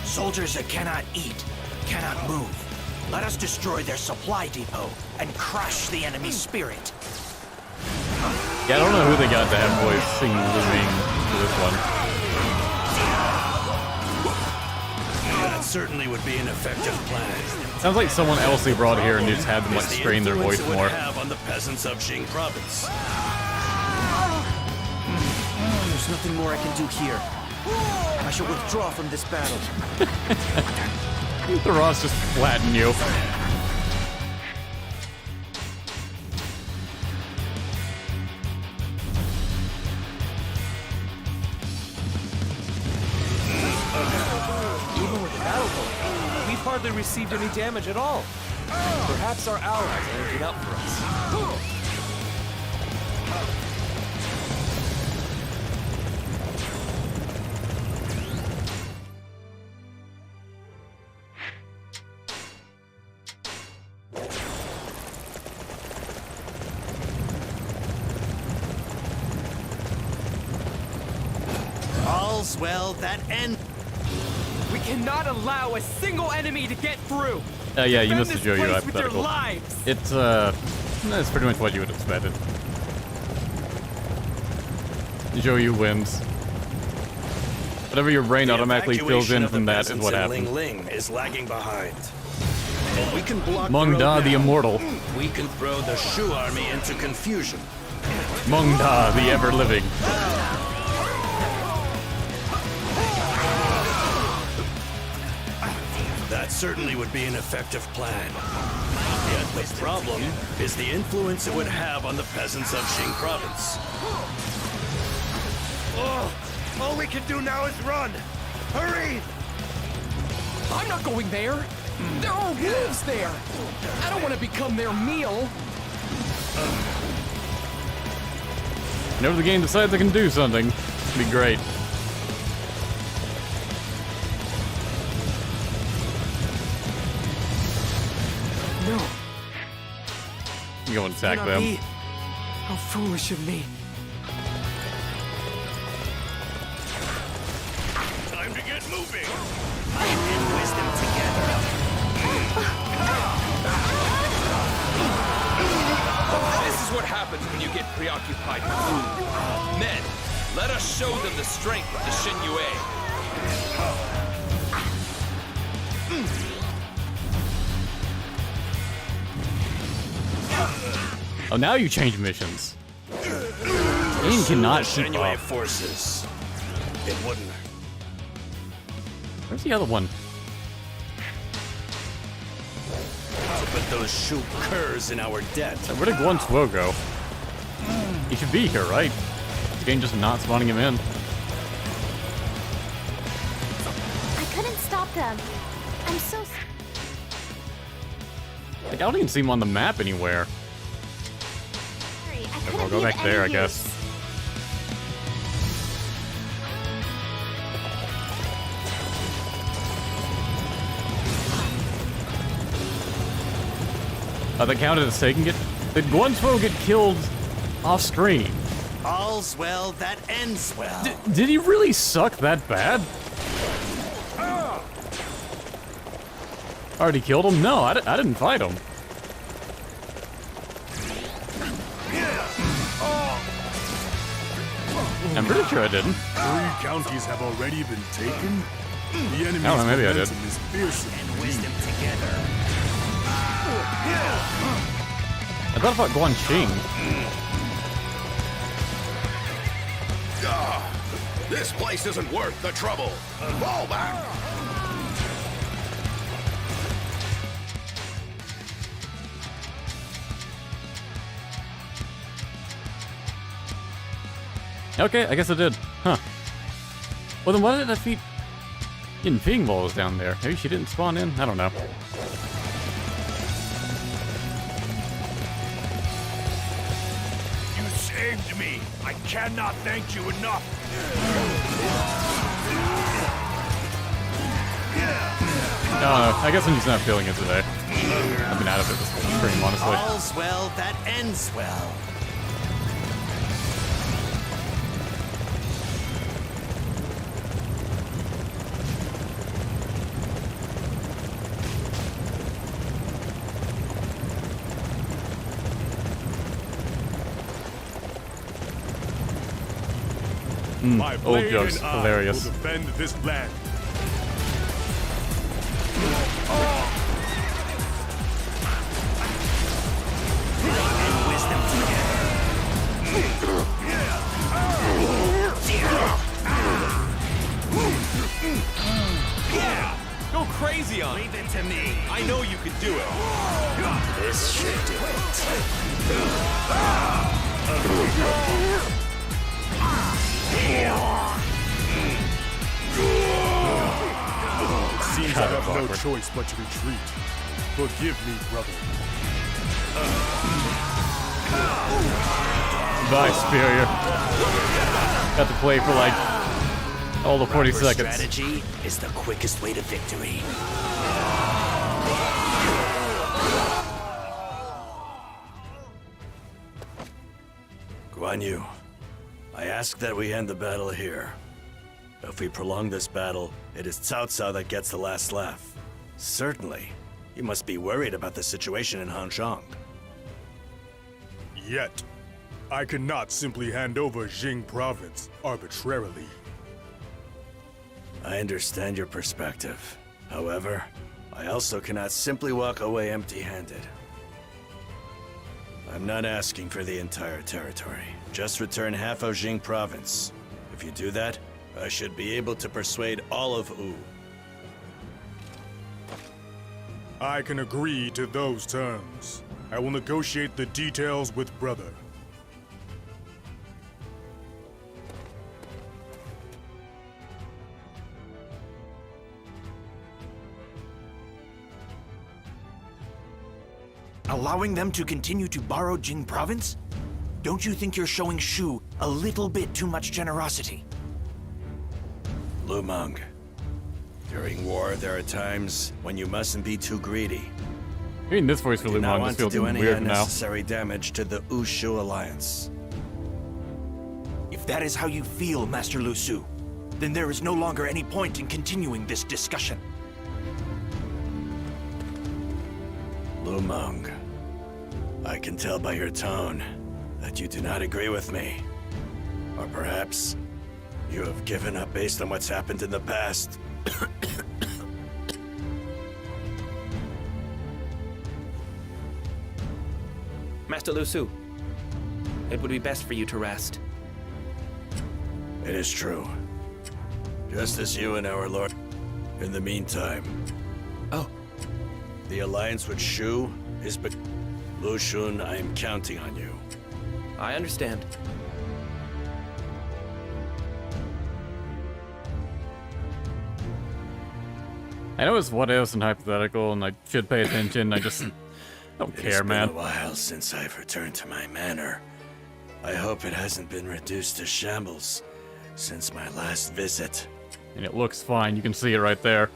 Soldiers that cannot eat, cannot move. Let us destroy their supply depot and crush the enemy's spirit. Yeah, I don't know who they got to have voice sing Luoyang for this one. That certainly would be an effective plan. Sounds like someone else they brought here and just had them like strain their voice It would more. have on the peasants of Jing Province. There's nothing more I can do here. I shall withdraw from this battle. The Ross just flatten you. Even with the battle going, we've hardly received any damage at all. Perhaps our allies are looking out for us. All's well that ends. We cannot allow a single enemy to get through. Yeah, you missed the Defend Zhou Yu this place with their hypothetical. lives. That's pretty much what you would have expected. Zhou Yu wins. Whatever your brain automatically fills in from that is what happens. Ling is lagging behind. But we can block Meng the Da road the now. Immortal. We can throw the Shu army into confusion. Meng Da the Ever-Living. That certainly would be an effective plan. Yet the problem is the influence it would have on the peasants of Jing Province. All we can do now is run. Hurry! I'm not going there. There are wolves there. I don't want to become their meal. Whenever the game decides I can do something, it'd be great. No. You go and attack Cannot them. be. How foolish of me. Time to get moving. And wisdom together. This is what happens when you get preoccupied with food. Men, let us show them the strength of the Xiangyang. Oh, now you change missions. Game cannot keep Xiangyang up. forces. It wouldn't. Where's the other one? But those Shu curs in our debt. Where did Guan Yu go? He should be here, right? The game just not spawning him in. I couldn't stop them. I'm so. Like, I don't even see him on the map anywhere. Okay, we'll go back there, I guess. The counted as taking it. Did Guan Yu get killed off screen? All's well that ends well. Did he really suck that bad? Already killed him? No, I didn't fight him. I'm pretty sure I didn't. 3 counties have already been taken. The enemy's I don't know, maybe I did. momentum is fearsome And wisdom together. I thought about Guan Xing. This place isn't worth the trouble. Fall back. Okay, I guess I did. Huh. Well, then why did I defeat Yin Ping while I was down there? Maybe she didn't spawn in? I don't know. You saved me. I cannot thank you enough. I don't know. I guess I'm just not feeling it today. I've been out of it this whole stream, honestly. All's well that ends well. My Old blade jokes, and I hilarious. will defend this land. And wisdom Yeah! Go crazy on Leave it to me. I know you can do it. This should do It seems I have no choice but to retreat. Forgive me, brother. Bye, Superior. Got to play for like all the 40 Proper seconds. Strategy is the quickest way to victory. Guan Yu, I ask that we end the battle here. If we prolong this battle, it is Cao Cao that gets the last laugh. Certainly, you must be worried about the situation in Hanzhong. Yet, I cannot simply hand over Jing Province arbitrarily. I understand your perspective. However, I also cannot simply walk away empty-handed. I'm not asking for the entire territory. Just return half of Jing Province. If you do that, I should be able to persuade all of Wu. I can agree to those terms. I will negotiate the details with brother. Allowing them to continue to borrow Jing Province? Don't you think you're showing Shu a little bit too much generosity? Lu Meng, during war there are times when you mustn't be too greedy. Hearing this voice for Do Lu not Meng want just to feels do any weird now. unnecessary damage to the Wu-Shu alliance. If that is how you feel, Master Lu Su, then there is no longer any point in continuing this discussion. Lu Meng, I can tell by your tone that you do not agree with me. Or perhaps you have given up based on what's happened in the past. Master Lu Su, it would be best for you to rest. It is true. Just as you and our lord. In the meantime... Oh. The alliance with Shu is Lu Xun, I am counting on you. I understand. I know it's what ifs and hypothetical, and I should pay attention. I just don't care, man. It's been a while since I've returned to my manor, I hope it hasn't been reduced to shambles since my last visit. And it looks fine, you can see it right there.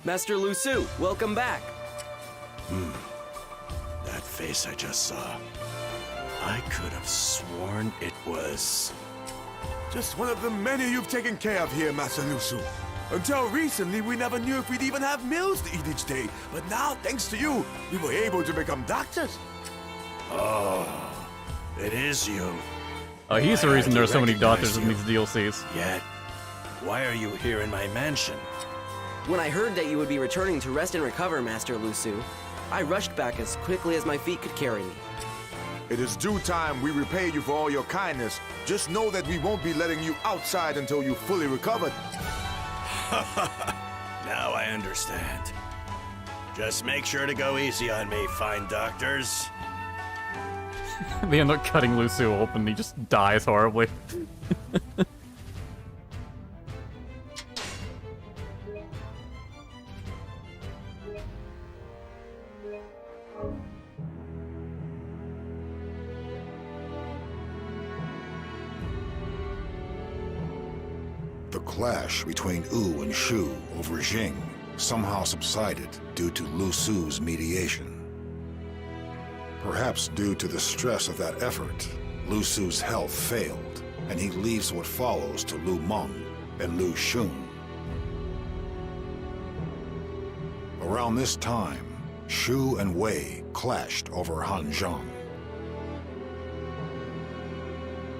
Master Lu Su, welcome back. That face I just saw. I could have sworn it was... Just one of the many you've taken care of here, Master Lu Su. Until recently, we never knew if we'd even have meals to eat each day. But now, thanks to you, we were able to become doctors. Oh, it is you. He's the reason there are so many doctors in these DLCs. Yet, why are you here in my mansion? When I heard that you would be returning to rest and recover, Master Lu Su, I rushed back as quickly as my feet could carry me. It is due time we repay you for all your kindness. Just know that we won't be letting you outside until you fully recovered. Now I understand. Just make sure to go easy on me, fine doctors. They end up cutting Lu Su open, he just dies horribly. The clash between Wu and Shu over Jing somehow subsided due to Lu Su's mediation. Perhaps due to the stress of that effort, Lu Su's health failed, and he leaves what follows to Lu Meng and Lu Xun. Around this time, Shu and Wei clashed over Hanzhong.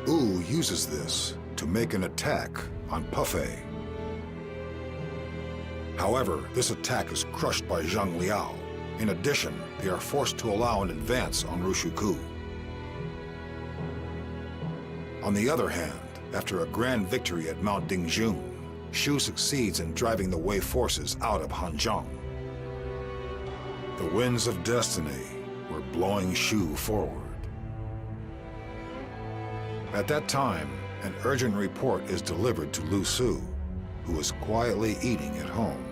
Wu uses this to make an attack on Pefei. However, this attack is crushed by Zhang Liao. In addition, they are forced to allow an advance on Rushuku. On the other hand, after a grand victory at Mount Dingjun, Shu succeeds in driving the Wei forces out of Hanzhong. The winds of destiny were blowing Shu forward. At that time, an urgent report is delivered to Lu Su, who is quietly eating at home.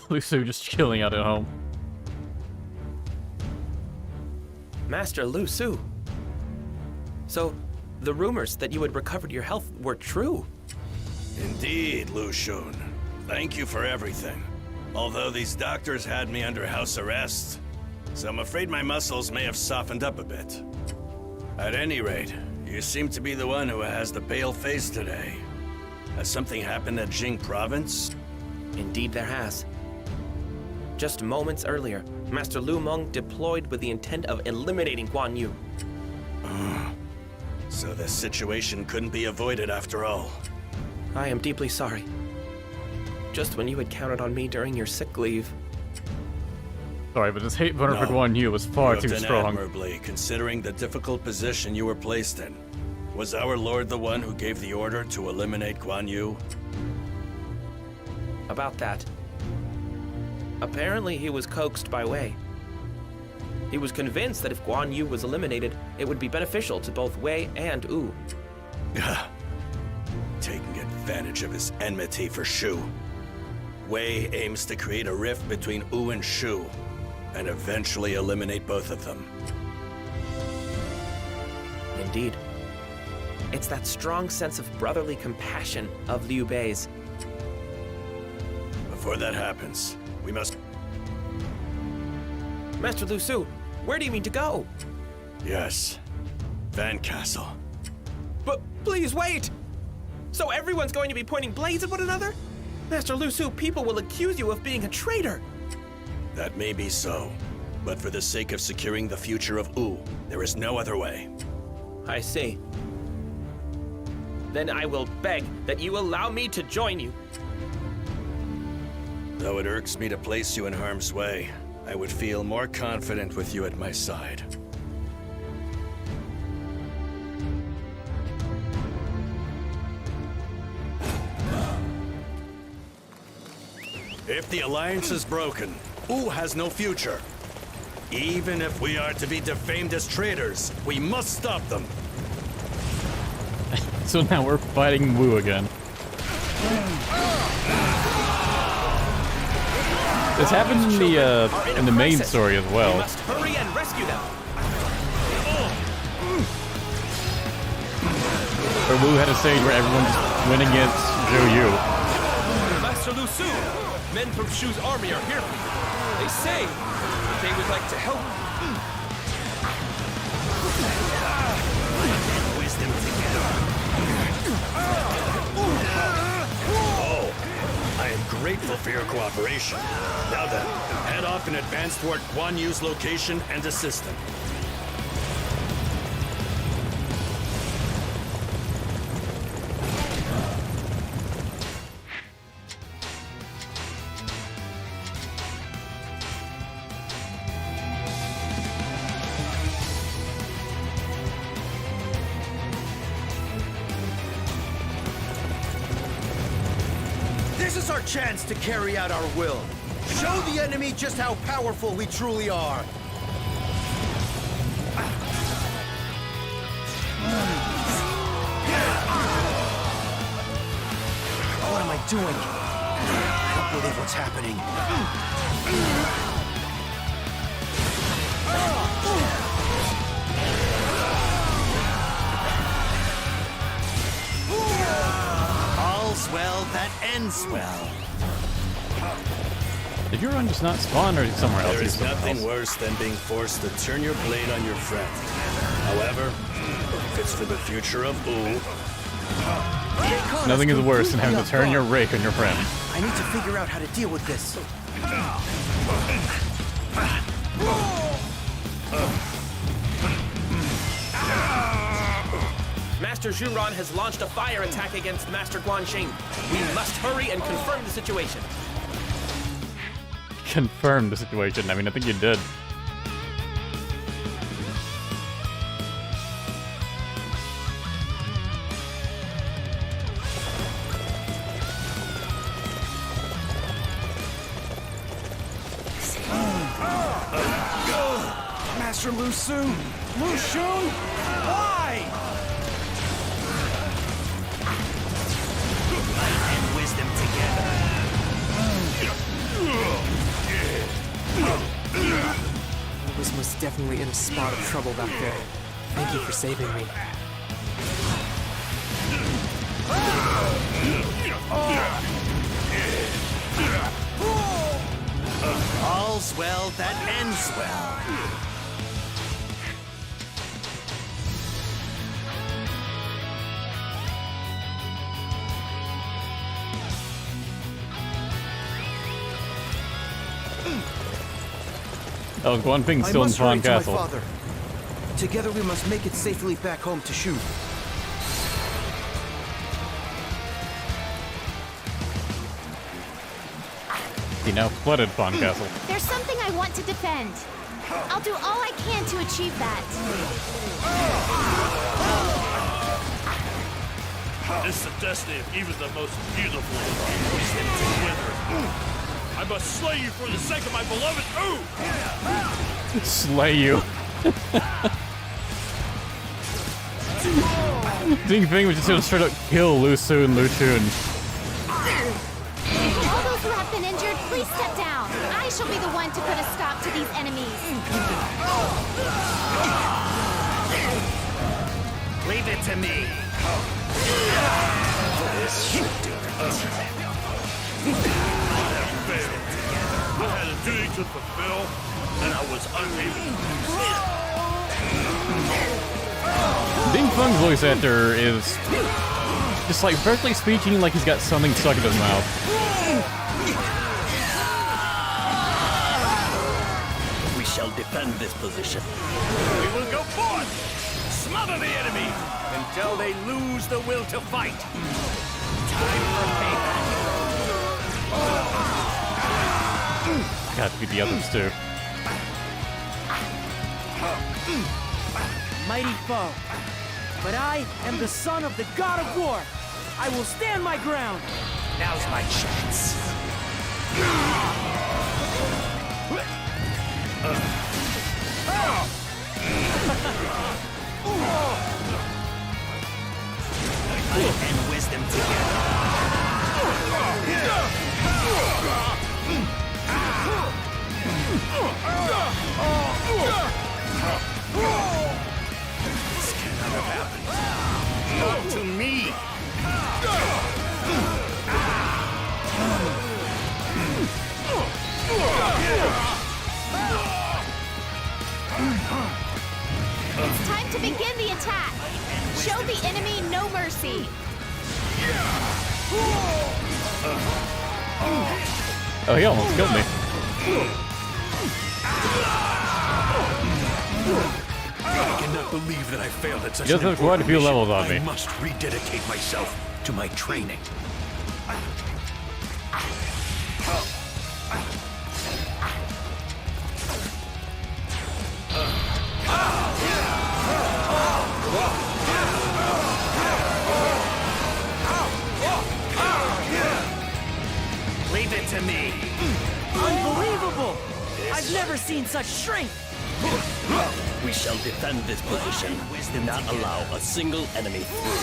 Lu Su just chilling out at home. Master Lu Su. So, the rumors that you had recovered your health were true? Indeed, Lu Xun. Thank you for everything. Although these doctors had me under house arrest, so I'm afraid my muscles may have softened up a bit. At any rate, you seem to be the one who has the pale face today. Has something happened at Jing Province? Indeed there has. Just moments earlier, Master Lu Meng deployed with the intent of eliminating Guan Yu. So the situation couldn't be avoided after all. I am deeply sorry. Just when you had counted on me during your sick leave. Sorry, but his hate for Guan Yu was far you too have done strong. admirably, considering the difficult position you were placed in. Was our lord the one who gave the order to eliminate Guan Yu? About that. Apparently he was coaxed by Wei. He was convinced that if Guan Yu was eliminated, it would be beneficial to both Wei and Wu. Taking advantage of his enmity for Shu. Wei aims to create a rift between Wu and Shu, and eventually eliminate both of them. Indeed. It's that strong sense of brotherly compassion of Liu Bei's. Before that happens, we must... Master Lu Su, where do you mean to go? Yes. Van Castle. But please wait! So everyone's going to be pointing blades at one another? Master Lu Su, people will accuse you of being a traitor! That may be so, but for the sake of securing the future of Wu, there is no other way. I see. Then I will beg that you allow me to join you. Though it irks me to place you in harm's way, I would feel more confident with you at my side. If the alliance is broken, Wu has no future. Even if we are to be defamed as traitors, we must stop them. So now we're fighting Wu again. This happened in the main story as well. We must hurry and rescue them. Where Wu had a stage where everyone just went against Zhou Yu. Master Lu Su, men from Shu's army are here for you. They say they would like to help you. Wisdom together. Oh, I am grateful for your cooperation. Now then, head off and advance toward Guan Yu's location and assist him. This is our chance to carry out our will. Show the enemy just how powerful we truly are. What am I doing? I don't believe what's happening. All's well that ends well. Did your run just not spawn or somewhere else? There is nothing worse than being forced to turn your blade on your friend. However, if it's for the future of Wu, Nothing is worse than having to turn your rake on your friend. I need to figure out how to deal with this. Master Zhuran has launched a fire attack against Master Guanxing. We must hurry and confirm the situation. Confirm the situation. I mean, I think you did. Master Lu Su! Lu Xun! Why? Light and wisdom together. I was most definitely in a spot of trouble back there. Thank you for saving me. all's well that ends well. Oh, Guan Ping's still in Tong Castle. My father. Together we must make it safely back home to Shu. He now flooded Tong Castle. There's something I want to defend. I'll do all I can to achieve that. It's the destiny of even the most beautiful wither. I must slay you for the sake of my beloved Ooh! Slay you. Ding Feng was just gonna straight up kill Lu Su and Lu Chun. All those who have been injured, please step down. I shall be the one to put a stop to these enemies. Leave it to me. This should do it. I had a duty to fulfill, and I was unable. Ding Feng's voice actor is just like perfectly speaking like he's got something stuck in his mouth. We shall defend this position. We will go forth, smother the enemy until they lose the will to fight. Time for payback. Got to beat the others too. Mighty foe. But I am the son of the god of war. I will stand my ground. Now's my chance. Light and wisdom together. This cannot have happened. Not to me. It's time to begin the attack. Show the enemy no mercy. Oh, he almost killed me. I cannot believe that I failed at such He does an have quite a few important levels on mission. me. I must rededicate myself to my training. Leave it to me. Unbelievable! I've never seen such strength! We shall defend this position. Do not allow a single enemy through.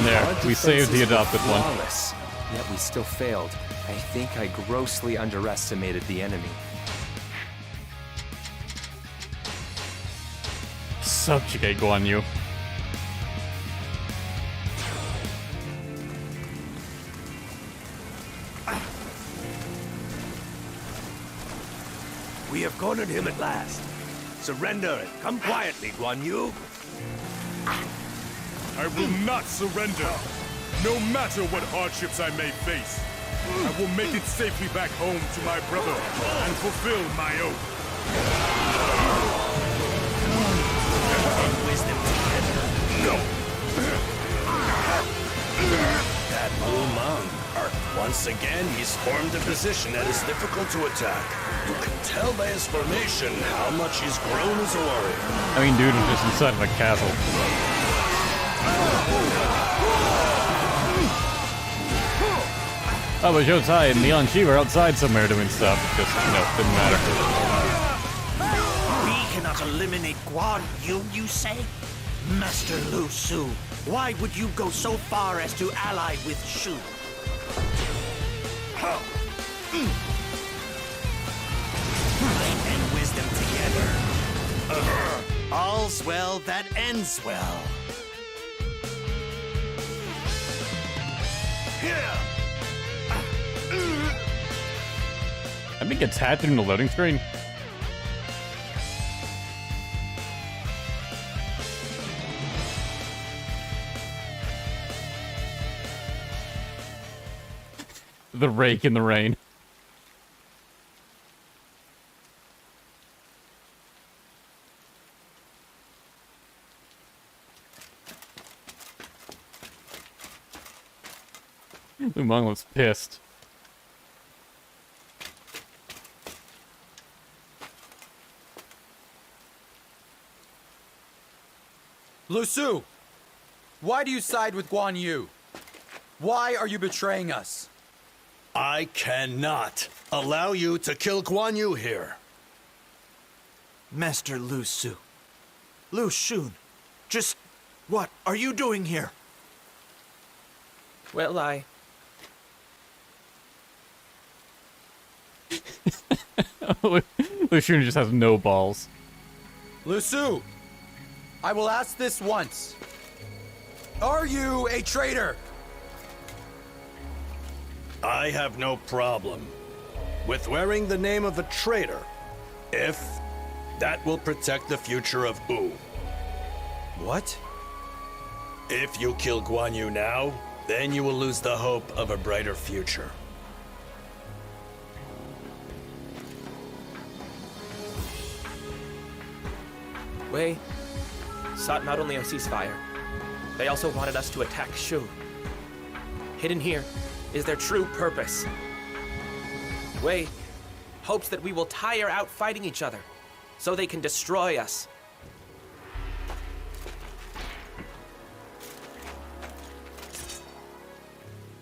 There, we saved the adopted one. Flawless, yet we still failed. I think I grossly underestimated the enemy. Subjugate Guan Yu. We have cornered him at last. Surrender and come quietly, Guan Yu. I will not surrender, no matter what hardships I may face. I will make it safely back home to my brother and fulfill my oath. Wisdom together. No. That Blue Mong. Once again, he's formed a position that is difficult to attack. You can tell by his formation how much he's grown as a warrior. I mean, dude was just inside of a castle. Oh, but Zhou Tai and Liang Qi were outside somewhere doing stuff. Just, didn't matter. We cannot eliminate Guan Yu, you say? Master Lu Su, why would you go so far as to ally with Shu? Might and wisdom together. All's well that ends well. I think it's tapped in the loading screen. The rake in the rain. Lumang was pissed. Lu Su, why do you side with Guan Yu? Why are you betraying us? I cannot allow you to kill Guan Yu here. Master Lu Su. Lu Xun. Just what are you doing here? Well, Lu Xun just has no balls. Lu Su, I will ask this once. Are you a traitor? I have no problem with wearing the name of a traitor if that will protect the future of Wu. What? If you kill Guan Yu now, then you will lose the hope of a brighter future. Wei sought not only a ceasefire, they also wanted us to attack Shu. Hidden here is their true purpose. Wei hopes that we will tire out fighting each other, so they can destroy us.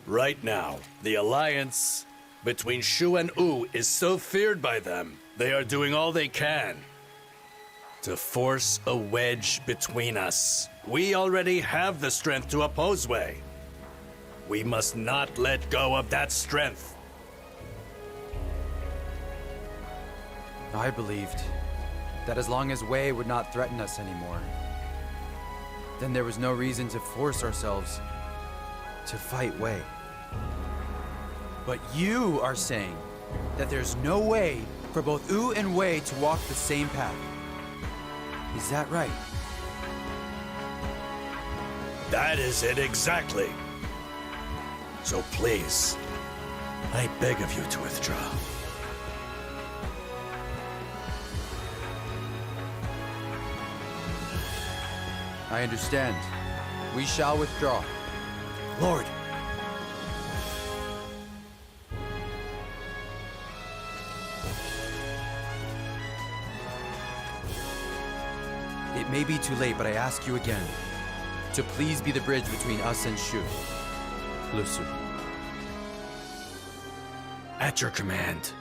Right now, the alliance between Shu and Wu is so feared by them, they are doing all they can to force a wedge between us. We already have the strength to oppose Wei. We must not let go of that strength. I believed that as long as Wei would not threaten us anymore, then there was no reason to force ourselves to fight Wei. But you are saying that there's no way for both Wu and Wei to walk the same path. Is that right? That is it exactly. So please, I beg of you to withdraw. I understand. We shall withdraw. Lord. It may be too late, but I ask you again to please be the bridge between us and Shu. Lusu. At your command.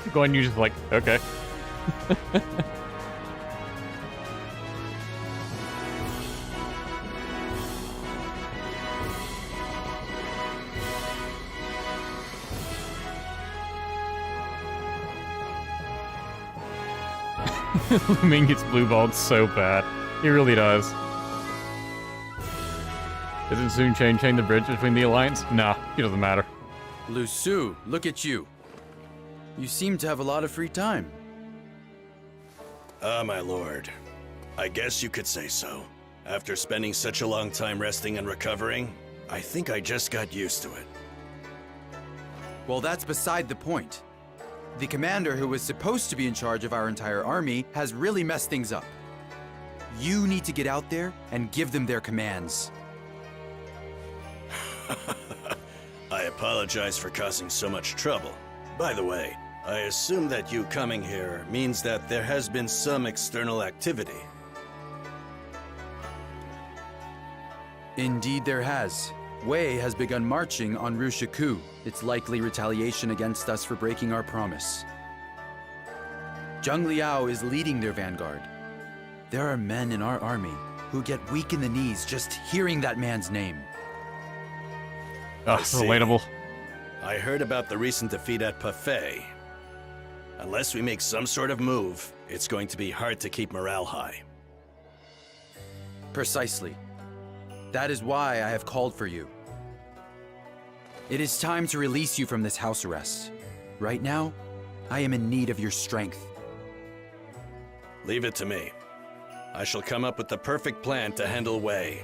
Guan Yu just like, okay. Lu Ming gets blue-balled so bad. He really does. Isn't Sun Chen the bridge between the alliance? Nah, he doesn't matter. Lusu, look at you. You seem to have a lot of free time. Ah, my lord. I guess you could say so. After spending such a long time resting and recovering, I think I just got used to it. Well, that's beside the point. The commander who was supposed to be in charge of our entire army has really messed things up. You need to get out there and give them their commands. I apologize for causing so much trouble. By the way, I assume that you coming here means that there has been some external activity. Indeed there has. Wei has begun marching on Rushiku. It's likely retaliation against us for breaking our promise. Zhang Liao is leading their vanguard. There are men in our army who get weak in the knees just hearing that man's name. Relatable. I heard about the recent defeat at Parfait. Unless we make some sort of move, it's going to be hard to keep morale high. Precisely. That is why I have called for you. It is time to release you from this house arrest. Right now, I am in need of your strength. Leave it to me. I shall come up with the perfect plan to handle Wei.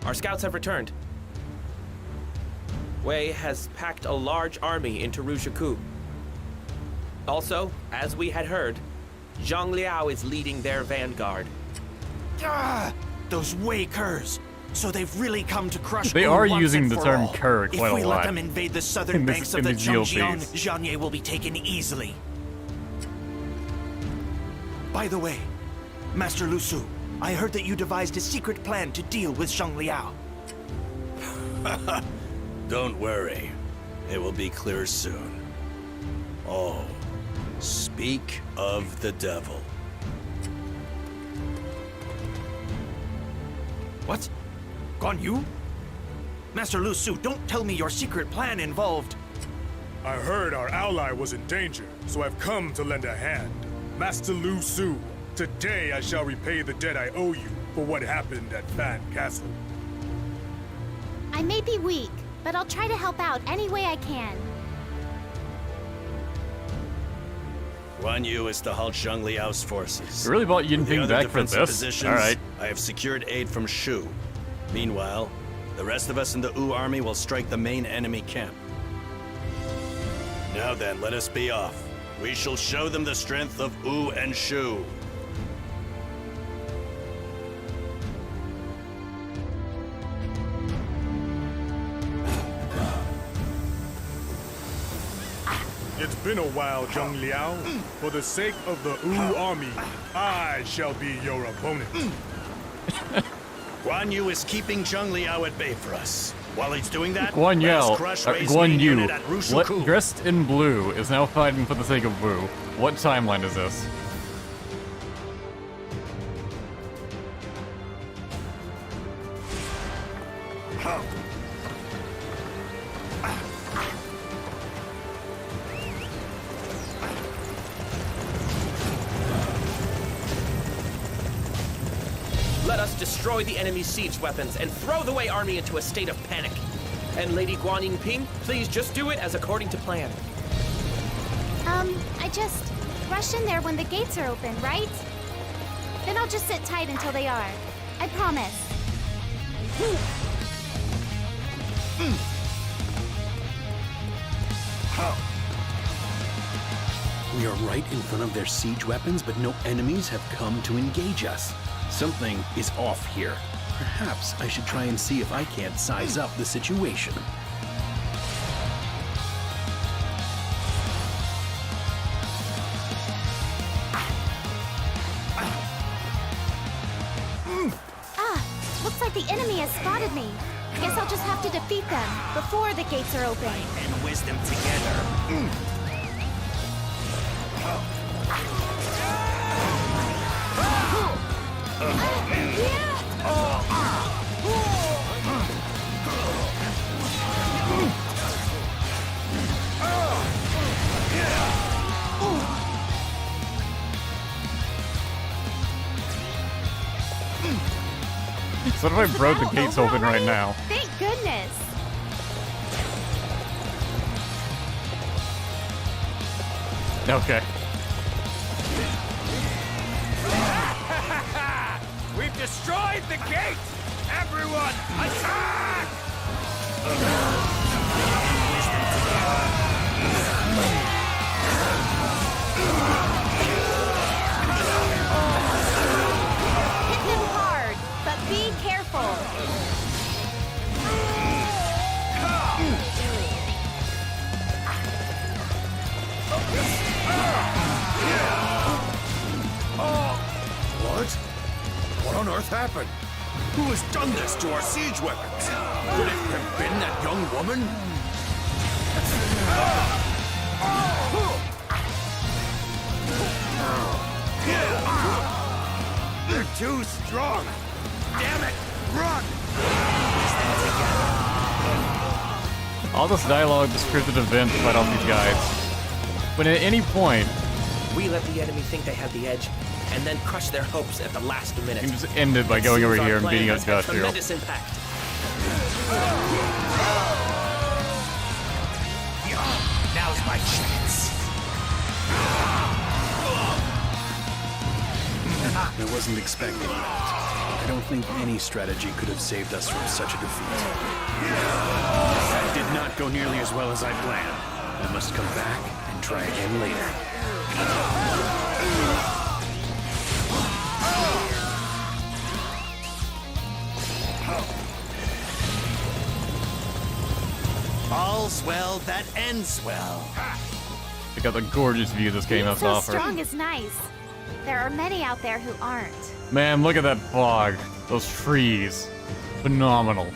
Our scouts have returned. Wei has packed a large army into Rushiku. Also, as we had heard, Zhang Liao is leading their vanguard. Ah, those Wei curs. So they've really come to crush. They Wu are once using and the for term all. cur quite a lot. If we let them invade the southern banks of the Zhangjiang, DLCs. Xiangyang will be taken easily. By the way, Master Lusu, I heard that you devised a secret plan to deal with Zhang Liao. Don't worry. It will be clear soon. Oh, speak of the devil. What? Guan Yu? Master Lusu, don't tell me your secret plan involved... I heard our ally was in danger, so I've come to lend a hand. Master Lu Su, today I shall repay the debt I owe you for what happened at Fan Castle. I may be weak, but I'll try to help out any way I can. Guan Yu is to halt Zhang Liao's forces. You really brought Yin For the Ping other back for defensive this? positions, Alright. I have secured aid from Shu. Meanwhile, the rest of us in the Wu army will strike the main enemy camp. Now then, let us be off. We shall show them the strength of Wu and Shu. It's been a while, Zhang Liao. For the sake of the Wu army, I shall be your opponent. Guan Yu is keeping Zheng Liao at bay for us. While he's doing that, Guan Yu, what Rushuku. dressed in blue is now fighting for the sake of Wu. What timeline is this? Let us destroy the enemy's siege weapons and throw the Wei army into a state of panic. And Lady Guan Yingping, please just do it as according to plan. I just rush in there when the gates are open, right? Then I'll just sit tight until they are. I promise. We are right in front of their siege weapons, but no enemies have come to engage us. Something is off here. Perhaps I should try and see if I can't size up the situation. Looks like the enemy has spotted me. Guess I'll just have to defeat them before the gates are open. And wisdom together. So if I broke the gates open right now? Thank goodness. Okay. We've destroyed the gate! Everyone, attack! Hit them hard, but be careful. What? What on earth happened? Who has done this to our siege weapons? Could it have been that young woman? They're too strong! Damn it! Run! All this dialogue descriptive event to fight off these guys. When at any point, We let the enemy think they had the edge, and then crush their hopes at the last minute. you can just end it by going over here and beating up Josh here. Tremendous impact. Now's my chance. I wasn't expecting that. I don't think any strategy could have saved us from such a defeat. That did not go nearly as well as I planned. I must come back and try again later. All's well that ends well. Check out the gorgeous view this game has to So offer. strong is nice. There are many out there who aren't. Man, look at that fog. Those trees. Phenomenal.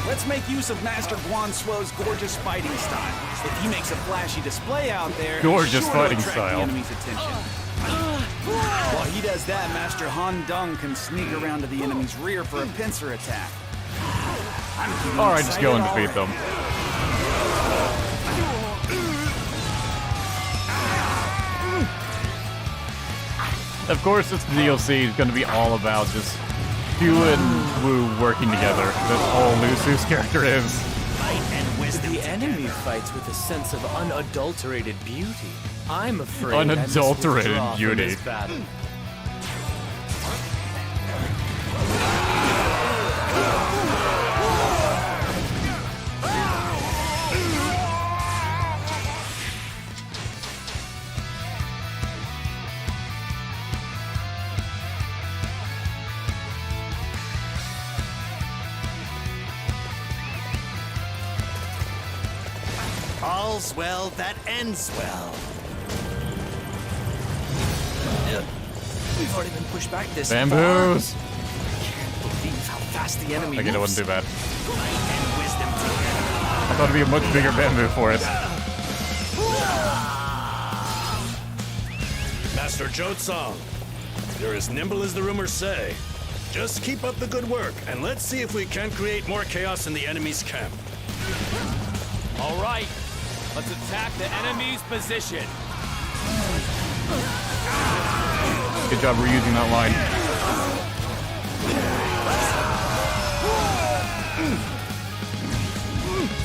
Let's make use of Master Guan Suo's gorgeous fighting style. If he makes a flashy display out there, Gorgeous he's sure fighting to attract style. the enemy's attention. While he does that, Master Han Dong can sneak around to the enemy's rear for a pincer attack. I'm getting Alright, just go and excited defeat them. Of course, this DLC is going to be all about just Yu and Wu working together. That's all Lu Su's character is. The enemy fights with a sense of unadulterated beauty. I'm afraid I must Unadulterated withdraw from beauty. this battle. All's well that ends well. We've already been pushed back this Bamboos! far. Can't believe how fast the enemy Okay, that moves. wasn't too bad. And wisdom together. I thought it'd be a much bigger bamboo forest. Master Zhou Tsang, you're as nimble as the rumors say. Just keep up the good work, and let's see if we can't create more chaos in the enemy's camp. All right, let's attack the enemy's position. Good job reusing that line.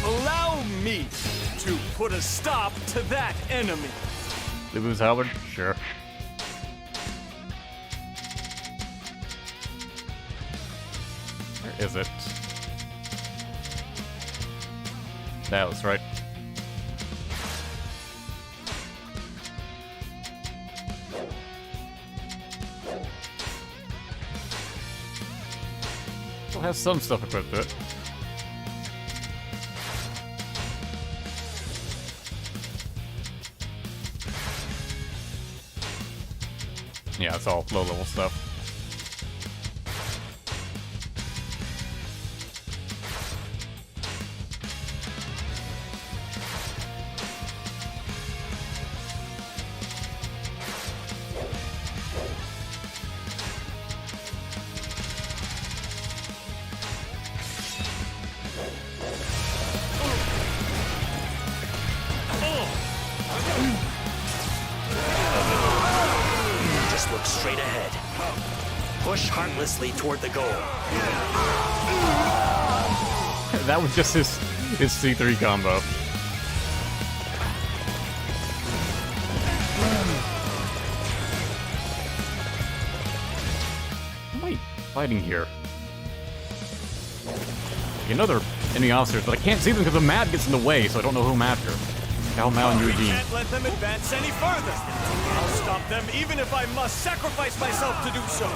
Allow me to put a stop to that enemy. Lubu's halberd? Sure. Where is it? That was right. Still has some stuff equipped to it. Yeah, it's all low-level stuff. Just look straight ahead. Push heartlessly toward the goal. That was just his C3 combo. What am I fighting here? Another enemy officers, but I can't see them because the map gets in the way, so I don't know who I'm after. Cao Mao and We Eugene. can't let them advance any further. I'll stop them even if I must sacrifice myself to do so.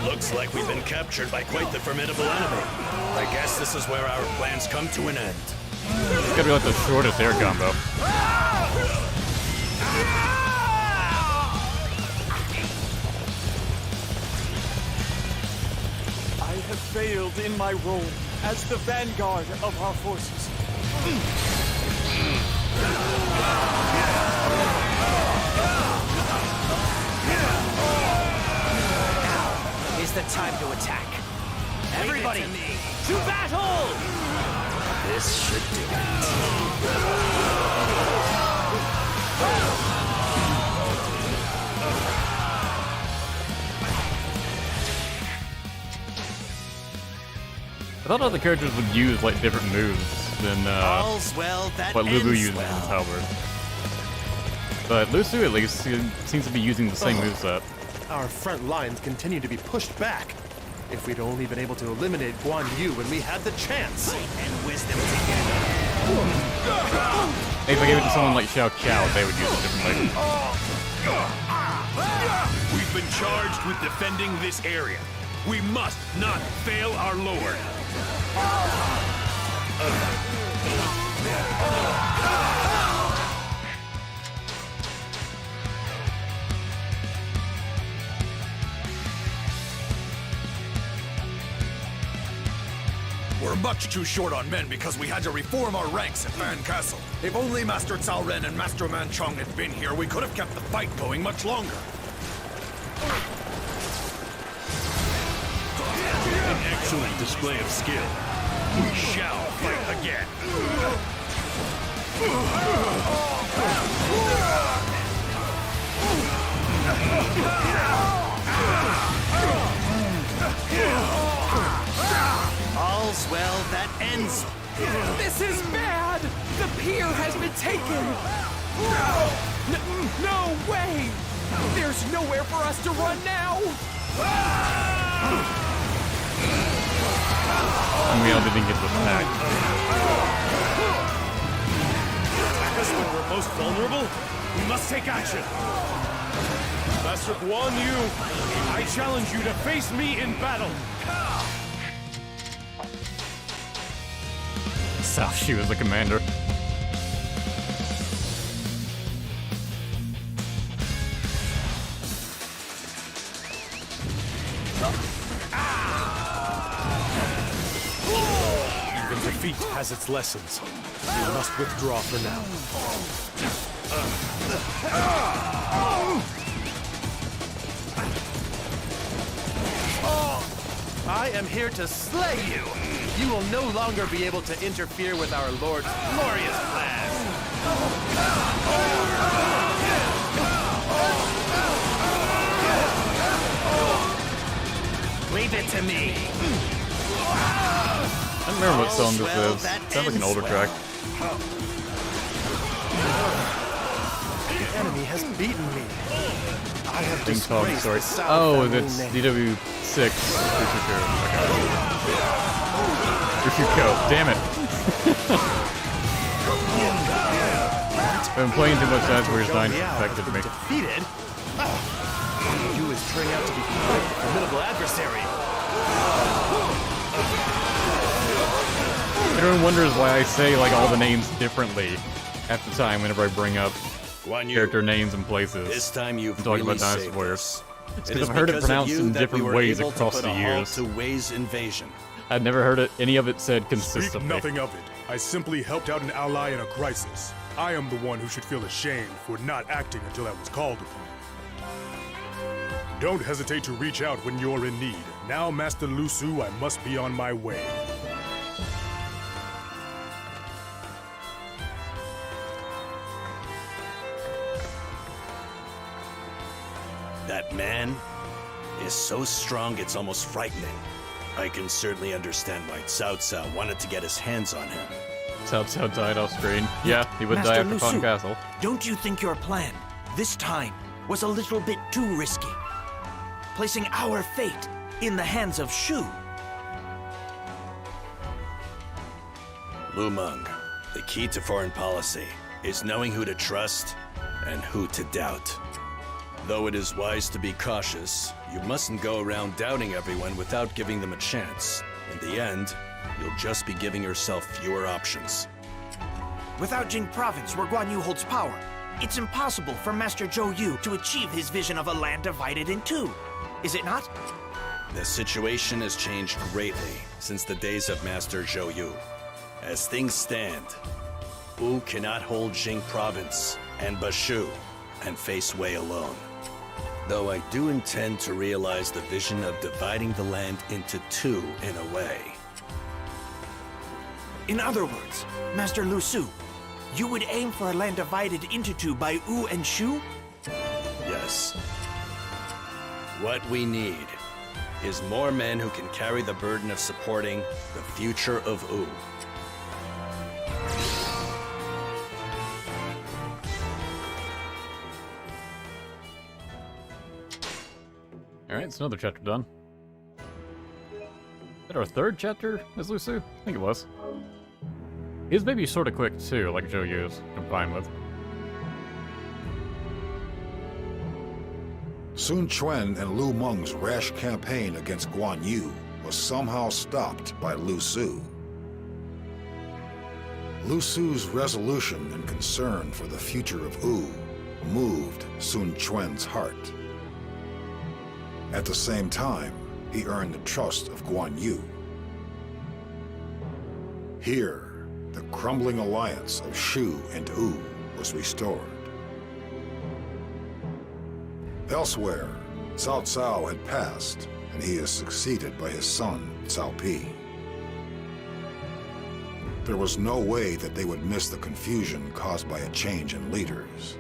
Looks like we've been captured by quite the formidable enemy. I guess this is where our plans come to an end. It's gotta be like the shortest air combo. I have failed in my role as the vanguard of our forces. Now is the time to attack. Everybody, To battle! this should do it. I thought other characters would use like different moves than All's well that what Lubu ends uses in well. his halberd. But Lusu at least seems to be using the same moveset. Our front lines continue to be pushed back. If we'd only been able to eliminate Guan Yu when we had the chance. And wisdom together. Maybe if I gave it to someone like Xiao Qiao, they would use it differently. We've been charged with defending this area. We must not fail our lord. We're much too short on men because we had to reform our ranks at Fan Castle. If only Master Cao Ren and Master Man Chong had been here, we could have kept the fight going much longer. An excellent display of skill. We shall fight again. All's well, that ends. This is bad! The pier has been taken! No way! There's nowhere for us to run now! And we all didn't get the attack. Attack us when we're most vulnerable? We must take action! Master Guan Yu, I challenge you to face me in battle! South Shu is the commander. Even defeat has its lessons. We must withdraw for now. I am here to slay you! You will no longer be able to interfere with our Lord's glorious plans! Leave it to me. I don't remember what song this is. Sounds like an older track. The enemy has beaten me. I have Ding Tong, disgraced sorry. the South Oh, family that's name. DW6. Rishuko. Damn it. I've been playing too much Dynasty Warriors 9 affected me. Defeated? You is turning out to be quite a formidable adversary. Everyone wonders why I say like all the names differently at the time whenever I bring up character names and places. This time you've I'm talking really about Dynasty saved Warriors. us. It's It because is I've heard it because of pronounced you in that different we were ways able to across put the a halt years. to Wei's invasion. I'd never heard any of it said Speak consistently. nothing of it. I simply helped out an ally in a crisis. I am the one who should feel ashamed for not acting until I was called upon. Don't hesitate to reach out when you're in need. Now, Master Lu Su, I must be on my way. That man is so strong it's almost frightening. I can certainly understand why Cao Cao wanted to get his hands on him. Cao Cao died off screen. Yeah, he would Master die after Lu Tong Su, Castle. Don't you think your plan, this time, was a little bit too risky? Placing our fate in the hands of Shu. Lu Meng, the key to foreign policy is knowing who to trust and who to doubt. Though it is wise to be cautious, you mustn't go around doubting everyone without giving them a chance. In the end, you'll just be giving yourself fewer options. Without Jing Province, where Guan Yu holds power, it's impossible for Master Zhou Yu to achieve his vision of a land divided in two. Is it not? The situation has changed greatly since the days of Master Zhou Yu. As things stand, Wu cannot hold Jing Province and Bashu and face Wei alone. Though I do intend to realize the vision of dividing the land into two in a way. In other words, Master Lu Su, you would aim for a land divided into two by Wu and Shu? Yes. What we need is more men who can carry the burden of supporting the future of Wu. Alright, it's another chapter done. Is that our third chapter as Lu Su? I think it was. His maybe sort of quick too, like Zhou Yu's. I'm fine with. Sun Quan and Lu Meng's rash campaign against Guan Yu was somehow stopped by Lu Su. Lu Su's resolution and concern for the future of Wu moved Sun Quan's heart. At the same time, he earned the trust of Guan Yu. Here, the crumbling alliance of Shu and Wu was restored. Elsewhere, Cao Cao had passed, and he is succeeded by his son, Cao Pi. There was no way that they would miss the confusion caused by a change in leaders.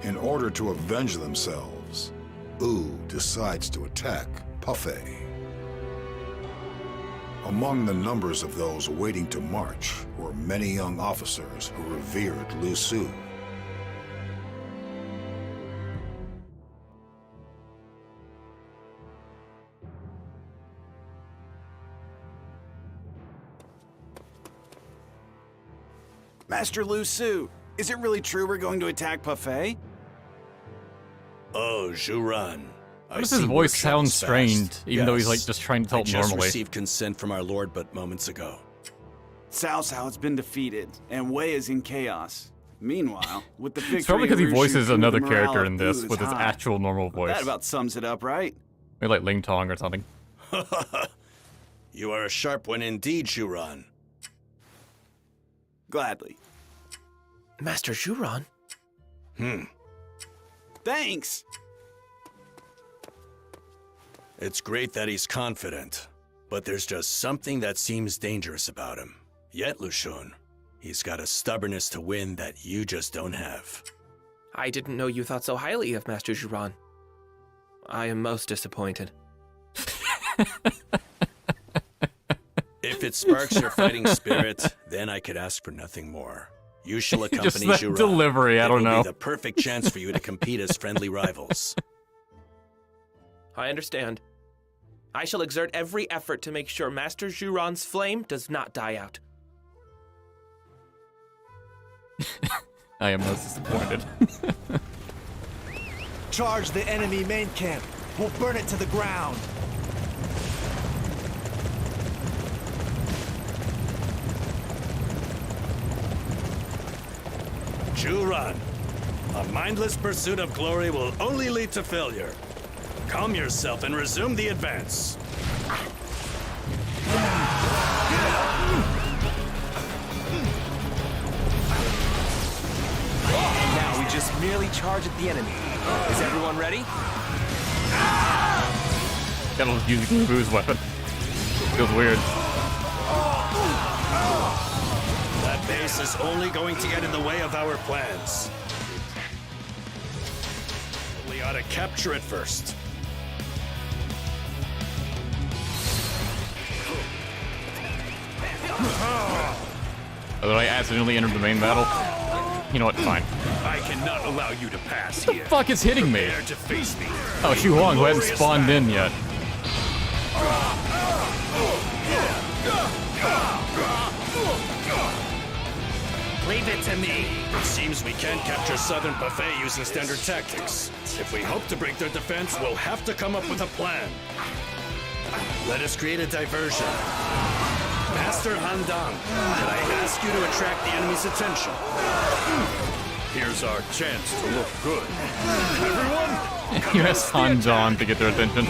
In order to avenge themselves, Wu decides to attack Pufei. Among the numbers of those waiting to march were many young officers who revered Lu Su. Master Lu Su, is it really true we're going to attack Buffet? Oh, Zhuran. Why does his voice sound strained, even though he's like just trying to talk I just normally? received consent from our lord but moments ago. Cao Cao has been defeated, and Wei is in chaos. Meanwhile, with the victory It's probably because he of Wu voices Shu, another the morale character of in Wu this is with his high. actual normal voice. That about sums it up, right? Maybe like Ling Tong or something. You are a sharp one indeed, Zhuran. Gladly. Master Zhuran? Thanks! It's great that he's confident, but there's just something that seems dangerous about him. Yet, Lu Xun, he's got a stubbornness to win that you just don't have. I didn't know you thought so highly of Master Zhuran. I am most disappointed. If it sparks your fighting spirit, then I could ask for nothing more. You shall accompany Just that Zhuran. delivery, I don't know. It will be the perfect chance for you to compete as friendly rivals. I understand. I shall exert every effort to make sure Master Zhuran's flame does not die out. I am most disappointed. Charge the enemy main camp. We'll burn it to the ground. Zhuran, a mindless pursuit of glory will only lead to failure. Calm yourself and resume the advance. Now we just merely charge at the enemy. Is everyone ready? Gotta use Lu Bu's weapon. Feels weird. That base is only going to get in the way of our plans. We ought to capture it first. Although I accidentally entered the main battle. You know what? Fine. I cannot allow you to pass What the fuck is hitting me? Prepare to face me. Oh, Xu Huang, who hadn't spawned in yet. Leave it to me. It seems we can't capture Southern Buffet using standard tactics. If we hope to break their defense, we'll have to come up with a plan. Let us create a diversion. Master Han Dong, could I ask you to attract the enemy's attention? Here's our chance to look good. Everyone, You asked Han Dong to get their attention.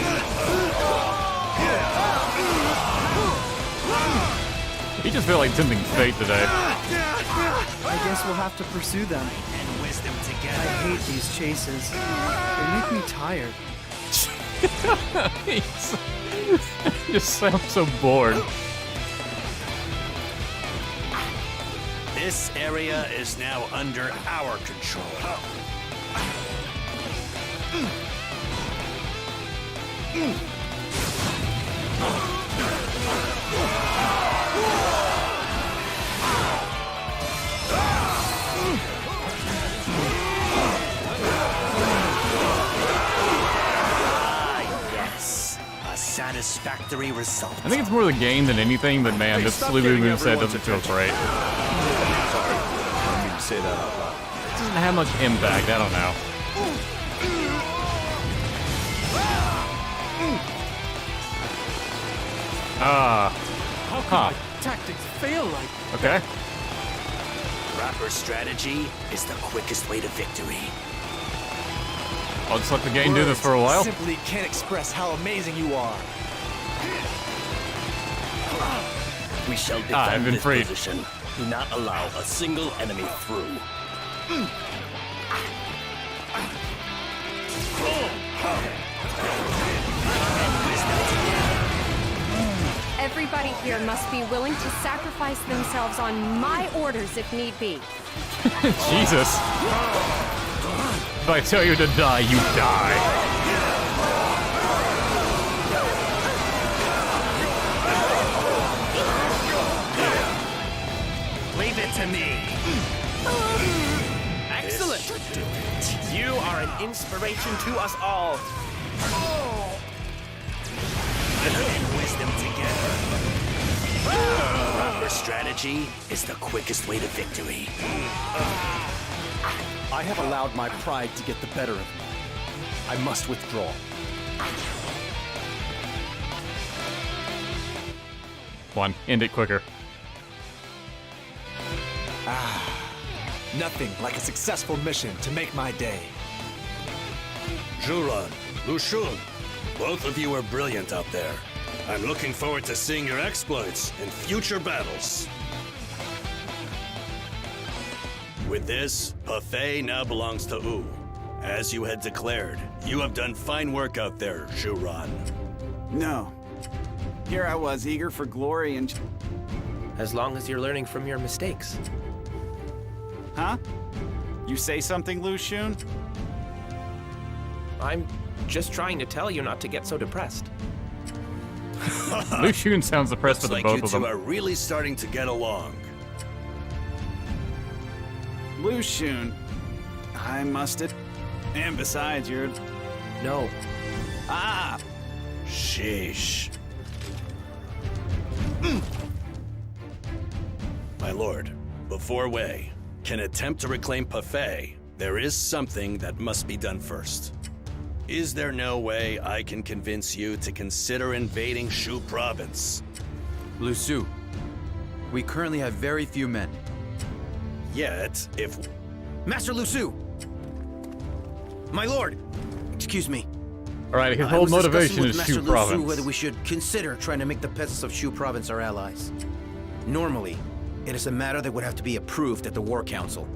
He just felt like tempting fate today. I guess we'll have to pursue them. And wisdom together. I hate these chases. They make me tired. He just sounds so bored. This area is now under our control. Yes, a satisfactory result. I think it's more the game than anything, but man, this Lu Bu moveset doesn't feel great. Sorry, I didn't mean to say that out loud. It doesn't have much impact, I don't know. How can Huh. my tactics fail like? Okay. Proper strategy is the quickest way to victory. I'll just let the game do this for a while. Simply can't express how amazing you are. We shall defend I've been this freed. position. Do not allow a single enemy through. Everybody here must be willing to sacrifice themselves on my orders if need be. Jesus. If I tell you to die, you die. destruction to us all. And wisdom together. Proper strategy is the quickest way to victory. I have allowed my pride to get the better of me. I must withdraw. Come on, end it quicker. Nothing like a successful mission to make my day. Zhuran, Lu Xun, both of you are brilliant out there. I'm looking forward to seeing your exploits in future battles. With this, Buffet now belongs to Wu. As you had declared, you have done fine work out there, Zhuran. No. Here I was, eager for glory and... As long as you're learning from your mistakes. Huh? You say something, Lu Xun? I'm just trying to tell you not to get so depressed. Lu Xun sounds depressed with Looks both like of you them. two are really starting to get along. Lu Xun, I must it. And besides, you're... No. Ah! Sheesh. My lord, before Wei can attempt to reclaim Buffet, there is something that must be done first. Is there no way I can convince you to consider invading Shu Province? Lu Su, we currently have very few men. Yet, if... Master Lu Su! My lord! Excuse me. Alright, his I whole was discussing motivation with is Master Shu Lu Su Province. whether we should consider trying to make the peasants of Shu Province our allies. Normally, it is a matter that would have to be approved at the War Council.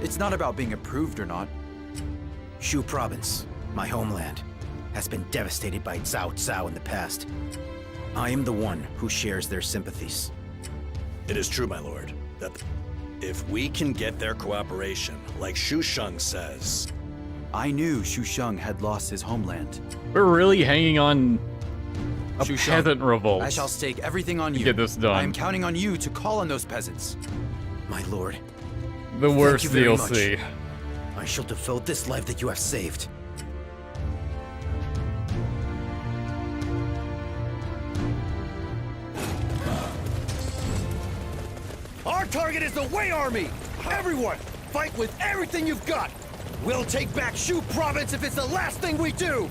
It's not about being approved or not. Shu Province, my homeland, has been devastated by Cao Cao in the past. I am the one who shares their sympathies. It is true, my lord, that if we can get their cooperation, like Xu Sheng says... I knew Xu Sheng had lost his homeland. We're really hanging on a Xu Sheng, peasant revolt. I shall stake everything on to you. get this done. I am counting on you to call on those peasants. My lord, The worst thank you very DLC. much. I shall devote this life that you have saved. Our target is the Wei army! Everyone, fight with everything you've got! We'll take back Shu Province if it's the last thing we do!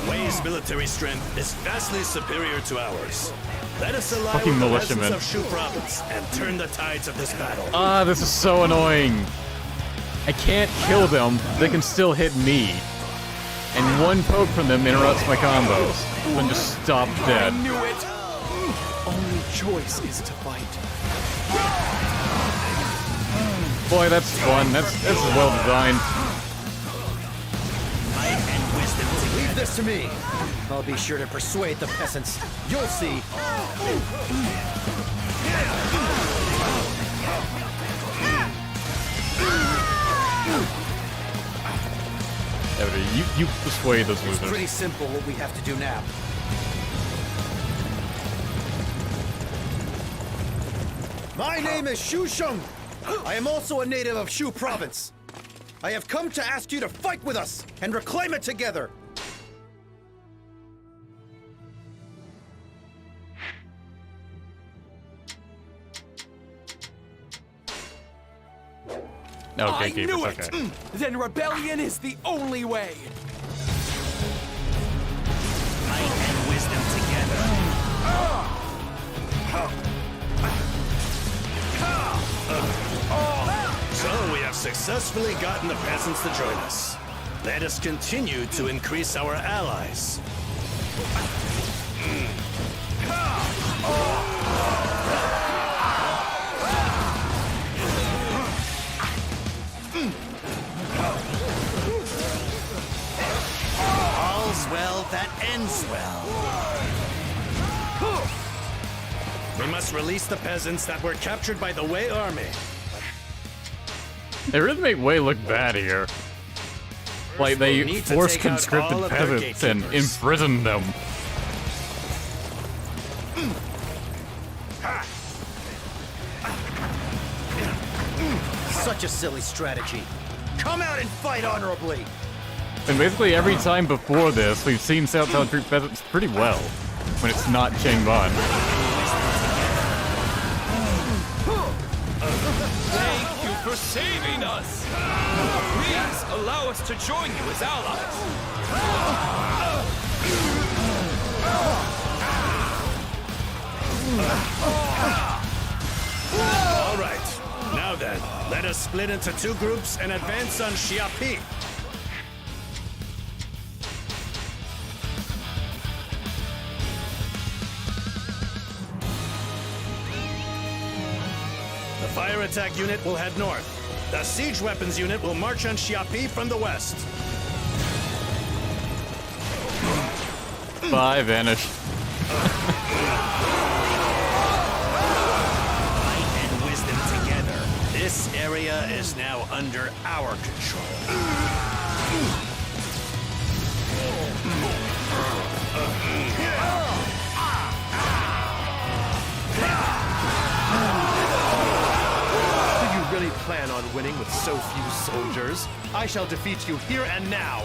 Wei's military strength is vastly superior to ours. Let us ally Fucking with the militiamen. peasants of Shu Province and turn the tides of this battle. Ah, this is so annoying. I can't kill them, they can still hit me. And one poke from them interrupts my combos. When just stop dead. I knew it! Only choice is to fight. Boy, that's fun. That's well designed. Leave this to me! I'll be sure to persuade the peasants. You'll see. You persuade those It's losers. pretty simple what we have to do now. My name is Xu Sheng. I am also a native of Shu Province. I have come to ask you to fight with us and reclaim it together. Okay, I Keith, knew it's it! okay. Then rebellion is the only way! Might and wisdom together. So we have successfully gotten the peasants to join us. Let us continue to increase our allies. All's well that ends well. We must release the peasants that were captured by the Wei army. They really make Wei look bad here. Like they we'll need to force take out conscripted all of their peasants and gatekeepers. imprison them. Such a silly strategy. Come out and fight honorably. And basically every time before this, we've seen Cao Cao treat peasants pretty well when it's not Changban. Thank you for saving us! Please allow us to join you as allies. All right. Now then, let us split into 2 groups and advance on Xiapi. The fire attack unit will head north. The siege weapons unit will march on Xiapi from the west. Bye, vanished. Might and wisdom together. This area is now under our control. Do you really plan on winning with so few soldiers? I shall defeat you here and now.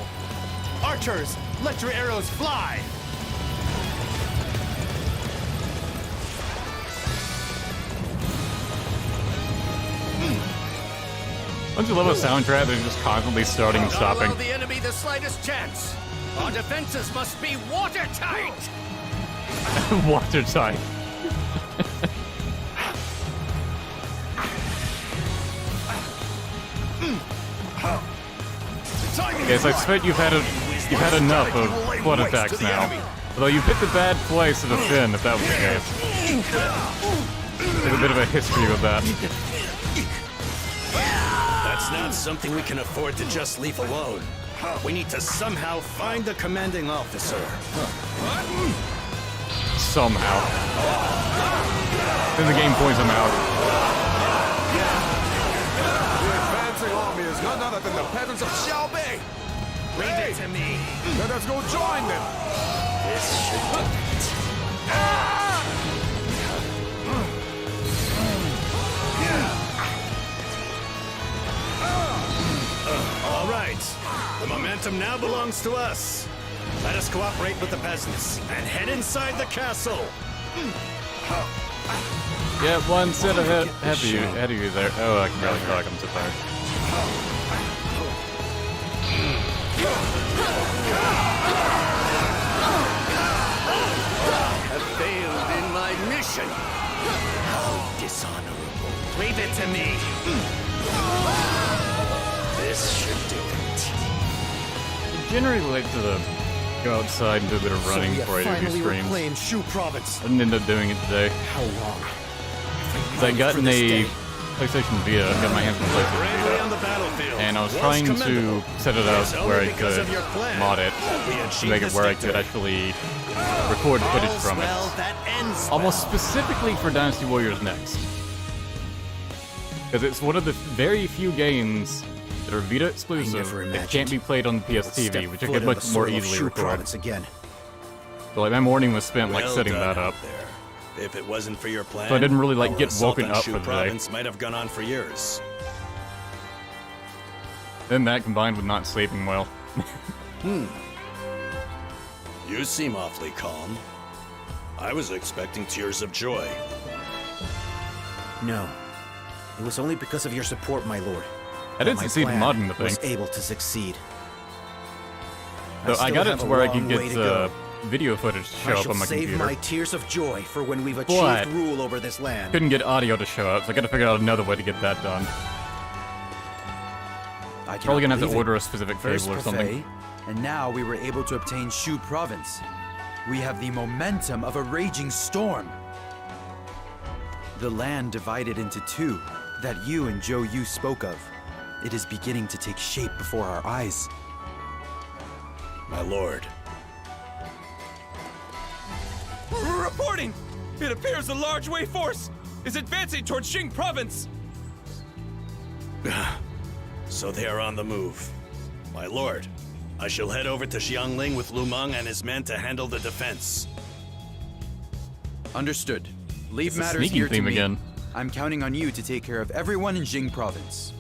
Archers, let your arrows fly! Don't you love a soundtrack that's just constantly starting and stopping? Don't allow the enemy the slightest chance. Our defenses must be watertight. Watertight. Yes, I expect you've had enough of flood attacks now. Although you picked a bad place to defend, if that was the case. There's a bit of a history with that. That's not something we can afford to just leave alone. We need to somehow find the commanding officer. Somehow. Then the game points him out. The advancing army is none other than the peasants of Xiaobei. Leave it to me. Let us go join them. This should do it. All right. The momentum now belongs to us. Let us cooperate with the peasants and head inside the castle. Yeah, one set ahead of you there. Oh, I can barely feel like I'm so tired. Have failed in my mission. How dishonorable. Leave it to me. This should do it. Generally like to go outside and do a bit of running before I do these streams. Reclaimed Shu Province. I didn't end up doing it today. How long? Because I got a PlayStation Vita, I got my hands on the PlayStation Vita, and I was trying to set it up where I could mod it to make it where I could actually record footage from it. Almost specifically for Dynasty Warriors Next. Because it's one of the very few games that are Vita exclusive that can't be played on the PS TV, which I could much more easily record. Again. So like my morning was spent like setting that up. If it wasn't for your plan, So I didn't really like our get assault woken on up Shu for the day. Province might have gone on for years. Then that combined with not sleeping well. You seem awfully calm. I was expecting tears of joy. No. It was only because of your support, my lord. I did succeed in modding the thing. Was able to succeed. So I got it to where I could get go. video footage to show up on my save computer. my tears of joy for when we've But achieved rule over this land. couldn't get audio to show up, so I gotta figure out another way to get that done. Probably gonna have to order a specific fable or something. And now we were able to obtain Shu Province. We have the momentum of a raging storm. The land divided into 2 that you and Zhou Yu spoke of. It is beginning to take shape before our eyes. My lord. Reporting! It appears a large Wei force is advancing towards Jing Province! So they are on the move. My lord, I shall head over to Jiangling with Lu Meng and his men to handle the defense. Understood. Leave It's a matters sneaking here to theme me. again. I'm counting on you to take care of everyone in Jing Province.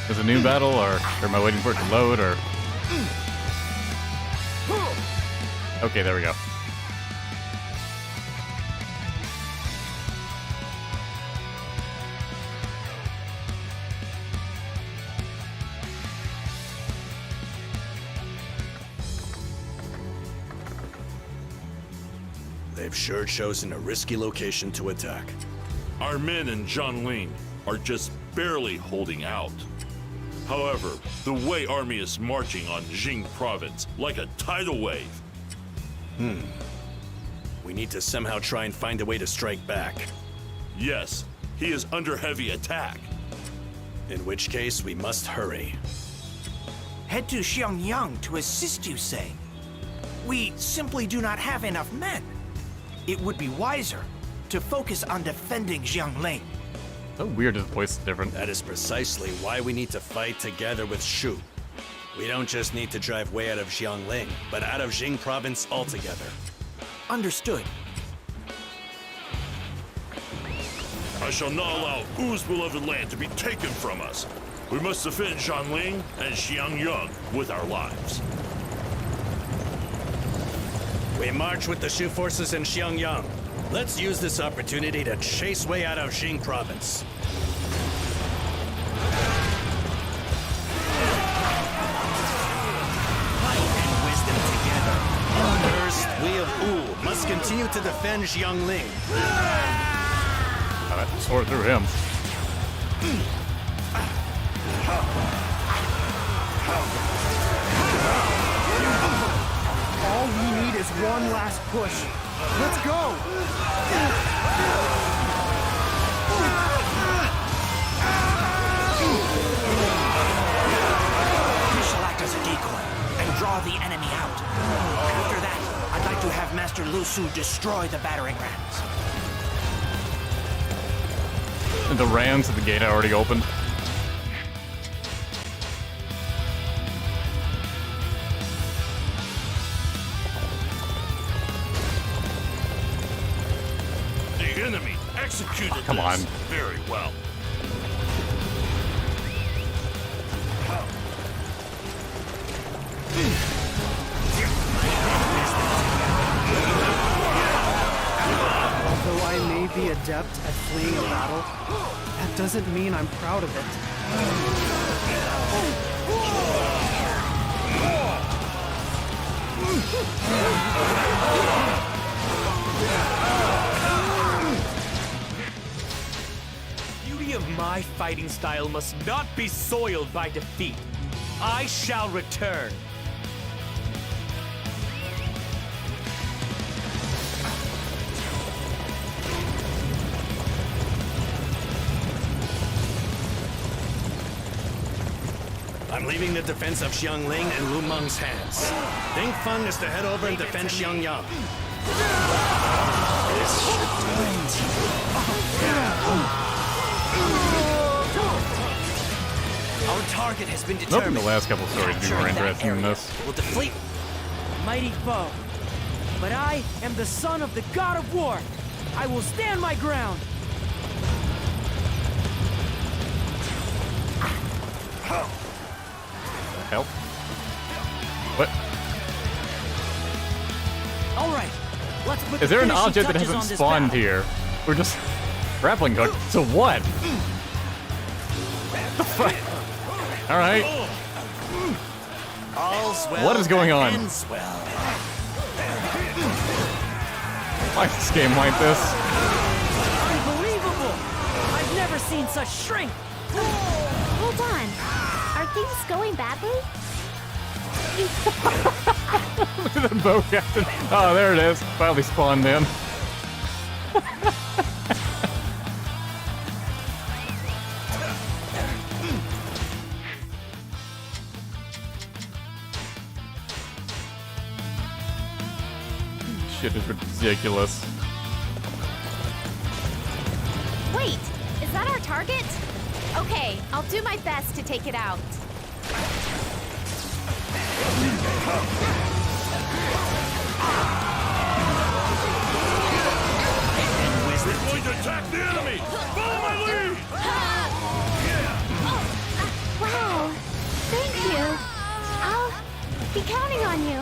Is it a new battle, or am I waiting for it to load, or... Okay, there we go. They've sure chosen a risky location to attack. Our men in Jiangling are just barely holding out. However, the Wei army is marching on Jing Province like a tidal wave. We need to somehow try and find a way to strike back. Yes, he is under heavy attack. In which case, we must hurry. Head to Xiangyang to assist, you say? We simply do not have enough men. It would be wiser to focus on defending Jiangling. So weird his voice is different. That is precisely why we need to fight together with Shu. We don't just need to drive Wei out of Jiangling, but out of Jing Province altogether. Understood. I shall not allow Wu's beloved land to be taken from us. We must defend Jiangling and Xiangyang with our lives. We march with the Shu forces in Xiangyang. Let's use this opportunity to chase Wei out of Jing Province. Might and wisdom together. First, we of Wu must continue to defend Jiangling. I have to sort through him. All we need is one last push. Let's go! We shall act as a decoy and draw the enemy out. After that, I'd like to have Master Lu Su destroy the battering rams. And the rams at the gate already opened. The enemy executed Come on. this very well. Although I may be adept at fleeing a battle, that doesn't mean I'm proud of it. The beauty of my fighting style must not be soiled by defeat. I shall return. I'm leaving the defense of Xiangling in Lu Meng's hands. Ding Feng is to head over and defend Xiangyang. Our target has been Nope, determined. the last couple stories would be more interesting than this. Will defeat Mighty foe. But I am the son of the god of war. I will stand my ground. Help. What? All right, let's put Is there the an finishing object that touches hasn't on this spawned battle. here? We're just grappling hook. So what? The fuck? All right. all's well. What is going that on? ends well. Why is this game like this? Unbelievable! I've never seen such strength. Hold on. Are things going badly? Look at the boat captain. Oh, there it is. Finally spawned in. Shit is ridiculous. Wait, is that our target? Okay, I'll do my best to take it out. We're going to attack the enemy! Follow my lead! Wow, be counting on you.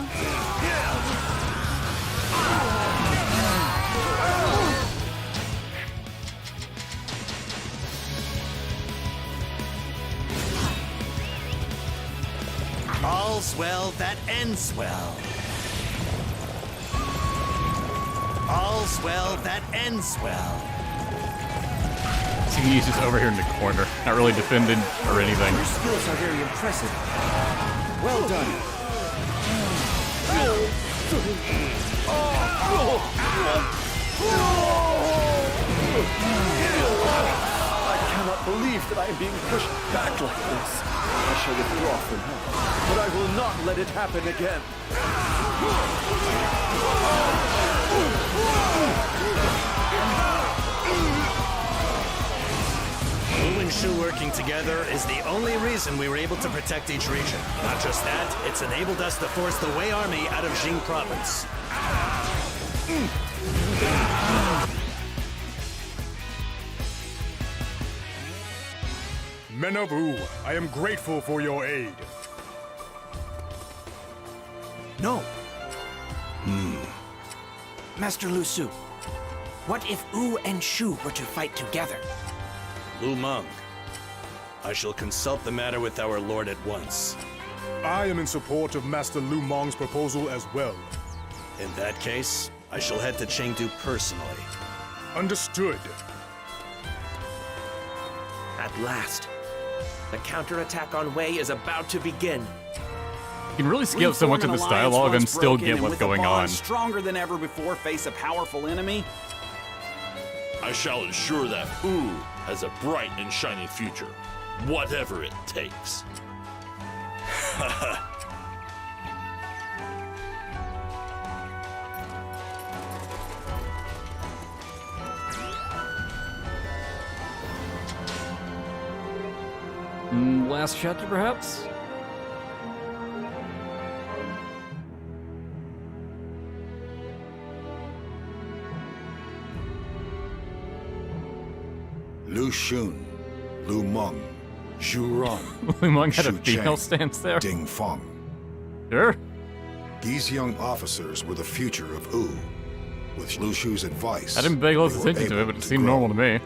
All's well that ends well. All's well that ends well. See, he's just over here in the corner, not really defended or anything. Your skills are very impressive. Well done. I cannot believe that I am being pushed back like this. I shall withdraw for now, but I will not let it happen again. Wu and Shu working together is the only reason we were able to protect each region. Not just that, it's enabled us to force the Wei army out of Jing Province. Men of Wu, I am grateful for your aid. No. Master Lu Su, what if Wu and Shu were to fight together? Lu Meng, I shall consult the matter with our lord at once. I am in support of Master Lu Meng's proposal as well. In that case, I shall head to Chengdu personally. Understood. At last, the counterattack on Wei is about to begin. You can really skip so much of this dialogue and still get what's going on. Stronger than ever before, face a powerful enemy. I shall ensure that Wu has a bright and shining future, whatever it takes. Last chapter, perhaps? Lu Xun, Lu Meng, Zhu Ran, Lu Meng had a Shu female Cheng, stance there. Ding Feng. Sure. These young officers were the future of Wu. With Lu Shu's advice, I didn't pay close they were attention to it, able but it seemed grow. normal to me.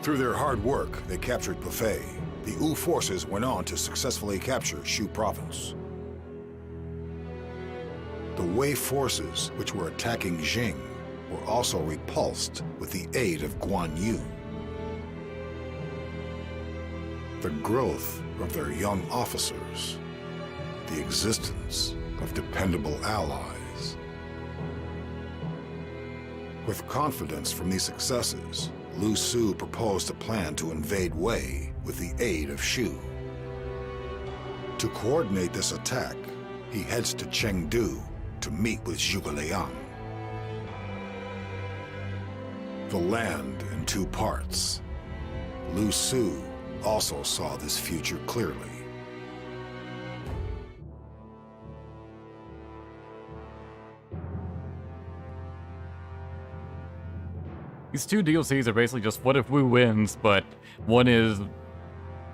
Through their hard work, they captured Buffet. The Wu forces went on to successfully capture Shu Province. The Wei forces, which were attacking Jing, were also repulsed with the aid of Guan Yu. The growth of their young officers, the existence of dependable allies. With confidence from these successes, Lu Su proposed a plan to invade Wei with the aid of Shu. To coordinate this attack, he heads to Chengdu to meet with Zhuge Liang. The land in two parts. Lu Su also saw this future clearly. These two DLCs are basically just what if Wu wins, but one is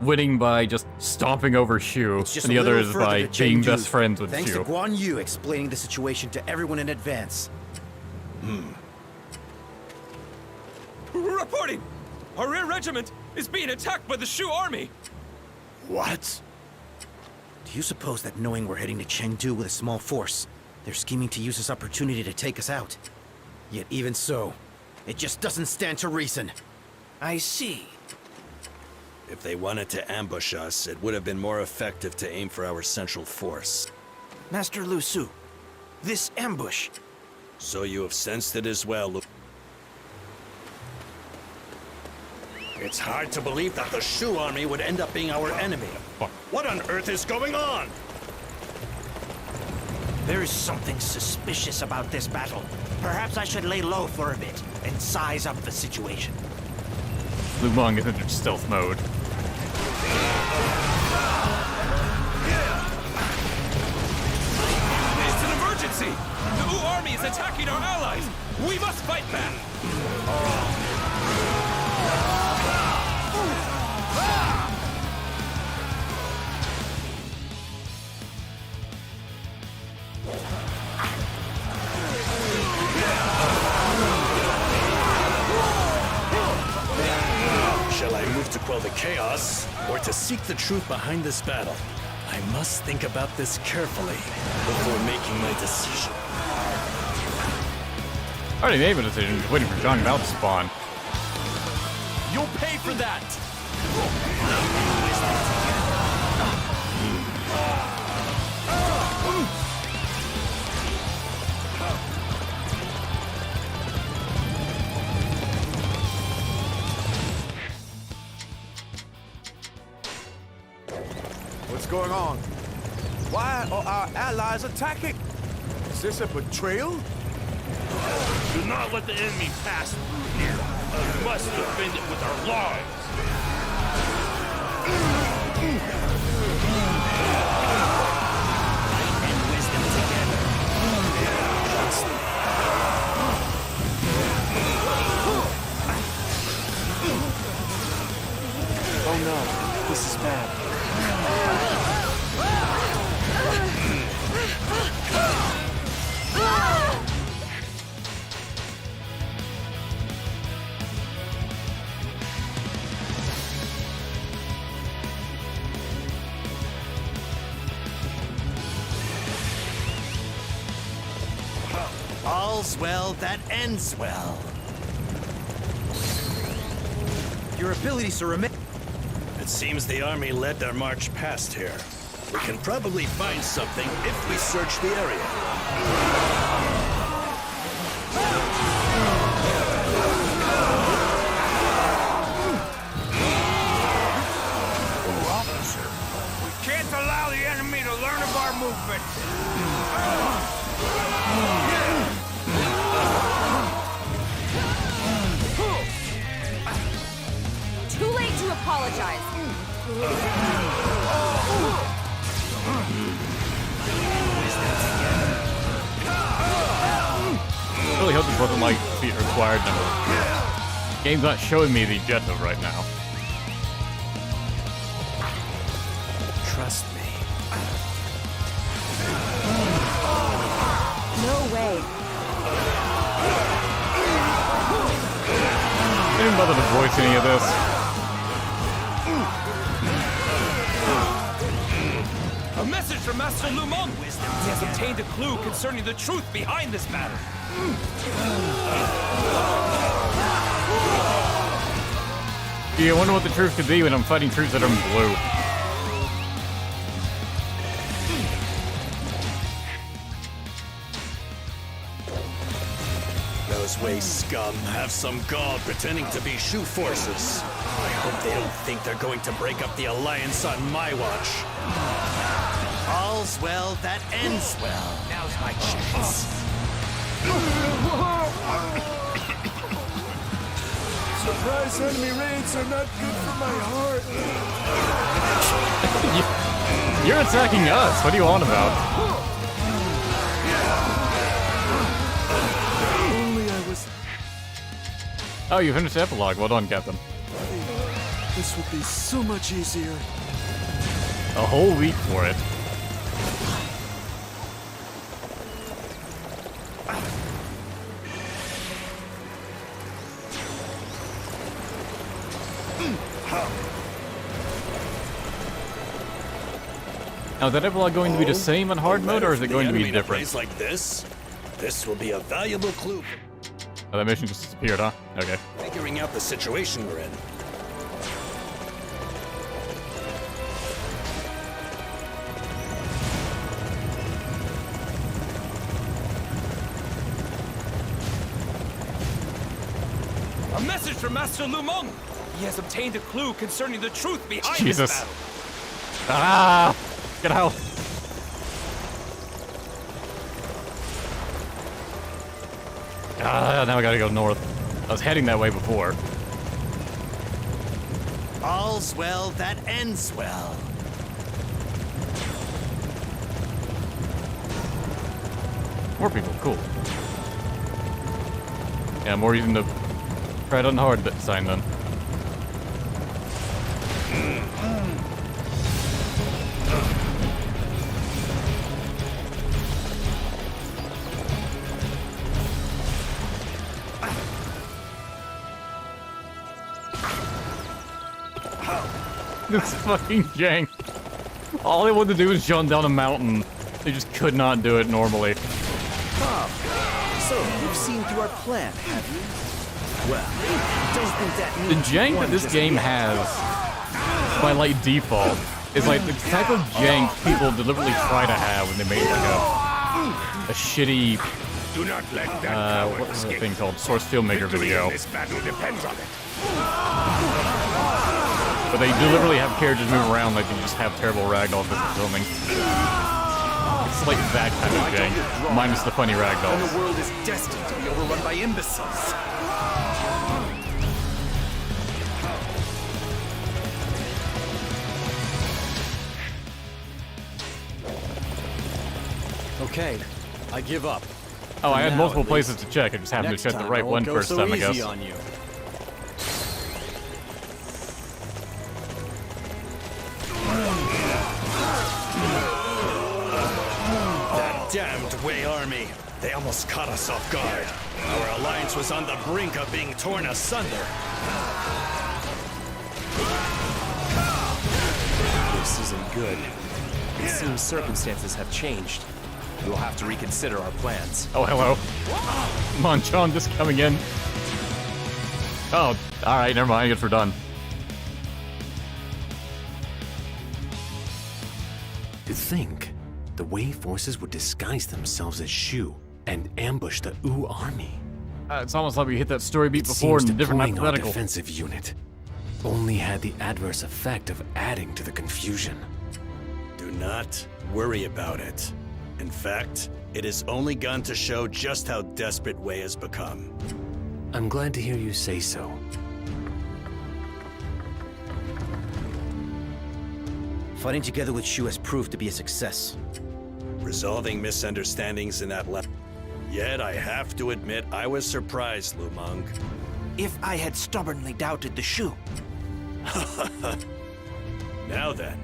winning by just stomping over Shu, and the other is by being best friends with Thanks Shu. to Guan Yu explaining the situation to everyone in advance. Reporting! Our rear regiment is being attacked by the Shu army! What? Do you suppose that knowing we're heading to Chengdu with a small force, they're scheming to use this opportunity to take us out? Yet even so, it just doesn't stand to reason. I see. If they wanted to ambush us, it would have been more effective to aim for our central force. Master Lu Su, this ambush. So you have sensed it as well, Lu. It's hard to believe that the Shu army would end up being our enemy. What on earth is going on? There is something suspicious about this battle. Perhaps I should lay low for a bit and size up the situation. Lu Meng is in stealth mode. It's an emergency! The Wu army is attacking our allies! We must fight back! to quell the chaos or to seek the truth behind this battle. I must think about this carefully before making my decision. I already made my decision, just waiting for Zhang Bao to spawn. You'll pay for that! What's going on? Why are our allies attacking? Is this a betrayal? Do not let the enemy pass through here. We must defend it with our lives. And wisdom together. Oh no, this is bad. All's well that ends well. Your abilities to remain. It seems the army led their march past here. We can probably find something if we search the area. Officer, we can't allow the enemy to learn of our movements. Too late to apologize. I really hope this wasn't like feat required number. Game's not showing me the objective right now. Trust me. No way. I didn't bother to voice any of this. A message from Master Lu Meng! He has obtained a clue concerning the truth behind this matter. Gee, I wonder what the truth could be when I'm fighting troops that are in blue. Those Wei scum have some gall pretending to be Shu forces. I hope they don't think they're going to break up the alliance on my watch. All's well that ends well. Now's my chance. Surprise enemy raids are not good for my heart. You're attacking us. What are you on about? Only I was. Oh, you finished the epilogue. Well done, Captain. This would be so much easier. A whole week for it. Now, is that epilogue going to be the same on hard mode, or is it going to be different? Like this will be a valuable clue. Oh, that mission just disappeared, huh? Okay. Figuring out the situation we're in. A message from Master Lu Meng! He has obtained a clue concerning the truth behind Jesus. this battle. Ah! Get out! Ah, now I gotta go north. I was heading that way before. All's well that ends well. More people, cool. Yeah, more reason to try it on hard that sign then. This fucking jank. All they wanted to do was jump down a mountain. They just could not do it normally. So, you've seen through our plan, have you? Well, don't think that The means jank that this game has, by like default, is like the type of jank people deliberately try to have when they make like a shitty, Do not let that what was the thing called? Source Filmmaker video. This battle depends on it. But they deliberately have characters move around like they just have terrible ragdoll physics filming. It's like that kind of jank, minus the funny And ragdolls. the world is destined to be overrun by imbeciles. Okay, I give up. Oh, I had now, multiple at places least. to check. I just happened Next to check the time, right I won't one go first so time, I easy guess. on you. That damned Wei army. They almost caught us off guard. Our alliance was on the brink of being torn asunder. This isn't good. It seems circumstances have changed. We will have to reconsider our plans. Oh, hello. Nanjun just coming in. Oh, alright, never mind. I guess we're done. To think, the Wei forces would disguise themselves as Shu and ambush the Wu army. It's almost like we hit that story beat before in a different deploying our hypothetical. defensive unit only had the adverse effect of adding to the confusion. Do not worry about it. In fact, it has only gone to show just how desperate Wei has become. I'm glad to hear you say so. Fighting together with Shu has proved to be a success. Resolving misunderstandings in that level. Yet I have to admit I was surprised, Lu Meng. If I had stubbornly doubted the Shu. Now then.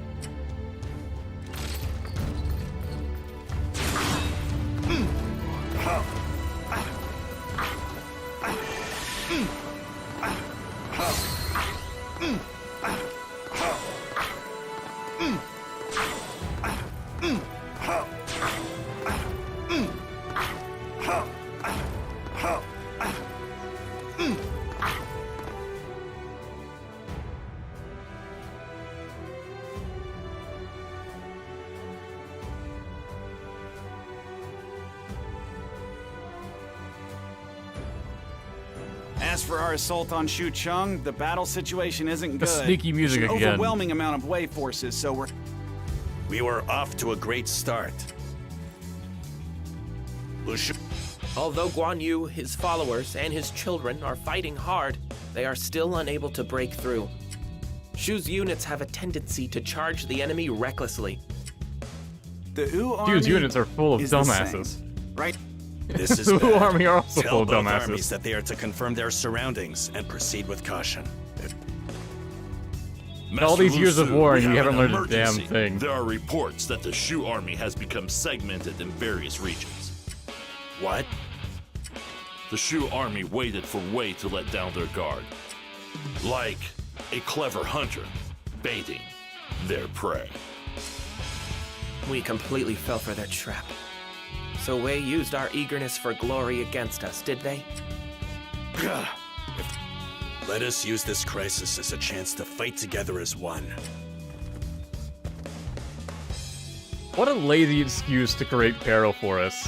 As for our assault on Xucheng, the battle situation isn't good. The sneaky music There's an again. overwhelming amount of Wei forces, so We were off to a great start. Lu Shu. Although Guan Yu, his followers, and his children are fighting hard, they are still unable to break through. Shu's units have a tendency to charge the enemy recklessly. The Wu army Hugh's units are full of is the dumbasses. same, right? This is The bad. army are also Tell full of both dumbasses. armies that they are to confirm their surroundings and proceed with caution. All these years of Lu Su, war we and you have haven't an learned a damn emergency. thing. There are reports that the Shu army has become segmented in various regions. What? The Shu army waited for Wei to let down their guard. Like a clever hunter baiting their prey. We completely fell for their trap. So Wei used our eagerness for glory against us, did they? Let us use this crisis as a chance to fight together as one. What a lazy excuse to create peril for us.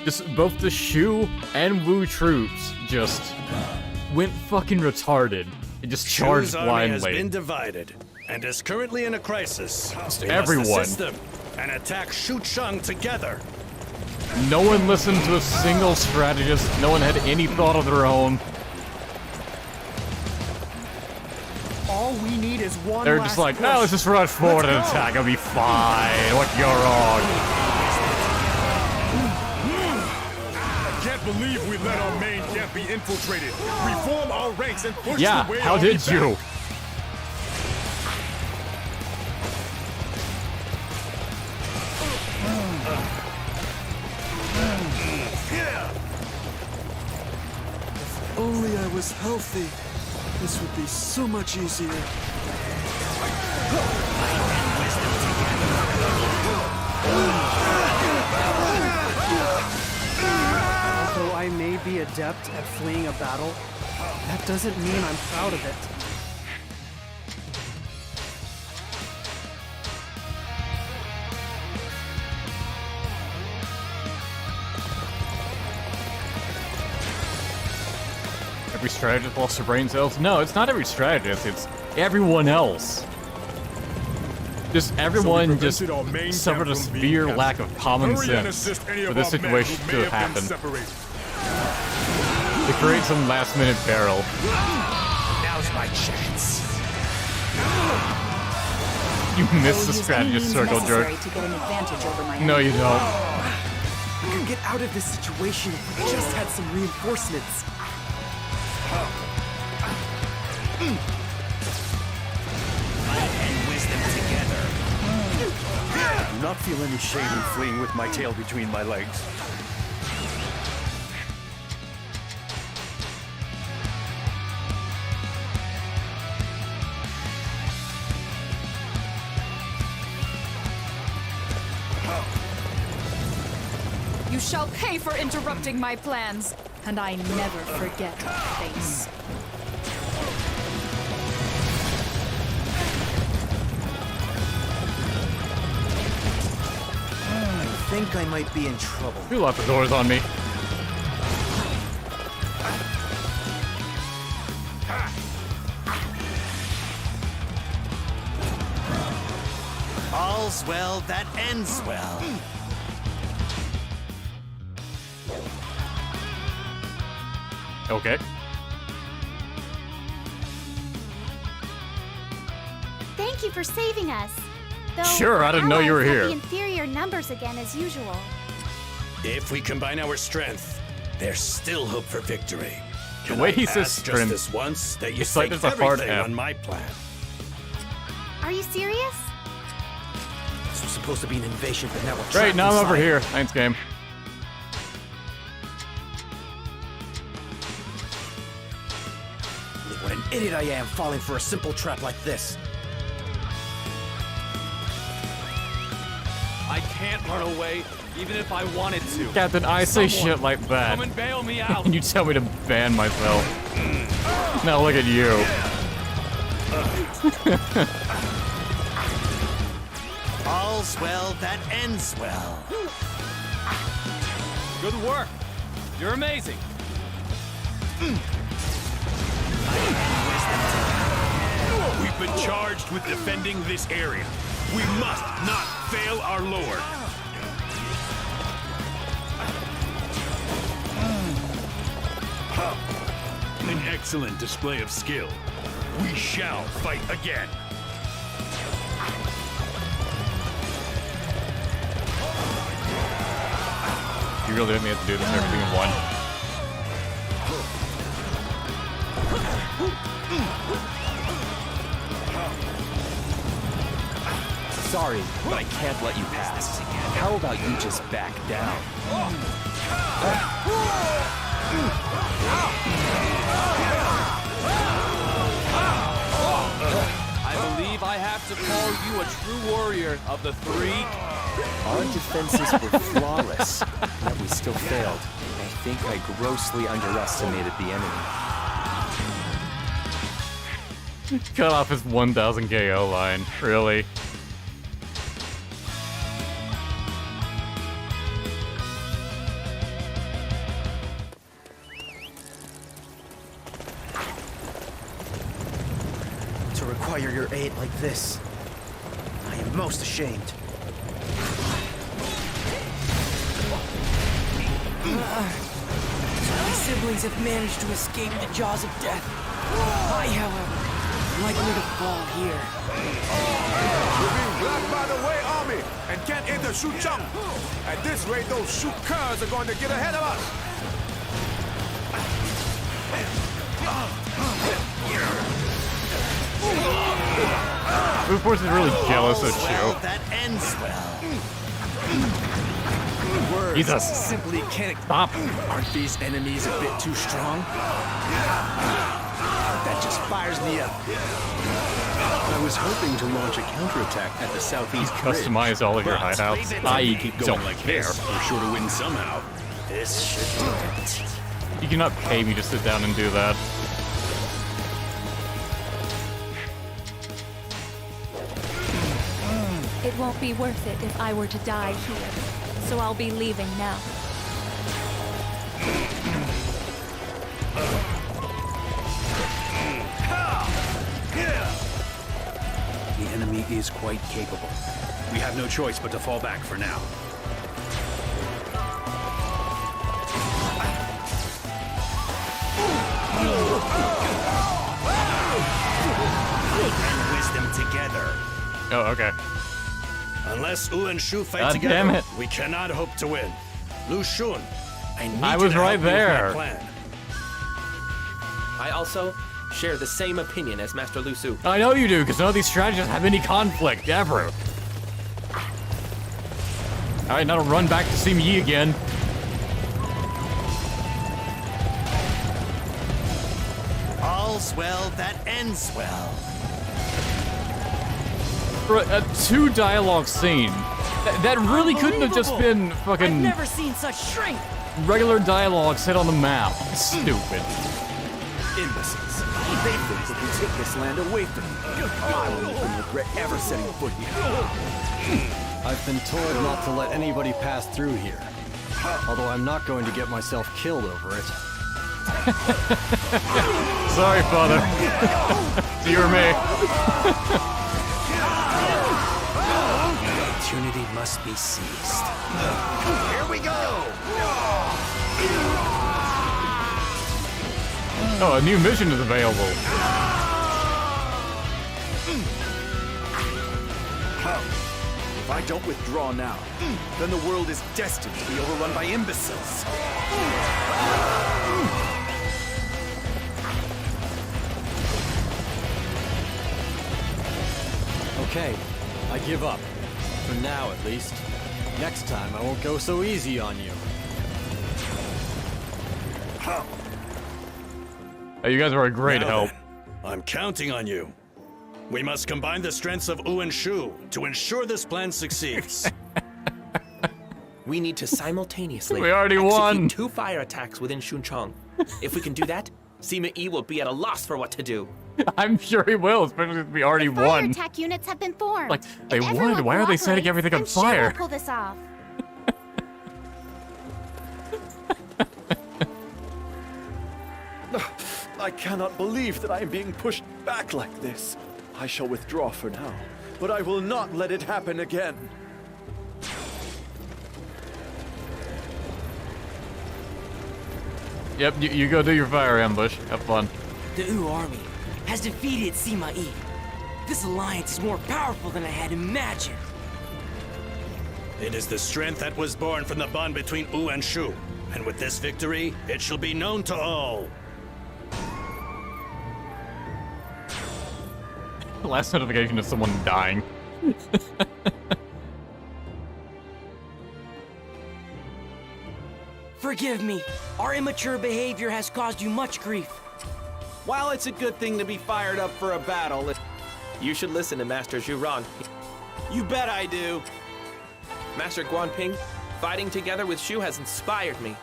Just both the Shu and Wu troops just went fucking retarded and just charged Shu's army has blindly. been divided and is currently in a crisis. We everyone. must assist them and attack Xucheng together. No one listened to a single strategist. No one had any thought of their own. All we need is one They're last just like, push. no, let's just rush forward and Let's go." attack. It'll be fine. What you're wrong. I can't believe we let our main camp be infiltrated. Reform our ranks and push Yeah, the way how army did back. you? Only I was healthy. This would be so much easier. Although I may be adept at fleeing a battle, that doesn't mean I'm proud of it. Every strategist lost their brain cells? No, it's not every strategist, it's everyone else. Just everyone just suffered a severe lack of common sense for this situation to have happened. To create some last-minute barrel. Now's my chance. You missed the strategist circle, jerk. No, you don't. We could get out of this situation if we just had some reinforcements. I do not feel any shame in fleeing with my tail between my legs. You shall pay for interrupting my plans, and I never forget your face. I think I might be in trouble. You locked the doors on me. All's well that ends well. Okay. Thank you for saving us. Though Sure, I didn't know you were allies here. have the inferior numbers again as usual. If we combine our strength, there's still hope for victory. The Can way I he says ask just strength, this once that you it's like faked there's a hard everything F. on my plan. Are you serious? This was supposed to be an invasion, but now we're Great, trapped now I'm over inside. here. Thanks, game. What an idiot I am falling for a simple trap like this. I can't run away, even if I wanted to. Captain, I say Someone shit like that. Come and bail me out. And you tell me to ban myself. Now look at you. All's well that ends well. Good work. You're amazing. We've been charged with defending this area. We must not fail our lord. An excellent display of skill. We shall fight again. You really didn't have to do this everything in one. Sorry, but I can't let you pass. How about you just back down? I believe I have to call you a true warrior of the three. Our defenses were flawless, yet we still failed. I think I grossly underestimated the enemy. Cut off his 1000 KO line. Really? To require your aid like this, I am most ashamed. My siblings have managed to escape the jaws of death. I, however, am likely to fall here. We're being blocked by the Wei army and can't enter Shuchang. At this rate, those Shu curs are going to get ahead of us. Blue Force is really jealous of Well, Chu. that ends well. Jesus. Simply can't. Stop. Aren't these enemies a bit too strong? That just fires me up. I was hoping to launch a counterattack at the southeast Customize all of your hideouts. I keep don't going like care. this, we're sure to win somehow. This should do it. You cannot pay me to sit down and do that. It won't be worth it if I were to die here, so I'll be leaving now. The enemy is quite capable. We have no choice but to fall back for now. And wisdom together. Oh, okay. Unless Wu and Shu fight God together, damn it. we cannot hope to win. Lu Xun, I need I you was to right help me with my there. plan. I also share the same opinion as Master Lu Su. I know you do, because none of these strategies have any conflict, ever. Alright, now to run back to see me again. All's well that ends well. For a two dialogue scene, that really couldn't have just been I've fucking never seen such strength. regular dialogue set on the map. Stupid. Imbeciles. They think they can take this land away from me. I will make them regret ever setting foot here. I've been told not to let anybody pass through here. Although I'm not going to get myself killed over it. Sorry, Father. It's you or me. Opportunity must be seized. Here we go! Oh, a new mission is available. If I don't withdraw now, then the world is destined to be overrun by imbeciles. Okay, I give up. For now, at least. Next time, I won't go so easy on you. Hey, you guys are a great Now help. then, I'm counting on you. We must combine the strengths of Wu and Shu to ensure this plan succeeds. We need to simultaneously We already execute won. 2 fire attacks within Shunchong. If we can do that, Sima Yi will be at a loss for what to do. I'm sure he will, especially if we already Fire won. attack units have been formed. Like, they If won. everyone Why are they setting cooperates, everything on then Shu will fire? pull this off. I cannot believe that I am being pushed back like this. I shall withdraw for now, but I will not let it happen again. Yep, you go do your fire ambush. Have fun. The Wu army has defeated Sima Yi. This alliance is more powerful than I had imagined. It is the strength that was born from the bond between Wu and Shu. And with this victory, it shall be known to all. Last notification is someone dying. Forgive me. Our immature behavior has caused you much grief. While it's a good thing to be fired up for a battle, You should listen to Master Zhu Ran. you bet I do. Master Guan Ping, fighting together with Shu has inspired me.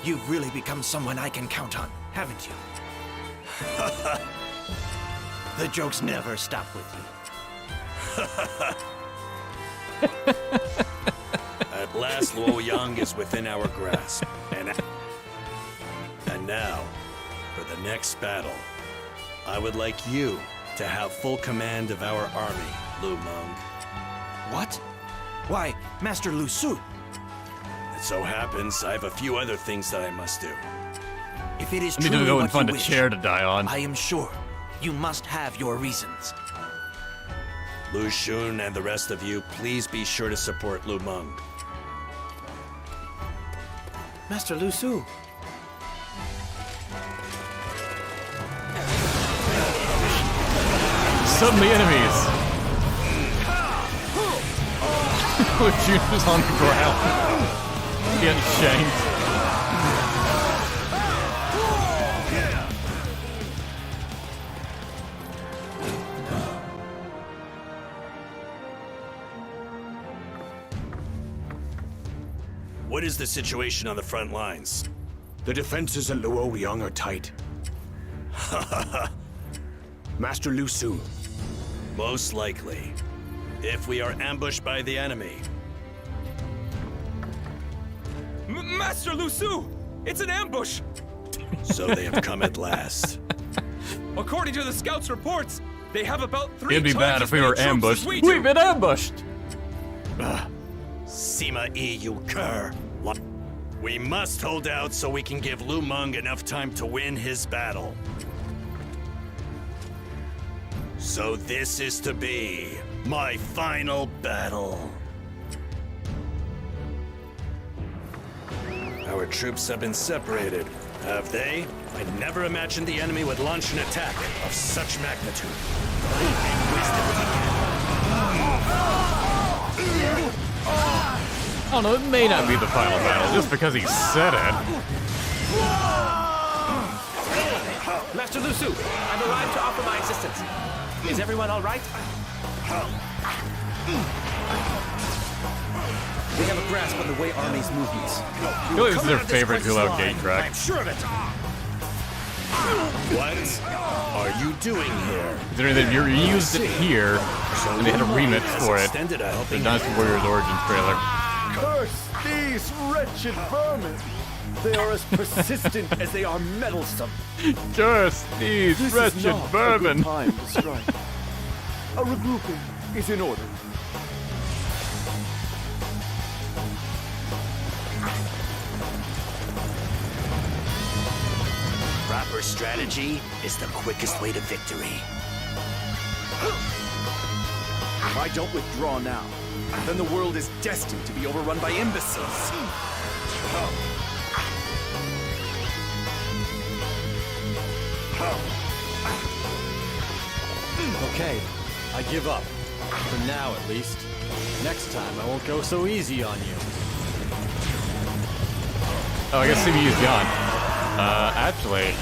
You've really become someone I can count on, haven't you? The jokes never stop with you. At last, Luoyang is within our grasp. And now, for the next battle, I would like you to have full command of our army, Lu Meng. What? Why, Master Lu Su? It so happens I have a few other things that I must do. If it is I need truly to go and what find you a wish, chair to die on. I am sure you must have your reasons. Lu Xun and the rest of you, please be sure to support Lu Meng. Master Lu Su. Suddenly enemies. Lu Xun is on the ground. Getting shanked. What is the situation on the front lines? The defenses at Luoyang are tight. Master Lu Su. Most likely. If we are ambushed by the enemy. Master Lu Su! It's an ambush! So they have come at last. According to the scouts' reports, they have about 3 It'd be times bad as if we many were troops as ambushed. we do. We've been ambushed! Sima Yi, you cur. We must hold out so we can give Lu Meng enough time to win his battle. So this is to be my final battle. Our troops have been separated, have they? I never imagined the enemy would launch an attack of such magnitude. I don't know, it may not be the final battle, just because he said it. Master Lu Su, I've arrived to offer my assistance. Is everyone all right? They have a grasp on the Wei Army's movements. I feel like this is their favorite Hulao Gate track. I'm sure of it. What are you doing here? Considering that you used it here, and they had a remix for it. The Dynasty Warriors Origins trailer. Curse these wretched vermin! They are as persistent as they are meddlesome. Curse these wretched vermin! A good time to strike. A regrouping is in order. Proper strategy is the quickest way to victory. If I don't withdraw now, then the world is destined to be overrun by imbeciles. Okay, I give up. For now, at least. Next time, I won't go so easy on you. Oh, I guess CBU's gone. Actually,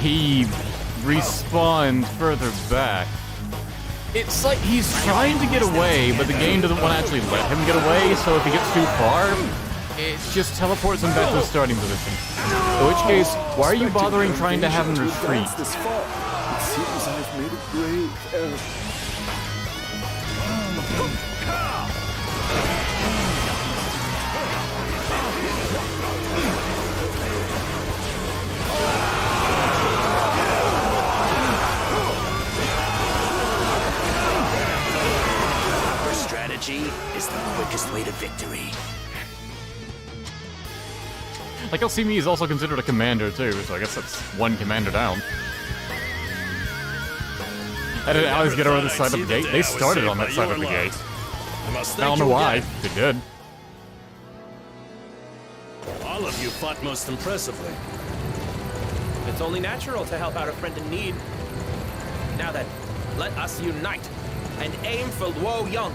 he respawned further back. It's like he's trying to get away, but the game doesn't want to actually let him get away, so if he gets too far, it just teleports him back to the starting position. In which case, why are you bothering trying to have him retreat? This far. It seems I've made a grave error. Is the quickest way to victory. Like how Simi is also considered a commander too, so I guess that's one commander down. How did allies get over the side of the gate? They started on that side of the gate. I don't know why. They did. All of you fought most impressively. It's only natural to help out a friend in need. Now then, let us unite and aim for Luoyang.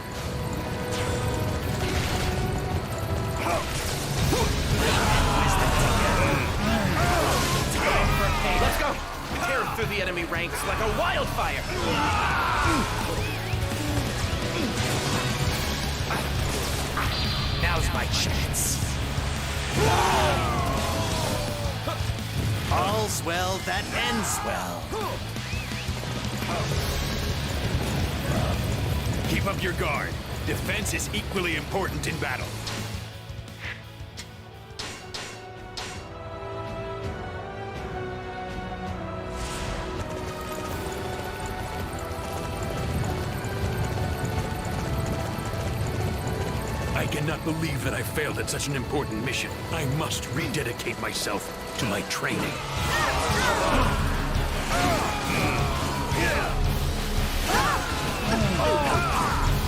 Let's go! Tear through the enemy ranks like a wildfire! Now's my chance. All's well that ends well. Keep up your guard. Defense is equally important in battle. I cannot believe that I failed at such an important mission. I must rededicate myself to my training.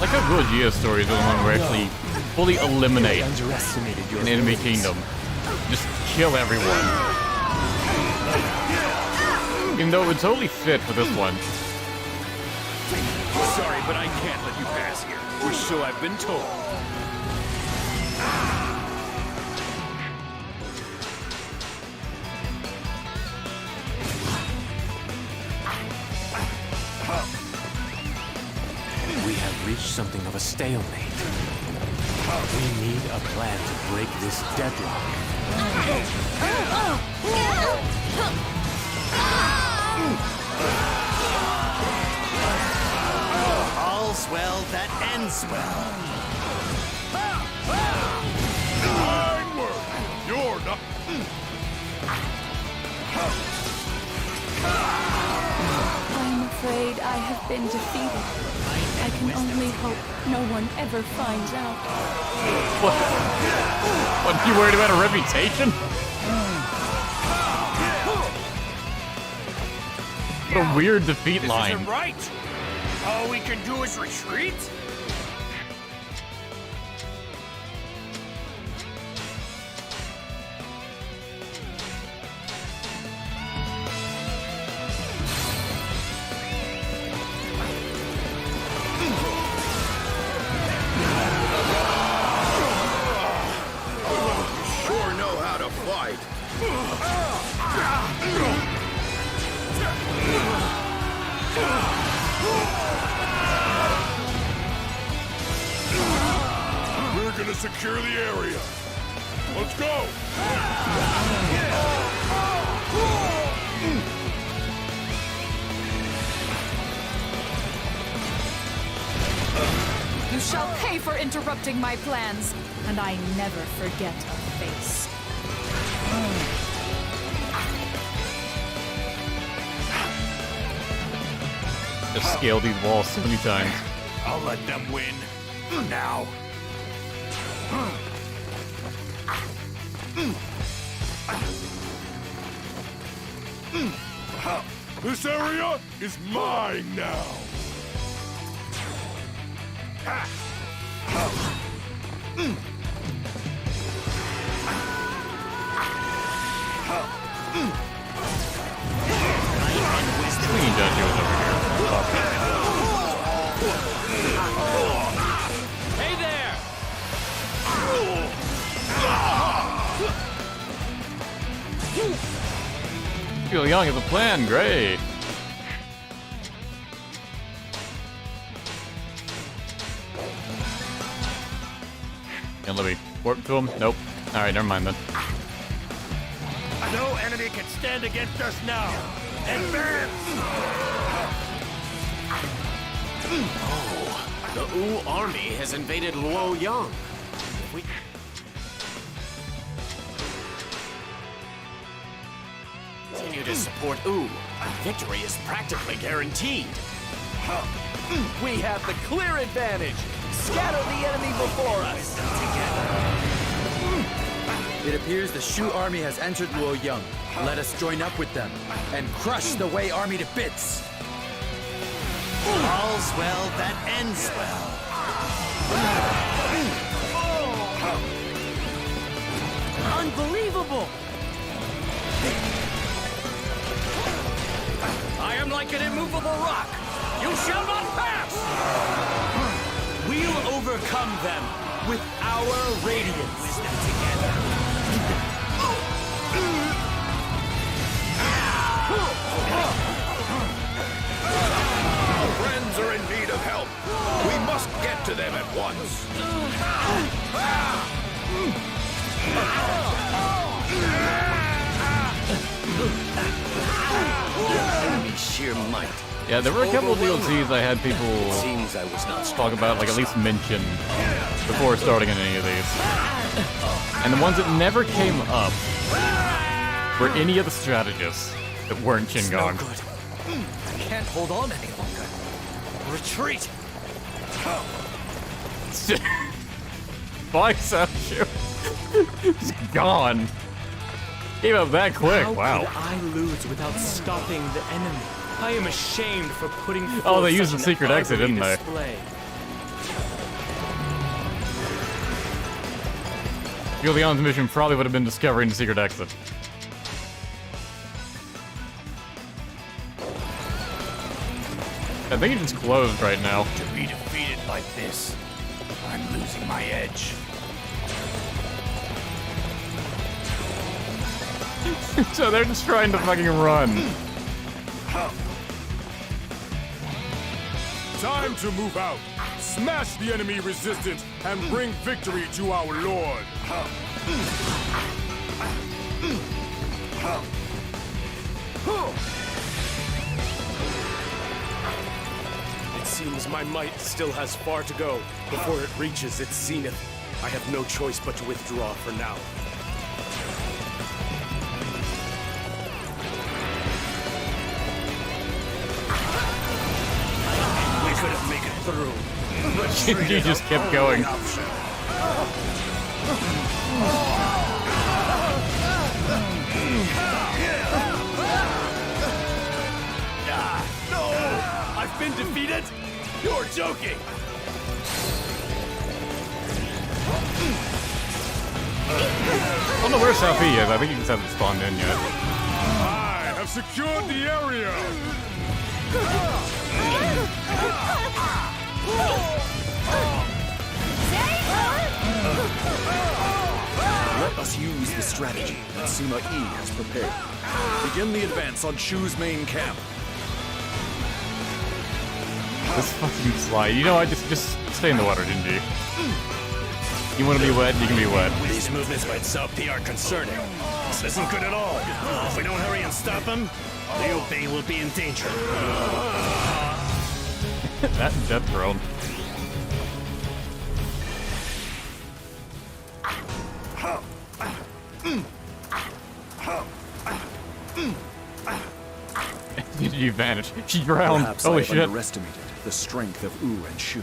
Like how Guojia's story is the one where actually fully eliminate an enemy kingdom. Just kill everyone. Even though it would totally fit for this one. Sorry, but I can't let you pass here. Or so I've been told. We have reached something of a stalemate. We need a plan to break this deadlock. All's well that ends well. Fine work. You're not. I'm afraid I have been defeated. I can only hope no one ever finds out. What, are you worried about a reputation? What a weird defeat This line. isn't right. All we can do is retreat? Sure know how to fight. We're gonna secure the area. Let's go. You shall pay for interrupting my plans, and I never forget a face. Just scale these walls so many times. I'll let them win. Now. This area is mine now. Queen Zhou Yu is over here. Hey there! Xiangyang has a plan, great. And let me warp to him. Nope. Alright, never mind then. No enemy can stand against us now. Advance! Oh, the Wu army has invaded Luoyang. We... Continue to support Wu. Victory is practically guaranteed. We have the clear advantage. Scatter the enemy before us. It appears the Shu army has entered Luoyang. Let us join up with them and crush the Wei army to bits. All's well that ends well. Unbelievable! I am like an immovable rock. You shall not pass! We'll overcome them with our radiance. Our friends are in need of help. We must get to them at once. Enemy sheer might. Yeah, there were a couple of DLCs I had people Seems I was not talk about, like at least mention before starting in any of these. And the ones that never came up were any of the strategists that weren't Xiangyang. I can't hold on any longer. Retreat! Bye, Zhou Yu. He's gone. Gave up that quick. How Wow. could I lose without stopping the enemy? I am ashamed for putting forth Oh, they used such the an secret exit, ugly didn't they? display. Xiangyang's mission probably would have been discovering the secret exit. I think it just closed right now. To be defeated like this, I'm losing my edge. So they're just trying to fucking run. Time to move out. Smash the enemy resistance and bring victory to our lord. It seems my might still has far to go before it reaches its zenith. I have no choice but to withdraw for now. We couldn't make it through. He just kept going. No! I've been defeated? You're joking! I don't know where South E is. I think he just hasn't spawned in yet. I have secured the area. Let us use the strategy that Sima Yi has prepared. Begin the advance on Shu's main camp. This fucking slide. You know, I just stay in the water, didn't you? You want to be wet, you can be wet. These movements by South P are concerning. This isn't good at all. If we don't hurry and stop him, Liu Bei will be in danger. That death thrown. Did you vanish? She drowned. Perhaps Holy I have shit. underestimated the strength of Wu and Shu.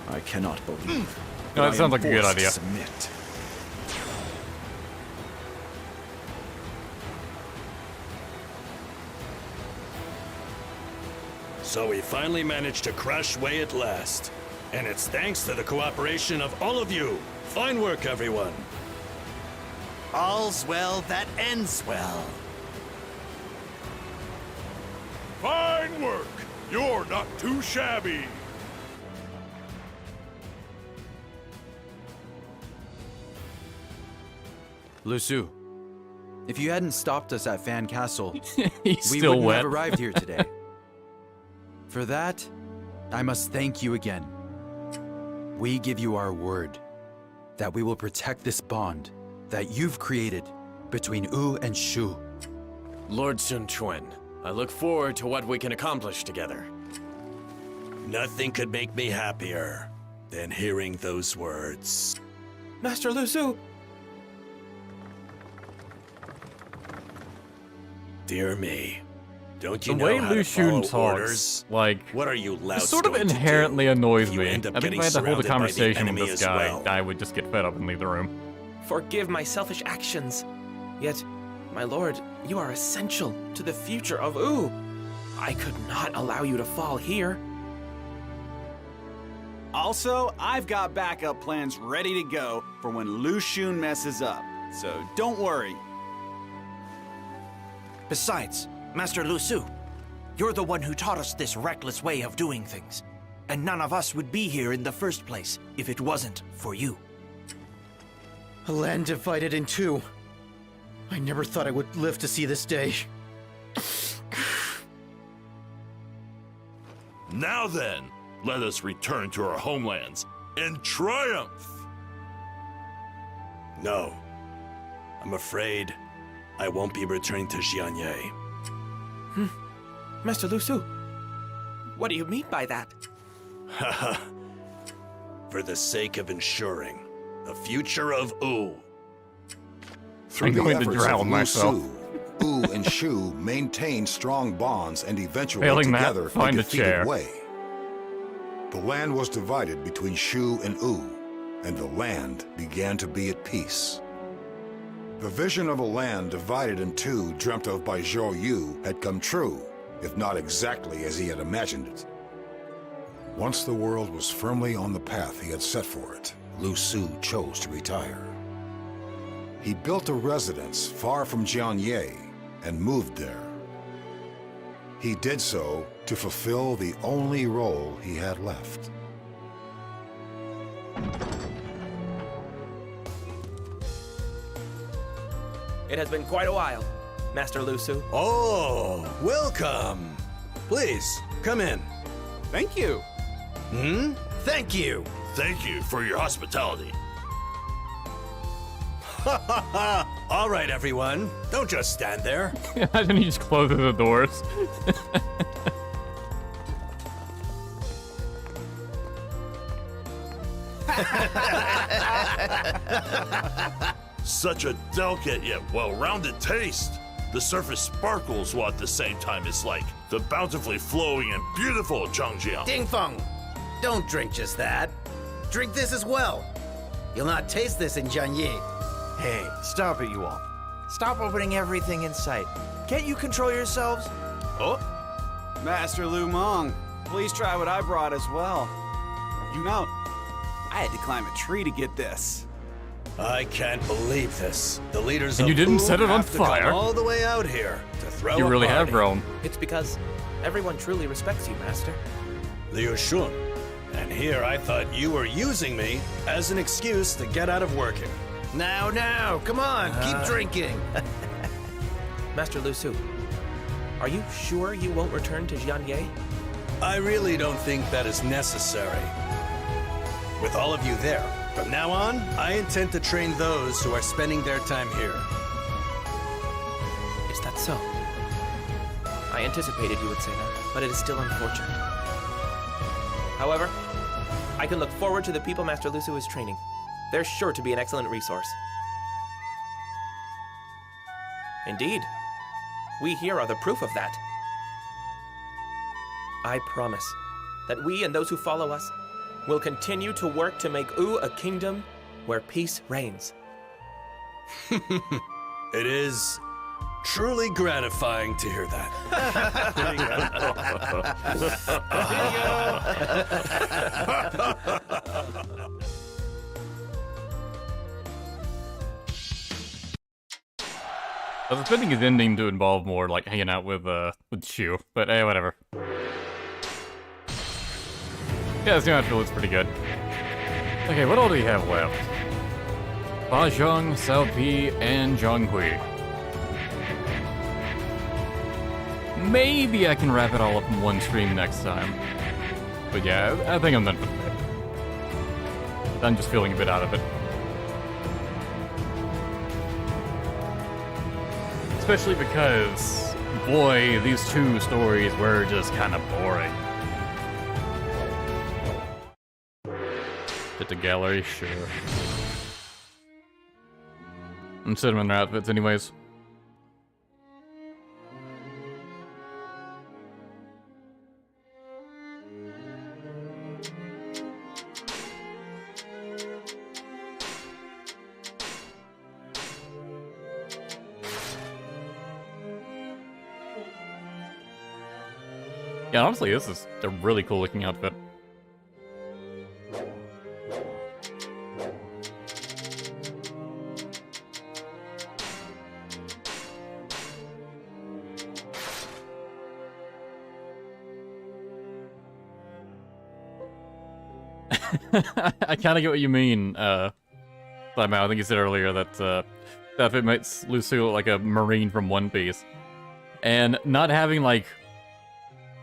I cannot believe. No, that sounds like a good forced to idea. Submit. So we finally managed to crush Wei at last. And it's thanks to the cooperation of all of you. Fine work, everyone. All's well that ends well. Fine work. You're not too shabby. Lu Su, if you hadn't stopped us at Fan Castle, we still wouldn't wet. have arrived here today. For that, I must thank you again. We give you our word that we will protect this bond that you've created between Wu and Shu. Lord Sun Quan, I look forward to what we can accomplish together. Nothing could make me happier than hearing those words. Master Lu Su! Dear me, don't you The know way how Lu to Xun follow talks, orders? like, What are you it louts sort of going to do inherently annoys if you me. end up I think getting if I had to hold a surrounded by the conversation with enemy this as guy, well? I would just get fed up and leave the room. Forgive my selfish actions. Yet, my lord, you are essential to the future of Wu. I could not allow you to fall here. Also, I've got backup plans ready to go for when Lu Xun messes up, so don't worry. Besides, Master Lu Su, you're the one who taught us this reckless way of doing things. And none of us would be here in the first place if it wasn't for you. A land divided in two. I never thought I would live to see this day. Now then, let us return to our homelands in triumph! No. I'm afraid I won't be returning to Xiangyang. Master Lu Su, what do you mean by that? Haha. For the sake of ensuring the future of Wu. Through the efforts of Lu Su, Wu and Shu maintained strong bonds and eventually Failing that, together find they a chair. defeated Wei. The land was divided between Shu and Wu, and the land began to be at peace. The vision of a land divided in two dreamt of by Zhou Yu had come true, if not exactly as he had imagined it. Once the world was firmly on the path he had set for it, Lu Su chose to retire. He built a residence far from Jiangling and moved there. He did so to fulfill the only role he had left. It has been quite a while, Master Lu Su. Oh, welcome. Please, come in. Thank you. Hmm? Thank you. Thank you for your hospitality. All right, everyone. Don't just stand there. Imagine he just closes the doors. Such a delicate yet well-rounded taste. The surface sparkles while at the same time it's like the bountifully flowing and beautiful Zhangjiang. Ding Feng, don't drink just that. Drink this as well. You'll not taste this in Jiangling. Hey, stop it, you all. Stop opening everything in sight. Can't you control yourselves? Oh, Master Lu Meng, please try what I brought as well. You know, I had to climb a tree to get this. I can't believe this. The leaders And of you didn't Wu set it on have to come fire. all the way out here to throw You a really party. have grown. It's because everyone truly respects you, Master. Liu Shun. And here I thought you were using me as an excuse to get out of working. Now, come on, keep drinking. Master Lu Su, are you sure you won't return to Xiangyang? I really don't think that is necessary. With all of you there, from now on, I intend to train those who are spending their time here. Is that so? I anticipated you would say that, but it is still unfortunate. However, I can look forward to the people Master Lu Su is training. They're sure to be an excellent resource. Indeed, we here are the proof of that. I promise that we and those who follow us will continue to work to make Wu a kingdom where peace reigns. It is truly gratifying to hear that. I was expecting his ending to involve more like hanging out with Shu, but hey, whatever. Yeah, this new outfit looks pretty good. Okay, what all do we have left? Ba Zhang, Cao Pi, and Zhang Hui. Maybe I can wrap it all up in one stream next time. But yeah, I think I'm done for today. I'm just feeling a bit out of it. Especially because, boy, these two stories were just kind of boring. Hit the gallery, sure. I'm sitting in their outfits anyways. Yeah, honestly, this is a really cool looking outfit. I kind of get what you mean, Simon. I think you said earlier that that it makes Lu Su look like a Marine from One Piece. And not having, like,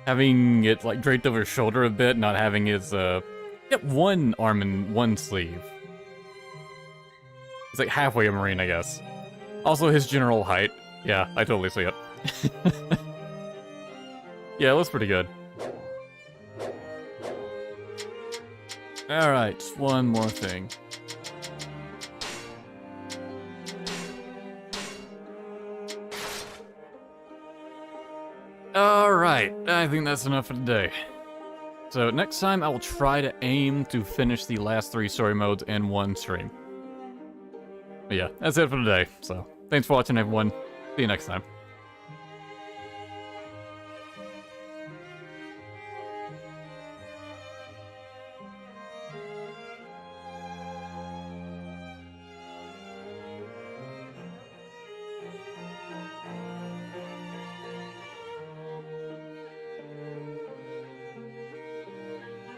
having it, like, draped over his shoulder a bit, not having his, one arm and one sleeve. He's like halfway a Marine, I guess. Also, his general height. Yeah, I totally see it. Yeah, it looks pretty good. Alright, one more thing. Alright, I think that's enough for today. So next time I will try to aim to finish the last 3 story modes in one stream. But yeah, that's it for today. So thanks for watching everyone. See you next time.